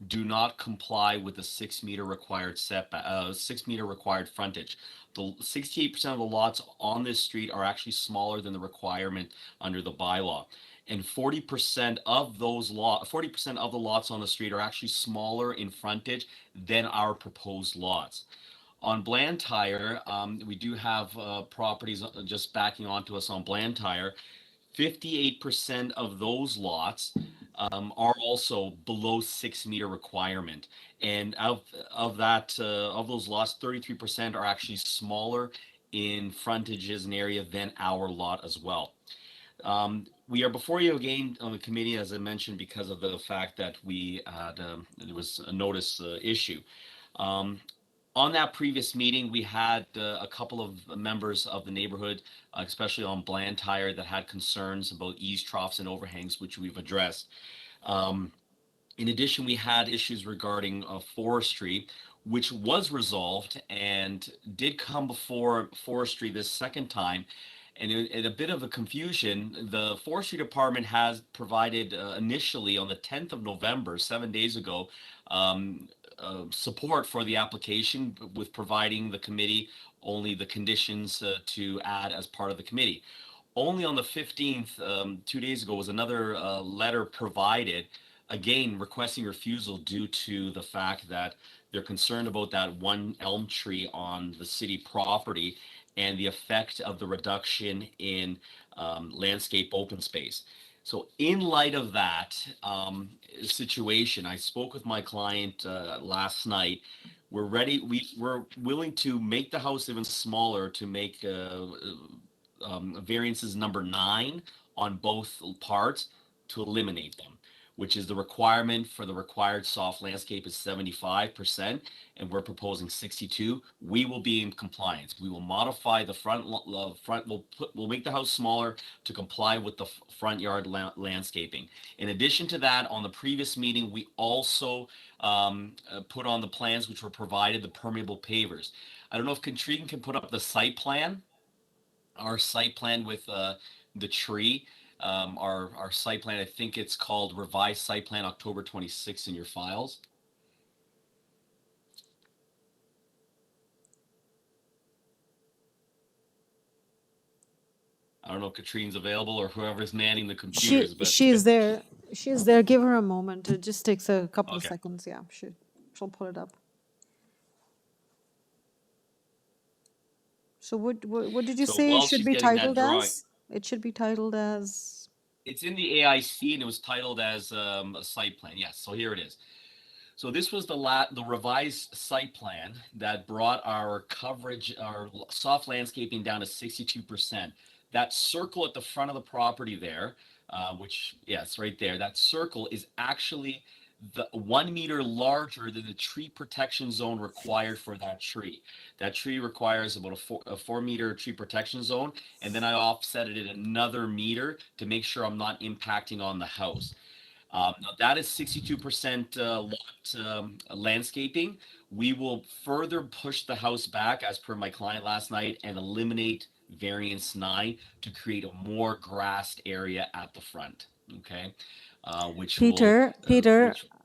do not comply with the 6 meter required setback, 6 meter required frontage. The 68% of the lots on this street are actually smaller than the requirement under the bylaw. And 40% of those 40% of the lots on the street are actually smaller in frontage than our proposed lots. On Blantyre, we do have properties just backing onto us on Blantyre. 58% of those lots are also below 6 meter requirement, and of those lots, 33% are actually smaller in frontages and area than our lot as well. We are before you again on the committee, as I mentioned, because of the fact that we had there was a notice issue. On that previous meeting, we had a couple of members of the neighborhood, especially on Blantyre, that had concerns about eaves troughs and overhangs, which we've addressed. In addition, we had issues regarding forestry, which was resolved and did come before forestry this second time. And in a bit of a confusion, the forestry department has provided initially on the 10th of November, 7 days ago, support for the application with providing the committee only the conditions to add as part of the committee. Only on the 15th, 2 days ago, was another letter provided, again requesting refusal due to the fact that they're concerned about that one elm tree on the city property and the effect of the reduction in landscape open space. So in light of that situation, I spoke with my client last night. We're ready. We're willing to make the house even smaller to make variances number 9 on both parts to eliminate them, which is the requirement for the required soft landscape is 75%, and we're proposing 62. We will be in compliance. We will modify the front. We'll make the house smaller to comply with the front yard landscaping. In addition to that, on the previous meeting, we also put on the plans which were provided the permeable pavers. I don't know if Katrina can put up the site plan, our site plan with the tree. Our site plan, I think it's called Revised Site Plan October 26th in your files. I don't know if Katrine's available or whoever's manning the computers. She is there. She is there. Give her a moment. It just takes a couple of seconds. Yeah, she'll pull it up. So what did you say it should be titled as? It should be titled as... It's in the AIC and it was titled as a site plan. Yes, so here it is. So this was the revised site plan that brought our coverage, our soft landscaping down to 62%. That circle at the front of the property there, which, yes, right there, that circle is actually the 1 meter larger than the tree protection zone required for that tree. That tree requires about a 4 meter tree protection zone, and then I offset it at another meter to make sure I'm not impacting on the house. Now that is 62% lot landscaping. We will further push the house back as per my client last night and eliminate variance 9 to create a more grassed area at the front. Okay. Peter,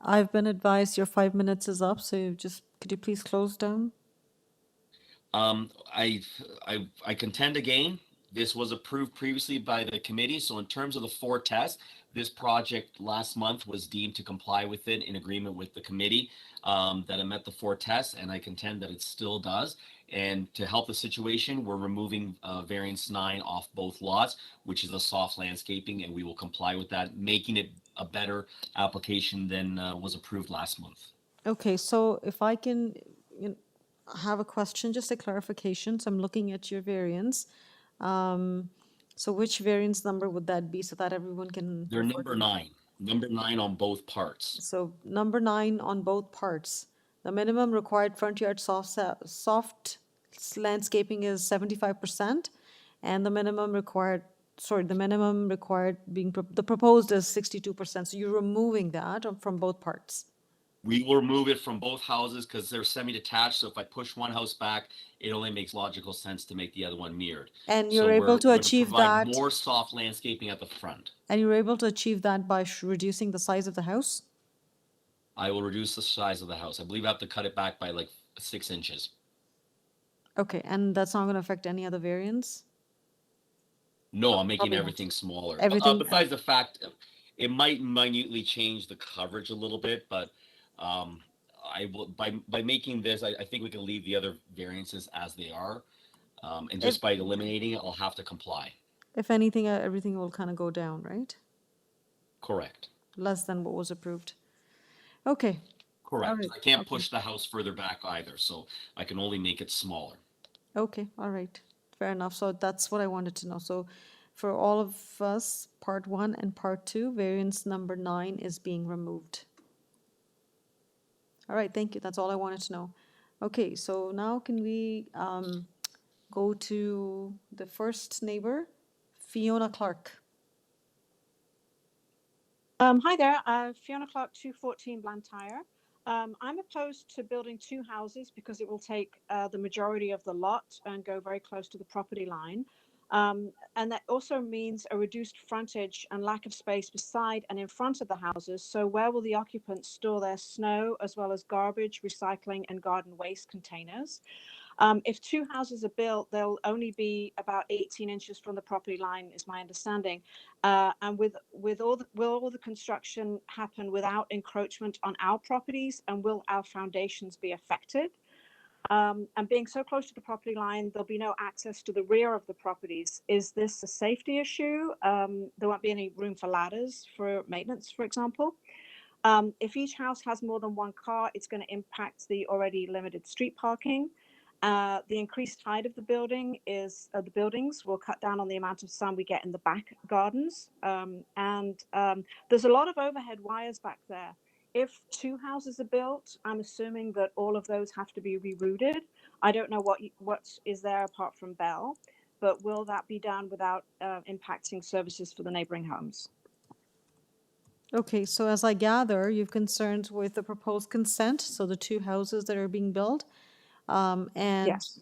I've been advised your 5 minutes is up, so could you please close down? I contend again, this was approved previously by the committee. So in terms of the 4 tests, this project last month was deemed to comply with it in agreement with the committee, that it met the 4 tests, and I contend that it still does. And to help the situation, we're removing variance 9 off both lots, which is a soft landscaping, and we will comply with that, making it a better application than was approved last month. Okay, so if I can have a question, just a clarification. So I'm looking at your variance. So which variance number would that be so that everyone can... They're number 9. Number 9 on both parts. So number 9 on both parts. The minimum required front yard soft landscaping is 75%, and the minimum required sorry, the minimum required being, the proposed is 62%, so you're removing that from both parts. We will remove it from both houses because they're semi-detached. So if I push one house back, it only makes logical sense to make the other one mirrored. And So you're able to going achieve provide that, more soft landscaping at the front. and you're able to achieve that by reducing the size of the house? I will reduce the size of the house. I believe I have to cut it back by like 6 inches. Okay, and that's not going to affect any other variance? No, I'm making Probably not. everything smaller. Everything- Besides the fact, it might minutely change the coverage a little bit, but I will by making this, I think we can leave the other variances as they are, and just by eliminating it, I'll have to comply. If anything, everything will kind of go down, right? Correct. Less than what was approved. Okay. Correct. All right. I can't Okay. push the house further back either, so I can only make it smaller. Okay, all right, fair enough. So that's what I wanted to know. So for all of us, part 1 and part 2, variance number 9 is being removed. All right, thank you. That's all I wanted to know. Okay, so now can we go to the first neighbor, Fiona Clark. Hi there, Fiona Clark, 214 Blantyre. I'm opposed to building 2 houses because it will take the majority of the lot and go very close to the property line. And that also means a reduced frontage and lack of space beside and in front of the houses. So where will the occupants store their snow as well as garbage, recycling and garden waste containers? If 2 houses are built, they'll only be about 18 inches from the property line, is my understanding. And will all the construction happen without encroachment on our properties, and will our foundations be affected? And being so close to the property line, there'll be no access to the rear of the properties. Is this a safety issue? There won't be any room for ladders for maintenance, for example. If each house has more than 1 car, it's going to impact the already limited street parking. The increased height of the the buildings will cut down on the amount of sun we get in the back gardens. There's a lot of overhead wires back there. If 2 houses are built, I'm assuming that all of those have to be rerouted. I don't know what is there apart from Bell, but will that be done without impacting services for the neighboring homes? Okay, so as I gather, you've concerns with the proposed consent, so the 2 houses that are being built, and Yes.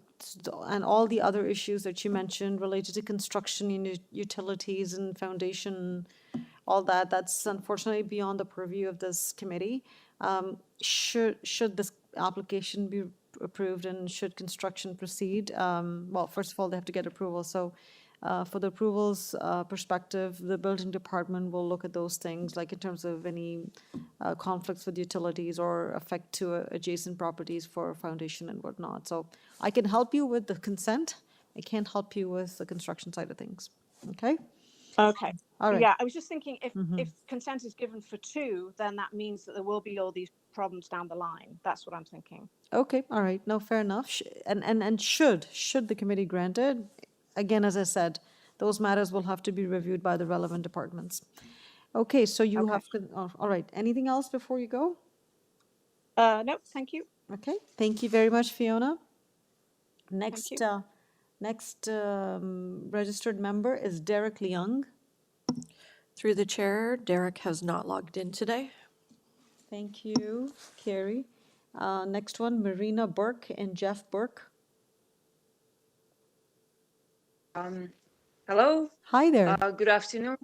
and all the other issues that you mentioned related to construction, utilities and foundation, all that, that's unfortunately beyond the purview of this committee. Should this application be approved and should construction proceed? Well, first of all, they have to get approval, so for the approvals perspective, the building department will look at those things, like in terms of any conflicts with utilities or effect to adjacent properties for foundation and whatnot. So I can help you with the consent. I can't help you with the construction side of things. Okay? Okay. All right. Yeah, I was just thinking if Mhm. if consent is given for 2, then that means that there will be all these problems down the line. That's what I'm thinking. Okay, all right, no, fair enough. And should the committee grant it, again, as I said, those matters will have to be reviewed by the relevant departments. Okay, so you Okay. have, all right, anything else before you go? No, thank you. Okay, thank you very much, Fiona. Thank Next, you. next registered member is Derek Leung. Through the chair, Derek has not logged in today. Thank you, Carrie. Next one, Marina Burke and Jeff Burke. Hello. Hi there. Good afternoon.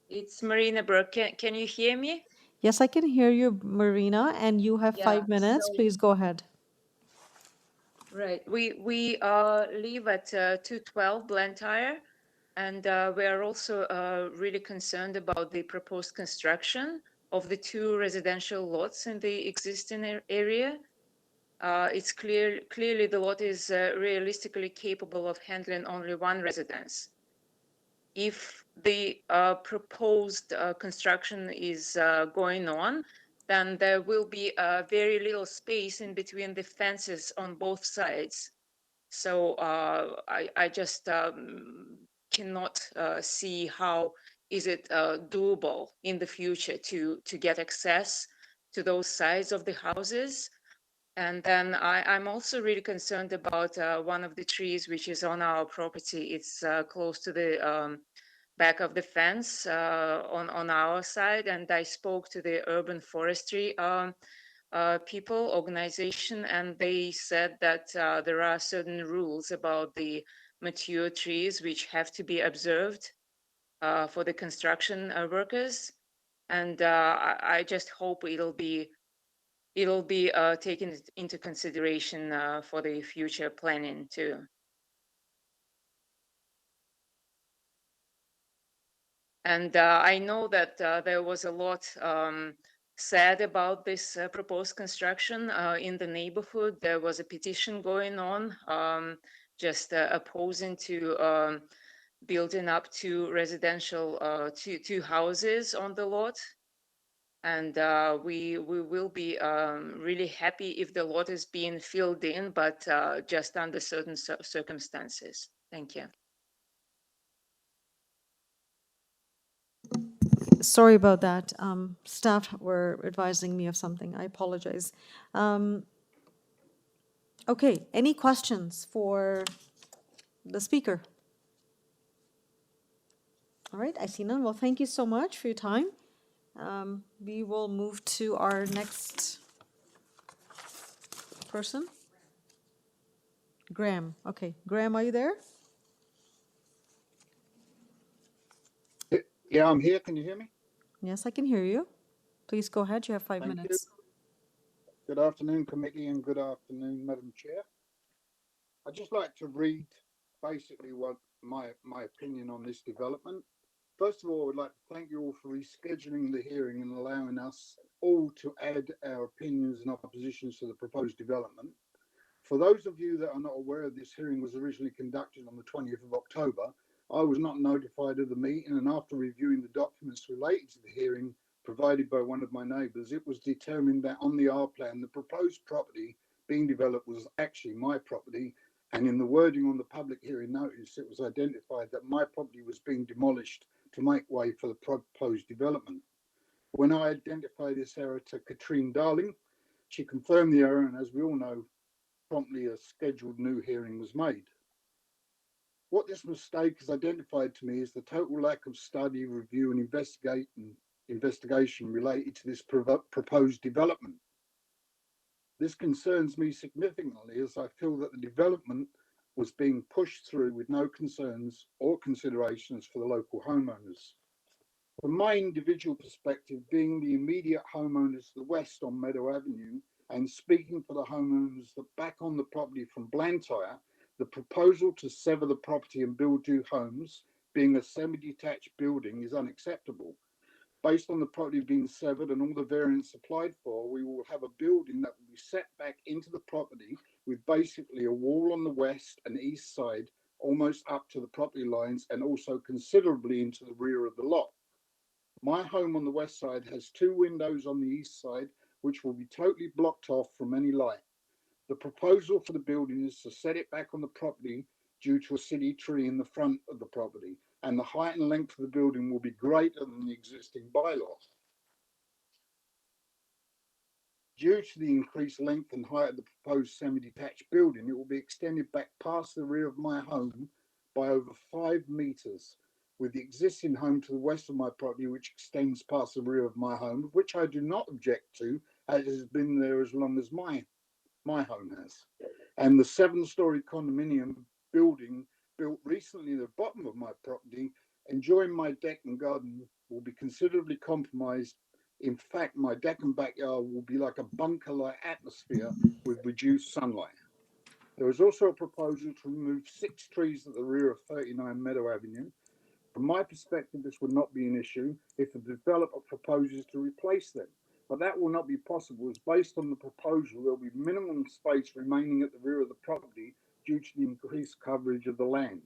It's Marina Brook. Can you hear me? Yes, I can hear you, Marina, and you have Yeah, 5 minutes. so Please go ahead. right. We live at 212 Blantyre, and we are also really concerned about the proposed construction of the 2 residential lots in the existing area. It's clearly the lot is realistically capable of handling only 1 residence. If the proposed construction is going on, then there will be very little space in between the fences on both sides. So I just cannot see how is it doable in the future to get access to those sides of the houses. And then I'm also really concerned about one of the trees which is on our property. It's close to the back of the fence on our side, and I spoke to the urban forestry people organization, and they said that there are certain rules about the mature trees which have to be observed for the construction workers, and I just hope it'll be taken into consideration for the future planning too. And I know that there was a lot said about this proposed construction in the neighborhood. There was a petition going on just opposing to building up two residential, two houses on the lot. And we will be really happy if the lot is being filled in, but just under certain circumstances. Thank you. Sorry about that. Staff were advising me of something. I apologize. Okay, any questions for the speaker? All right, I see none. Well, thank you so much for your time. We will move to our next person. Graham. Okay, Graham, are you there? Yeah, I'm here. Can you hear me? Yes, I can hear you. Please go ahead. You have 5 Thank minutes. you. Good afternoon, committee, and good afternoon, Madam Chair. I'd just like to read basically what my opinion on this development. First of all, I would like to thank you all for rescheduling the hearing and allowing us all to add our opinions and oppositions to the proposed development. For those of you that are not aware, this hearing was originally conducted on the 20th of October. I was not notified of the meeting, and after reviewing the documents related to the hearing provided by one of my neighbours, it was determined that on the R plan, the proposed property being developed was actually my property, and in the wording on the public hearing notice, it was identified that my property was being demolished to make way for the proposed development. When I identified this error to Katrine Darling, she confirmed the error, and as we all know, promptly a scheduled new hearing was made. What this mistake has identified to me is the total lack of study, review, and investigation related to this proposed development. This concerns me significantly, as I feel that the development was being pushed through with no concerns or considerations for the local homeowners. From my individual perspective, being the immediate homeowners to the west on Meadow Avenue and speaking for the homeowners that back on the property from Blantyre, the proposal to sever the property and build two homes, being a semi-detached building, is unacceptable. Based on the property being severed and all the variants applied for, we will have a building that will be set back into the property with basically a wall on the west and east side, almost up to the property lines and also considerably into the rear of the lot. My home on the west side has two windows on the east side, which will be totally blocked off from any light. The proposal for the building is to set it back on the property due to a city tree in the front of the property, and the height and length of the building will be greater than the existing bylaw. Due to the increased length and height of the proposed semi-detached building, it will be extended back past the rear of my home by over 5 meters, with the existing home to the west of my property, which extends past the rear of my home, which I do not object to, as it has been there as long as my home has. And the 7-story condominium building built recently at the bottom of my property, enjoying my deck and garden, will be considerably compromised. In fact, my deck and backyard will be like a bunker-like atmosphere with reduced sunlight. There is also a proposal to remove 6 trees at the rear of 39 Meadow Avenue. From my perspective, this would not be an issue if the developer proposes to replace them. But that will not be possible, as based on the proposal, there will be minimum space remaining at the rear of the property due to the increased coverage of the land.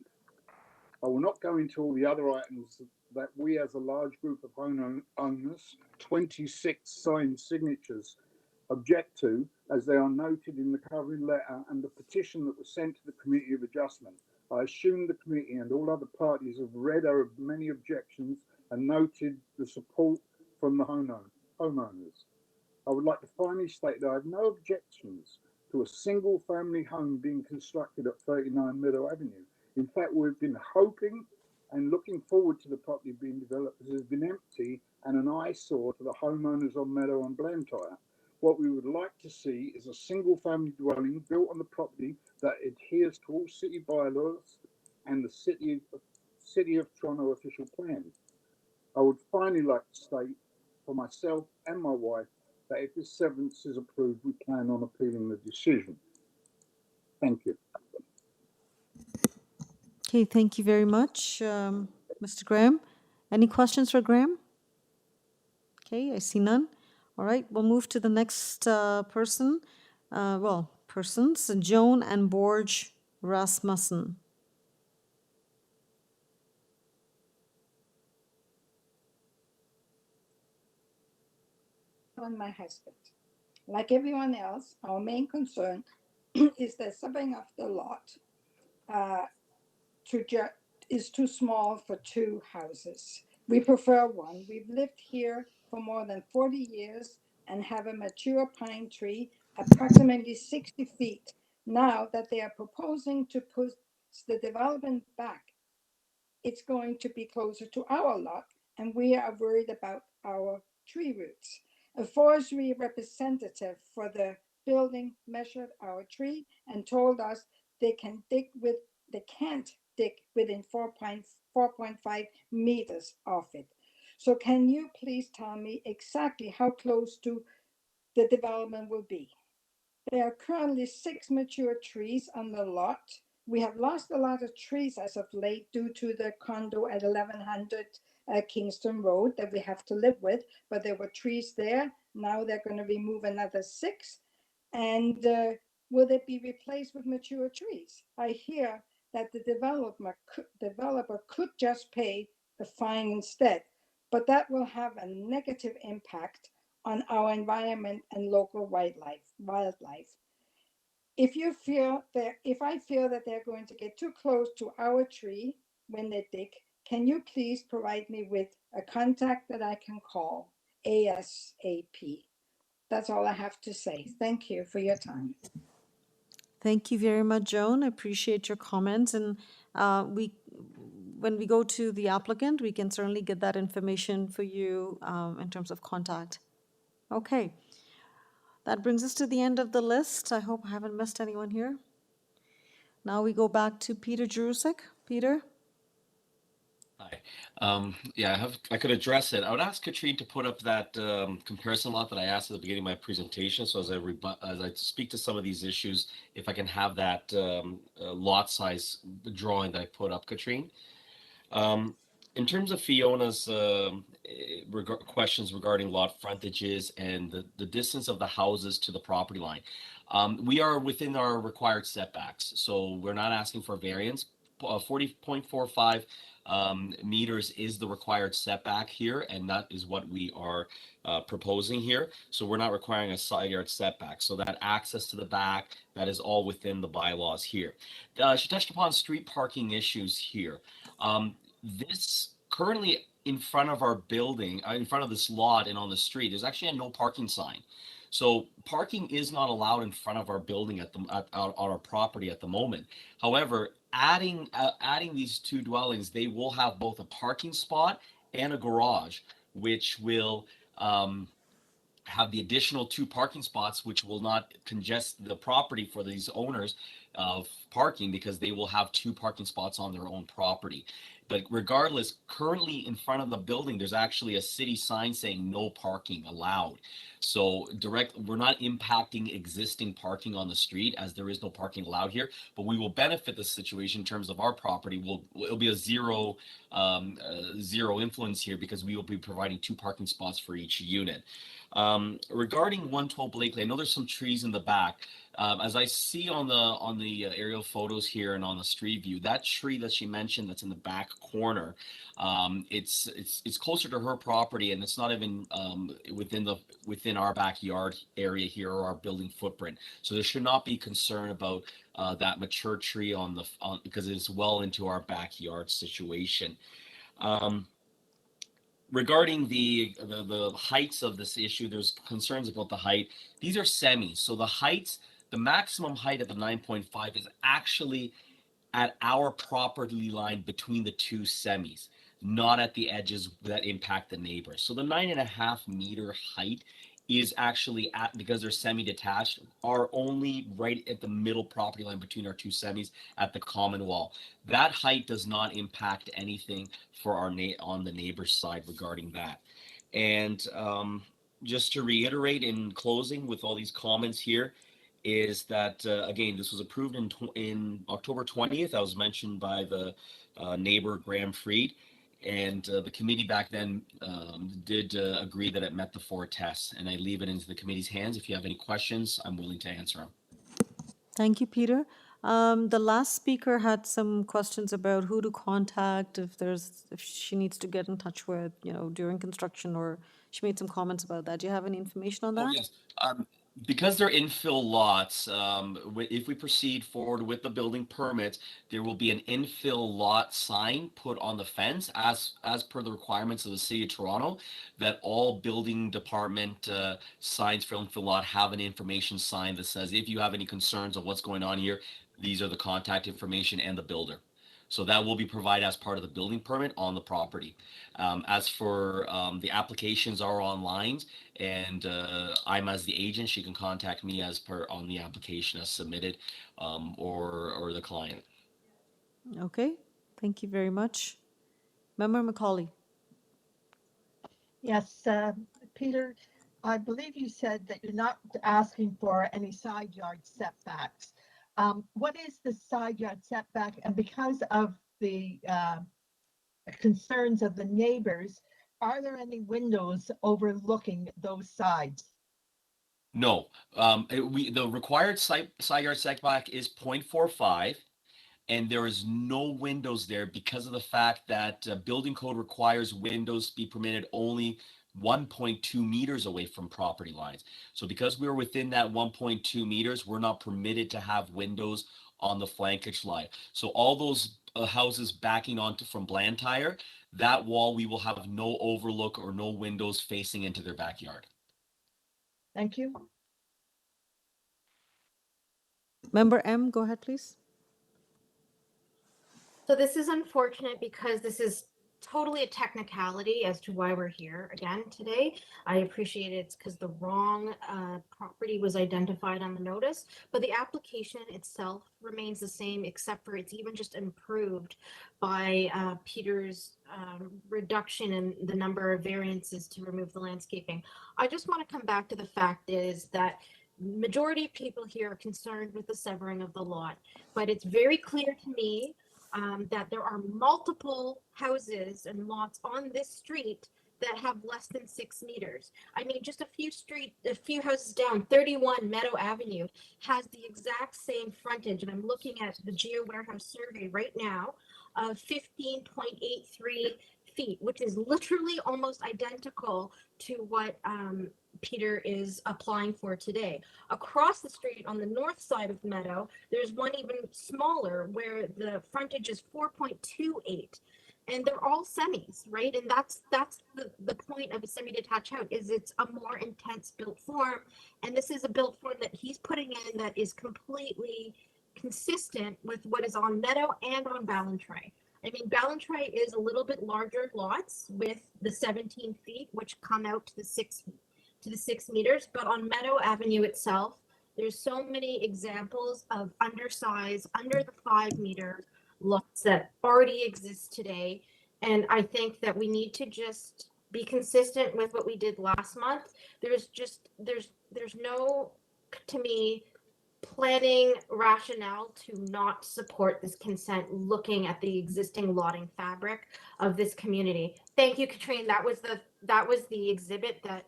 I will not go into all the other items that we as a large group of homeowners, 26 signed signatures, object to, as they are noted in the covering letter and the petition that was sent to the Committee of Adjustment. I assume the committee and all other parties have read our many objections and noted the support from the homeowners. I would like to finally state that I have no objections to a single family home being constructed at 39 Meadow Avenue. In fact, we've been hoping and looking forward to the property being developed, as it has been empty and an eyesore to the homeowners on Meadow and Blantyre. What we would like to see is a single-family dwelling built on the property that adheres to all city bylaws and the City of Toronto official plan. I would finally like to state for myself and my wife that if this severance is approved, we plan on appealing the decision. Thank you. Okay, thank you very much, Mr. Graham. Any questions for Graham? Okay, I see none. All right, we'll move to the next persons, Joan and Borge Rasmussen. On my husband. Like everyone else, our main concern is the subbing of the lot is too small for two houses. We prefer one. We've lived here for more than 40 years and have a mature pine tree approximately 60 feet. Now that they are proposing to push the development back, it's going to be closer to our lot, and we are worried about our tree roots. A forestry representative for the building measured our tree and told us they can't dig within 4.5 meters of it. So can you please tell me exactly how close to the development will be? There are currently 6 mature trees on the lot. We have lost a lot of trees as of late due to the condo at 1100 Kingston Road that we have to live with, but there were trees there. Now they're going to remove another 6. And will they be replaced with mature trees? I hear that the developer could just pay the fine instead, but that will have a negative impact on our environment and local wildlife. If I feel that they're going to get too close to our tree when they dig, can you please provide me with a contact that I can call ASAP? That's all I have to say. Thank you for your time. Thank you very much, Joan. I appreciate your comments. And when we go to the applicant, we can certainly get that information for you in terms of contact. Okay. That brings us to the end of the list. I hope I haven't missed anyone here. Now we go back to Peter Jurusik. Peter? Hi. Yeah, I could address it. I would ask Katrine to put up that comparison lot that I asked at the beginning of my presentation. So as I speak to some of these issues, if I can have that lot size drawing that I put up, Katrine. In terms of Fiona's questions regarding lot frontages and the distance of the houses to the property line, we are within our required setbacks. So we're not asking for variance. 40.45 meters is the required setback here, and that is what we are proposing here. So we're not requiring a side yard setback. So that access to the back, that is all within the bylaws here. She touched upon street parking issues here. This currently in front of our building, in front of this lot and on the street, there's actually a no parking sign. So parking is not allowed in front of our building on our property at the moment. However, adding these 2 dwellings, they will have both a parking spot and a garage, which will have the additional 2 parking spots, which will not congest the property for these owners of parking, because they will have 2 parking spots on their own property. But regardless, currently in front of the building, there's actually a city sign saying no parking allowed. So we're not impacting existing parking on the street, as there is no parking allowed here, but we will benefit the situation in terms of our property. It'll be a zero influence here, because we will be providing 2 parking spots for each unit. Regarding 112 Blakely, I know there's some trees in the back. As I see on the aerial photos here and on the street view, that tree that she mentioned that's in the back corner, it's closer to her property, and it's not even within our backyard area here or our building footprint. So there should not be concern about that mature tree because it's well into our backyard situation. Regarding the heights of this issue, there's concerns about the height. These are semis, so the maximum height of the 9.5 is actually at our property line between the two semis, not at the edges that impact the neighbors. So the 9.5 meter height is actually at, because they're semi-detached, are only right at the middle property line between our two semis at the common wall. That height does not impact anything for our on the neighbor's side regarding that. And just to reiterate in closing with all these comments here, is that again, this was approved in October 20th. That was mentioned by the neighbor Graham Freed, and the committee back then did agree that it met the 4 tests. And I leave it into the committee's hands. If you have any questions, I'm willing to answer them. Thank you, Peter. The last speaker had some questions about who to contact if she needs to get in touch with, during construction, or she made some comments about that. Do you have any information on that? Oh, yes. Because they're infill lots, if we proceed forward with the building permits, there will be an infill lot sign put on the fence as per the requirements of the City of Toronto, that all building department signs for infill lot have an information sign that says, if you have any concerns of what's going on here, these are the contact information and the builder. So that will be provided as part of the building permit on the property. As for the applications are online, and I'm as the agent, she can contact me as per on the application as submitted, or the client. Okay, thank you very much. Member Macaulay. Yes, Peter, I believe you said that you're not asking for any side yard setbacks. What is the side yard setback? And because of the concerns of the neighbors, are there any windows overlooking those sides? No, the required side yard setback is 0.45, and there is no windows there because of the fact that building code requires windows to be permitted only 1.2 meters away from property lines. So because we're within that 1.2 meters, we're not permitted to have windows on the flankage line. So all those houses backing onto from Blantyre, that wall, we will have no overlook or no windows facing into their backyard. Thank you. Member M, go ahead, please. So this is unfortunate because this is totally a technicality as to why we're here again today. I appreciate it's because the wrong property was identified on the notice, but the application itself remains the same, except for it's even just improved by Peter's reduction in the number of variances to remove the landscaping. I just want to come back to the fact is that majority of people here are concerned with the severing of the lot, but it's very clear to me that there are multiple houses and lots on this street that have less than 6 meters. I mean, just a few houses down, 31 Meadow Avenue has the exact same frontage, and I'm looking at the Geo Warehouse survey right now of 15.83 feet, which is literally almost identical to what Peter is applying for today. Across the street on the north side of Meadow, there's one even smaller where the frontage is 4.28, and they're all semis, right? And that's the point of a semi-detached house, is it's a more intense built form, and this is a built form that he's putting in that is completely consistent with what is on Meadow and on Ballantrae. I mean, Ballantrae is a little bit larger lots with the 17 feet, which come out to the 6 meters, but on Meadow Avenue itself, there's so many examples of undersized, under the 5 meter lots that already exist today. And I think that we need to just be consistent with what we did last month. There's no, to me, planning rationale to not support this consent looking at the existing lotting fabric of this community. Thank you, Katrine. That was the exhibit that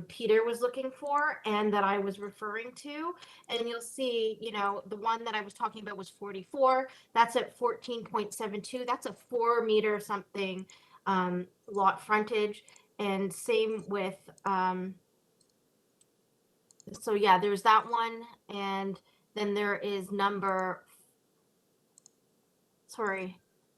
Peter was looking for and that I was referring to. And you'll see, the one that I was talking about was 44. That's at 14.72. That's a 4 meter something lot frontage. And same with, so yeah, there's that one. And then there is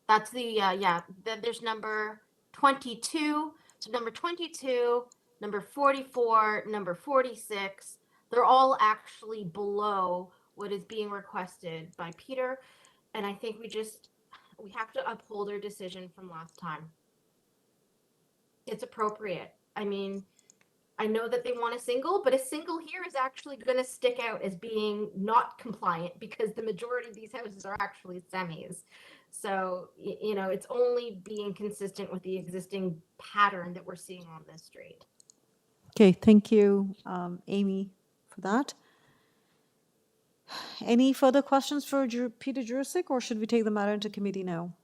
that's the, then there's number 22. So number 22, number 44, number 46, they're all actually below what is being requested by Peter. And I think we have to uphold our decision from last time. It's appropriate. I mean, I know that they want a single, but a single here is actually going to stick out as being not compliant because the majority of these houses are actually semis. So, you know, it's only being consistent with the existing pattern that we're seeing on this street. Okay, thank you, Amy, for that. Any further questions for Peter Jurasik, or should we take the matter into committee now?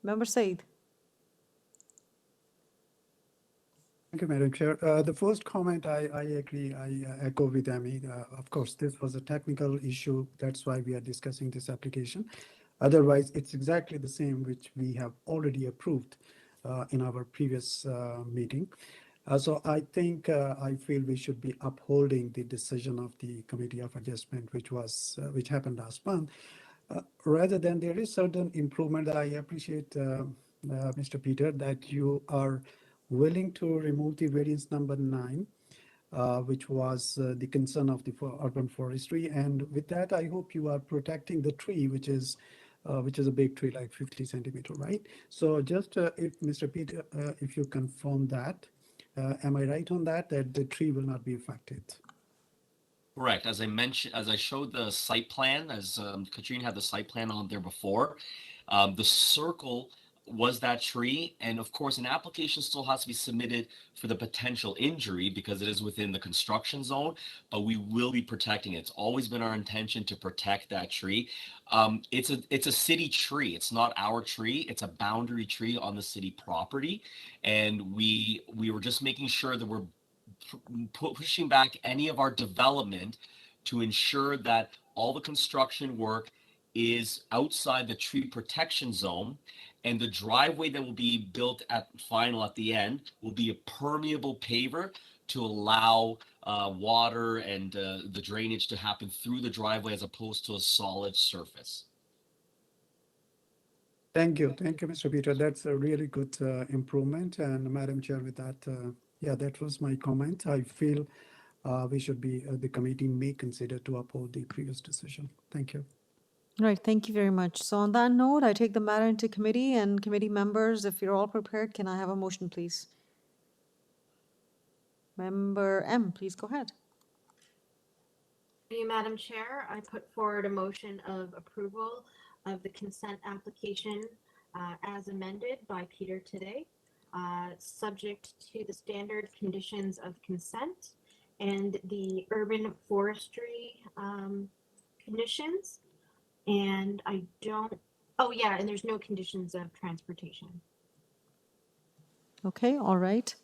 Member Said. Thank you, Madam Chair. The first comment, I agree, I echo with Amy. Of course, this was a technical issue. That's why we are discussing this application. Otherwise, it's exactly the same which we have already approved in our previous meeting. So I think I feel we should be upholding the decision of the Committee of Adjustment, which happened last month. Rather than there is certain improvement, I appreciate, Mr. Peter, that you are willing to remove the variance number 9, which was the concern of the urban forestry. And with that, I hope you are protecting the tree, which is a big tree, like 50 centimeter, right? So just if Mr. Peter, if you confirm that, am I right on that the tree will not be affected? Correct. As I mentioned, as I showed the site plan, as Katrine had the site plan on there before, the circle was that tree. And of course, an application still has to be submitted for the potential injury because it is within the construction zone, but we will be protecting it. It's always been our intention to protect that tree. It's a city tree. It's not our tree. It's a boundary tree on the city property. And we were just making sure that we're pushing back any of our development to ensure that all the construction work is outside the tree protection zone, and the driveway that will be built at the end will be a permeable paver to allow water and the drainage to happen through the driveway as opposed to a solid surface. Thank you, Mr. Peter. That's a really good improvement. And Madam Chair, with that, yeah, that was my comment. I feel we should be, the committee may consider to uphold the previous decision. Thank you. Right, thank you very much. So on that note, I take the matter into committee, and committee members, if you're all prepared, can I have a motion, please? Member M, please go ahead. Thank you, Madam Chair. I put forward a motion of approval of the consent application as amended by Peter today, subject to the standard conditions of consent and the urban forestry conditions. And I don't, oh yeah, and there's no conditions of transportation. Okay, all right.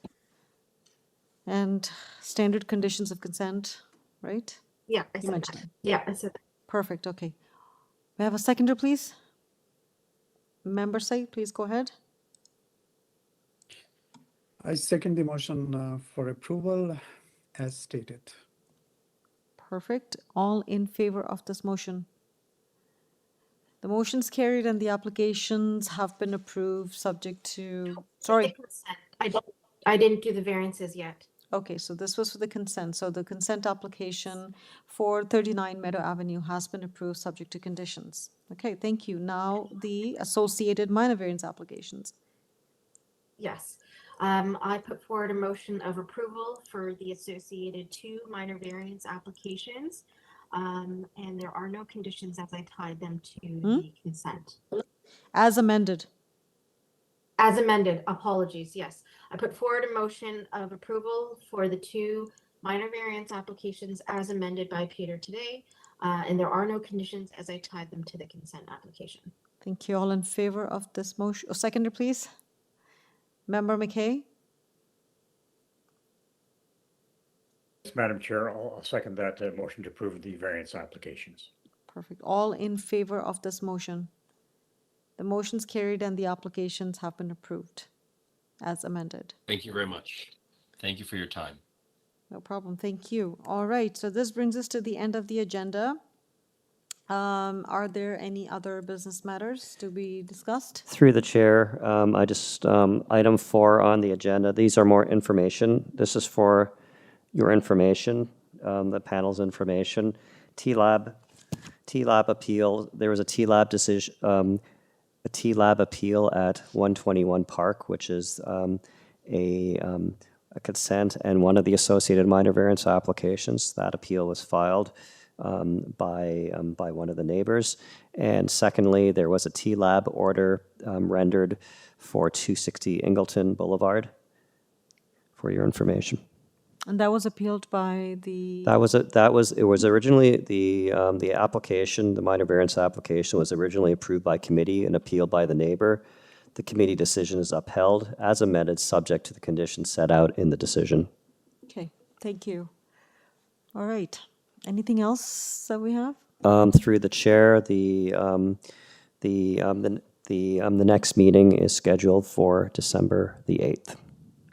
And standard conditions of consent, right? Yeah, I You said mentioned that. it. Yeah, I said that. Perfect, okay. May I have a seconder, please? Member Said, please go ahead. I second the motion for approval as stated. Perfect. All in favor of this motion? The motion's carried and the applications have been approved subject to, sorry. The consent. I didn't do the variances yet. Okay, so this was for the consent. So the consent application for 39 Meadow Avenue has been approved subject to conditions. Okay, thank you. Now the associated minor variance applications. Yes. I put forward a motion of approval for the associated 2 minor variance applications. And there are no conditions as I tied them to the consent. As amended. As amended, apologies, yes. I put forward a motion of approval for the 2 minor variance applications as amended by Peter today. And there are no conditions as I tied them to the consent application. Thank you. All in favor of this motion? Oh, seconder, please. Member McKay? Madam Chair, I'll second that motion to approve the variance applications. Perfect. All in favor of this motion? The motion's carried and the applications have been approved as amended. Thank you very much. Thank you for your time. No problem. Thank you. All right. So this brings us to the end of the agenda. Are there any other business matters to be discussed? Through the chair, I just, item 4 on the agenda, these are more information. This is for your information, the panel's information. TLAB TLAB appeal, there was a TLAB decision, a TLAB appeal at 121 Park, which is a consent and one of the associated minor variance applications. That appeal was filed by one of the neighbors. And secondly, there was a TLAB order rendered for 260 Ingleton Boulevard, for your information. And that was appealed by the... It was originally, the application, the minor variance application was originally approved by committee and appealed by the neighbor. The committee decision is upheld as amended, subject to the conditions set out in the decision. Okay, thank you. All right. Anything else that we have? Through the chair, the next meeting is scheduled for December the 8th.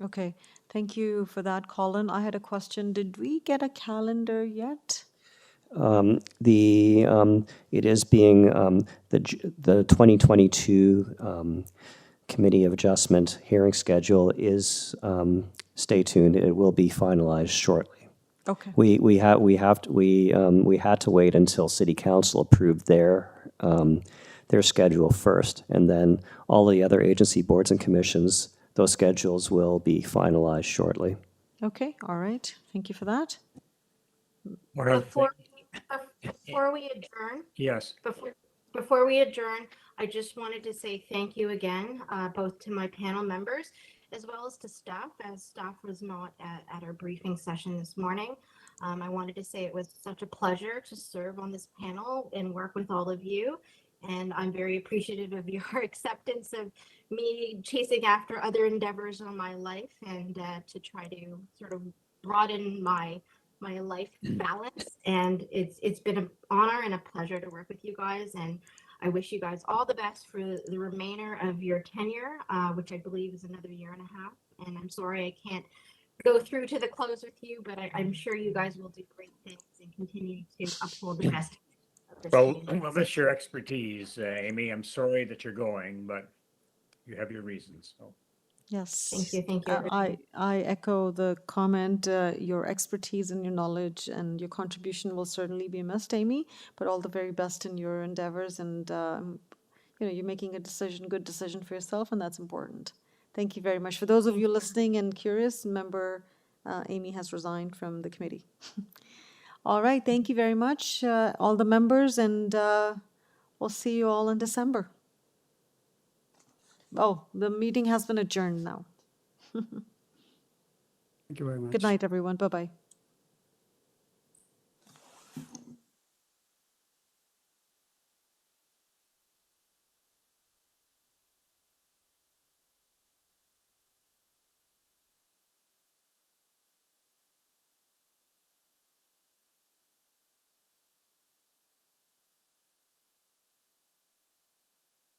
Okay, thank you for that, Colin. I had a question. Did we get a calendar yet? It is being, the 2022 Committee of Adjustment hearing schedule is, stay tuned, it will be finalized shortly. Okay. We had to wait until City Council approved their schedule first, and then all the other agency boards and commissions, those schedules will be finalized shortly. Okay, all right. Thank you for that. Before we adjourn, Yes. Before we adjourn, I just wanted to say thank you again, both to my panel members as well as to staff, as staff was not at our briefing session this morning. I wanted to say it was such a pleasure to serve on this panel and work with all of you. And I'm very appreciative of your acceptance of me chasing after other endeavors in my life and to try to sort of broaden my life balance. And it's been an honor and a pleasure to work with you guys. And I wish you guys all the best for the remainder of your tenure, which I believe is another year and a half. And I'm sorry I can't go through to the close with you, but I'm sure you guys will do great things and continue to uphold the best. Well, that's your expertise, Amy. I'm sorry that you're going, but you have your reasons. So. Yes. Thank you. Thank you. I echo the comment. Your expertise and your knowledge and your contribution will certainly be missed, Amy, but all the very best in your endeavors. And, you're making a good decision for yourself, and that's important. Thank you very much. For those of you listening and curious, remember, Amy has resigned from the committee. All right. Thank you very much, all the members, and we'll see you all in December. Oh, the meeting has been adjourned now. Thank you very much. Good night, everyone. Bye-bye.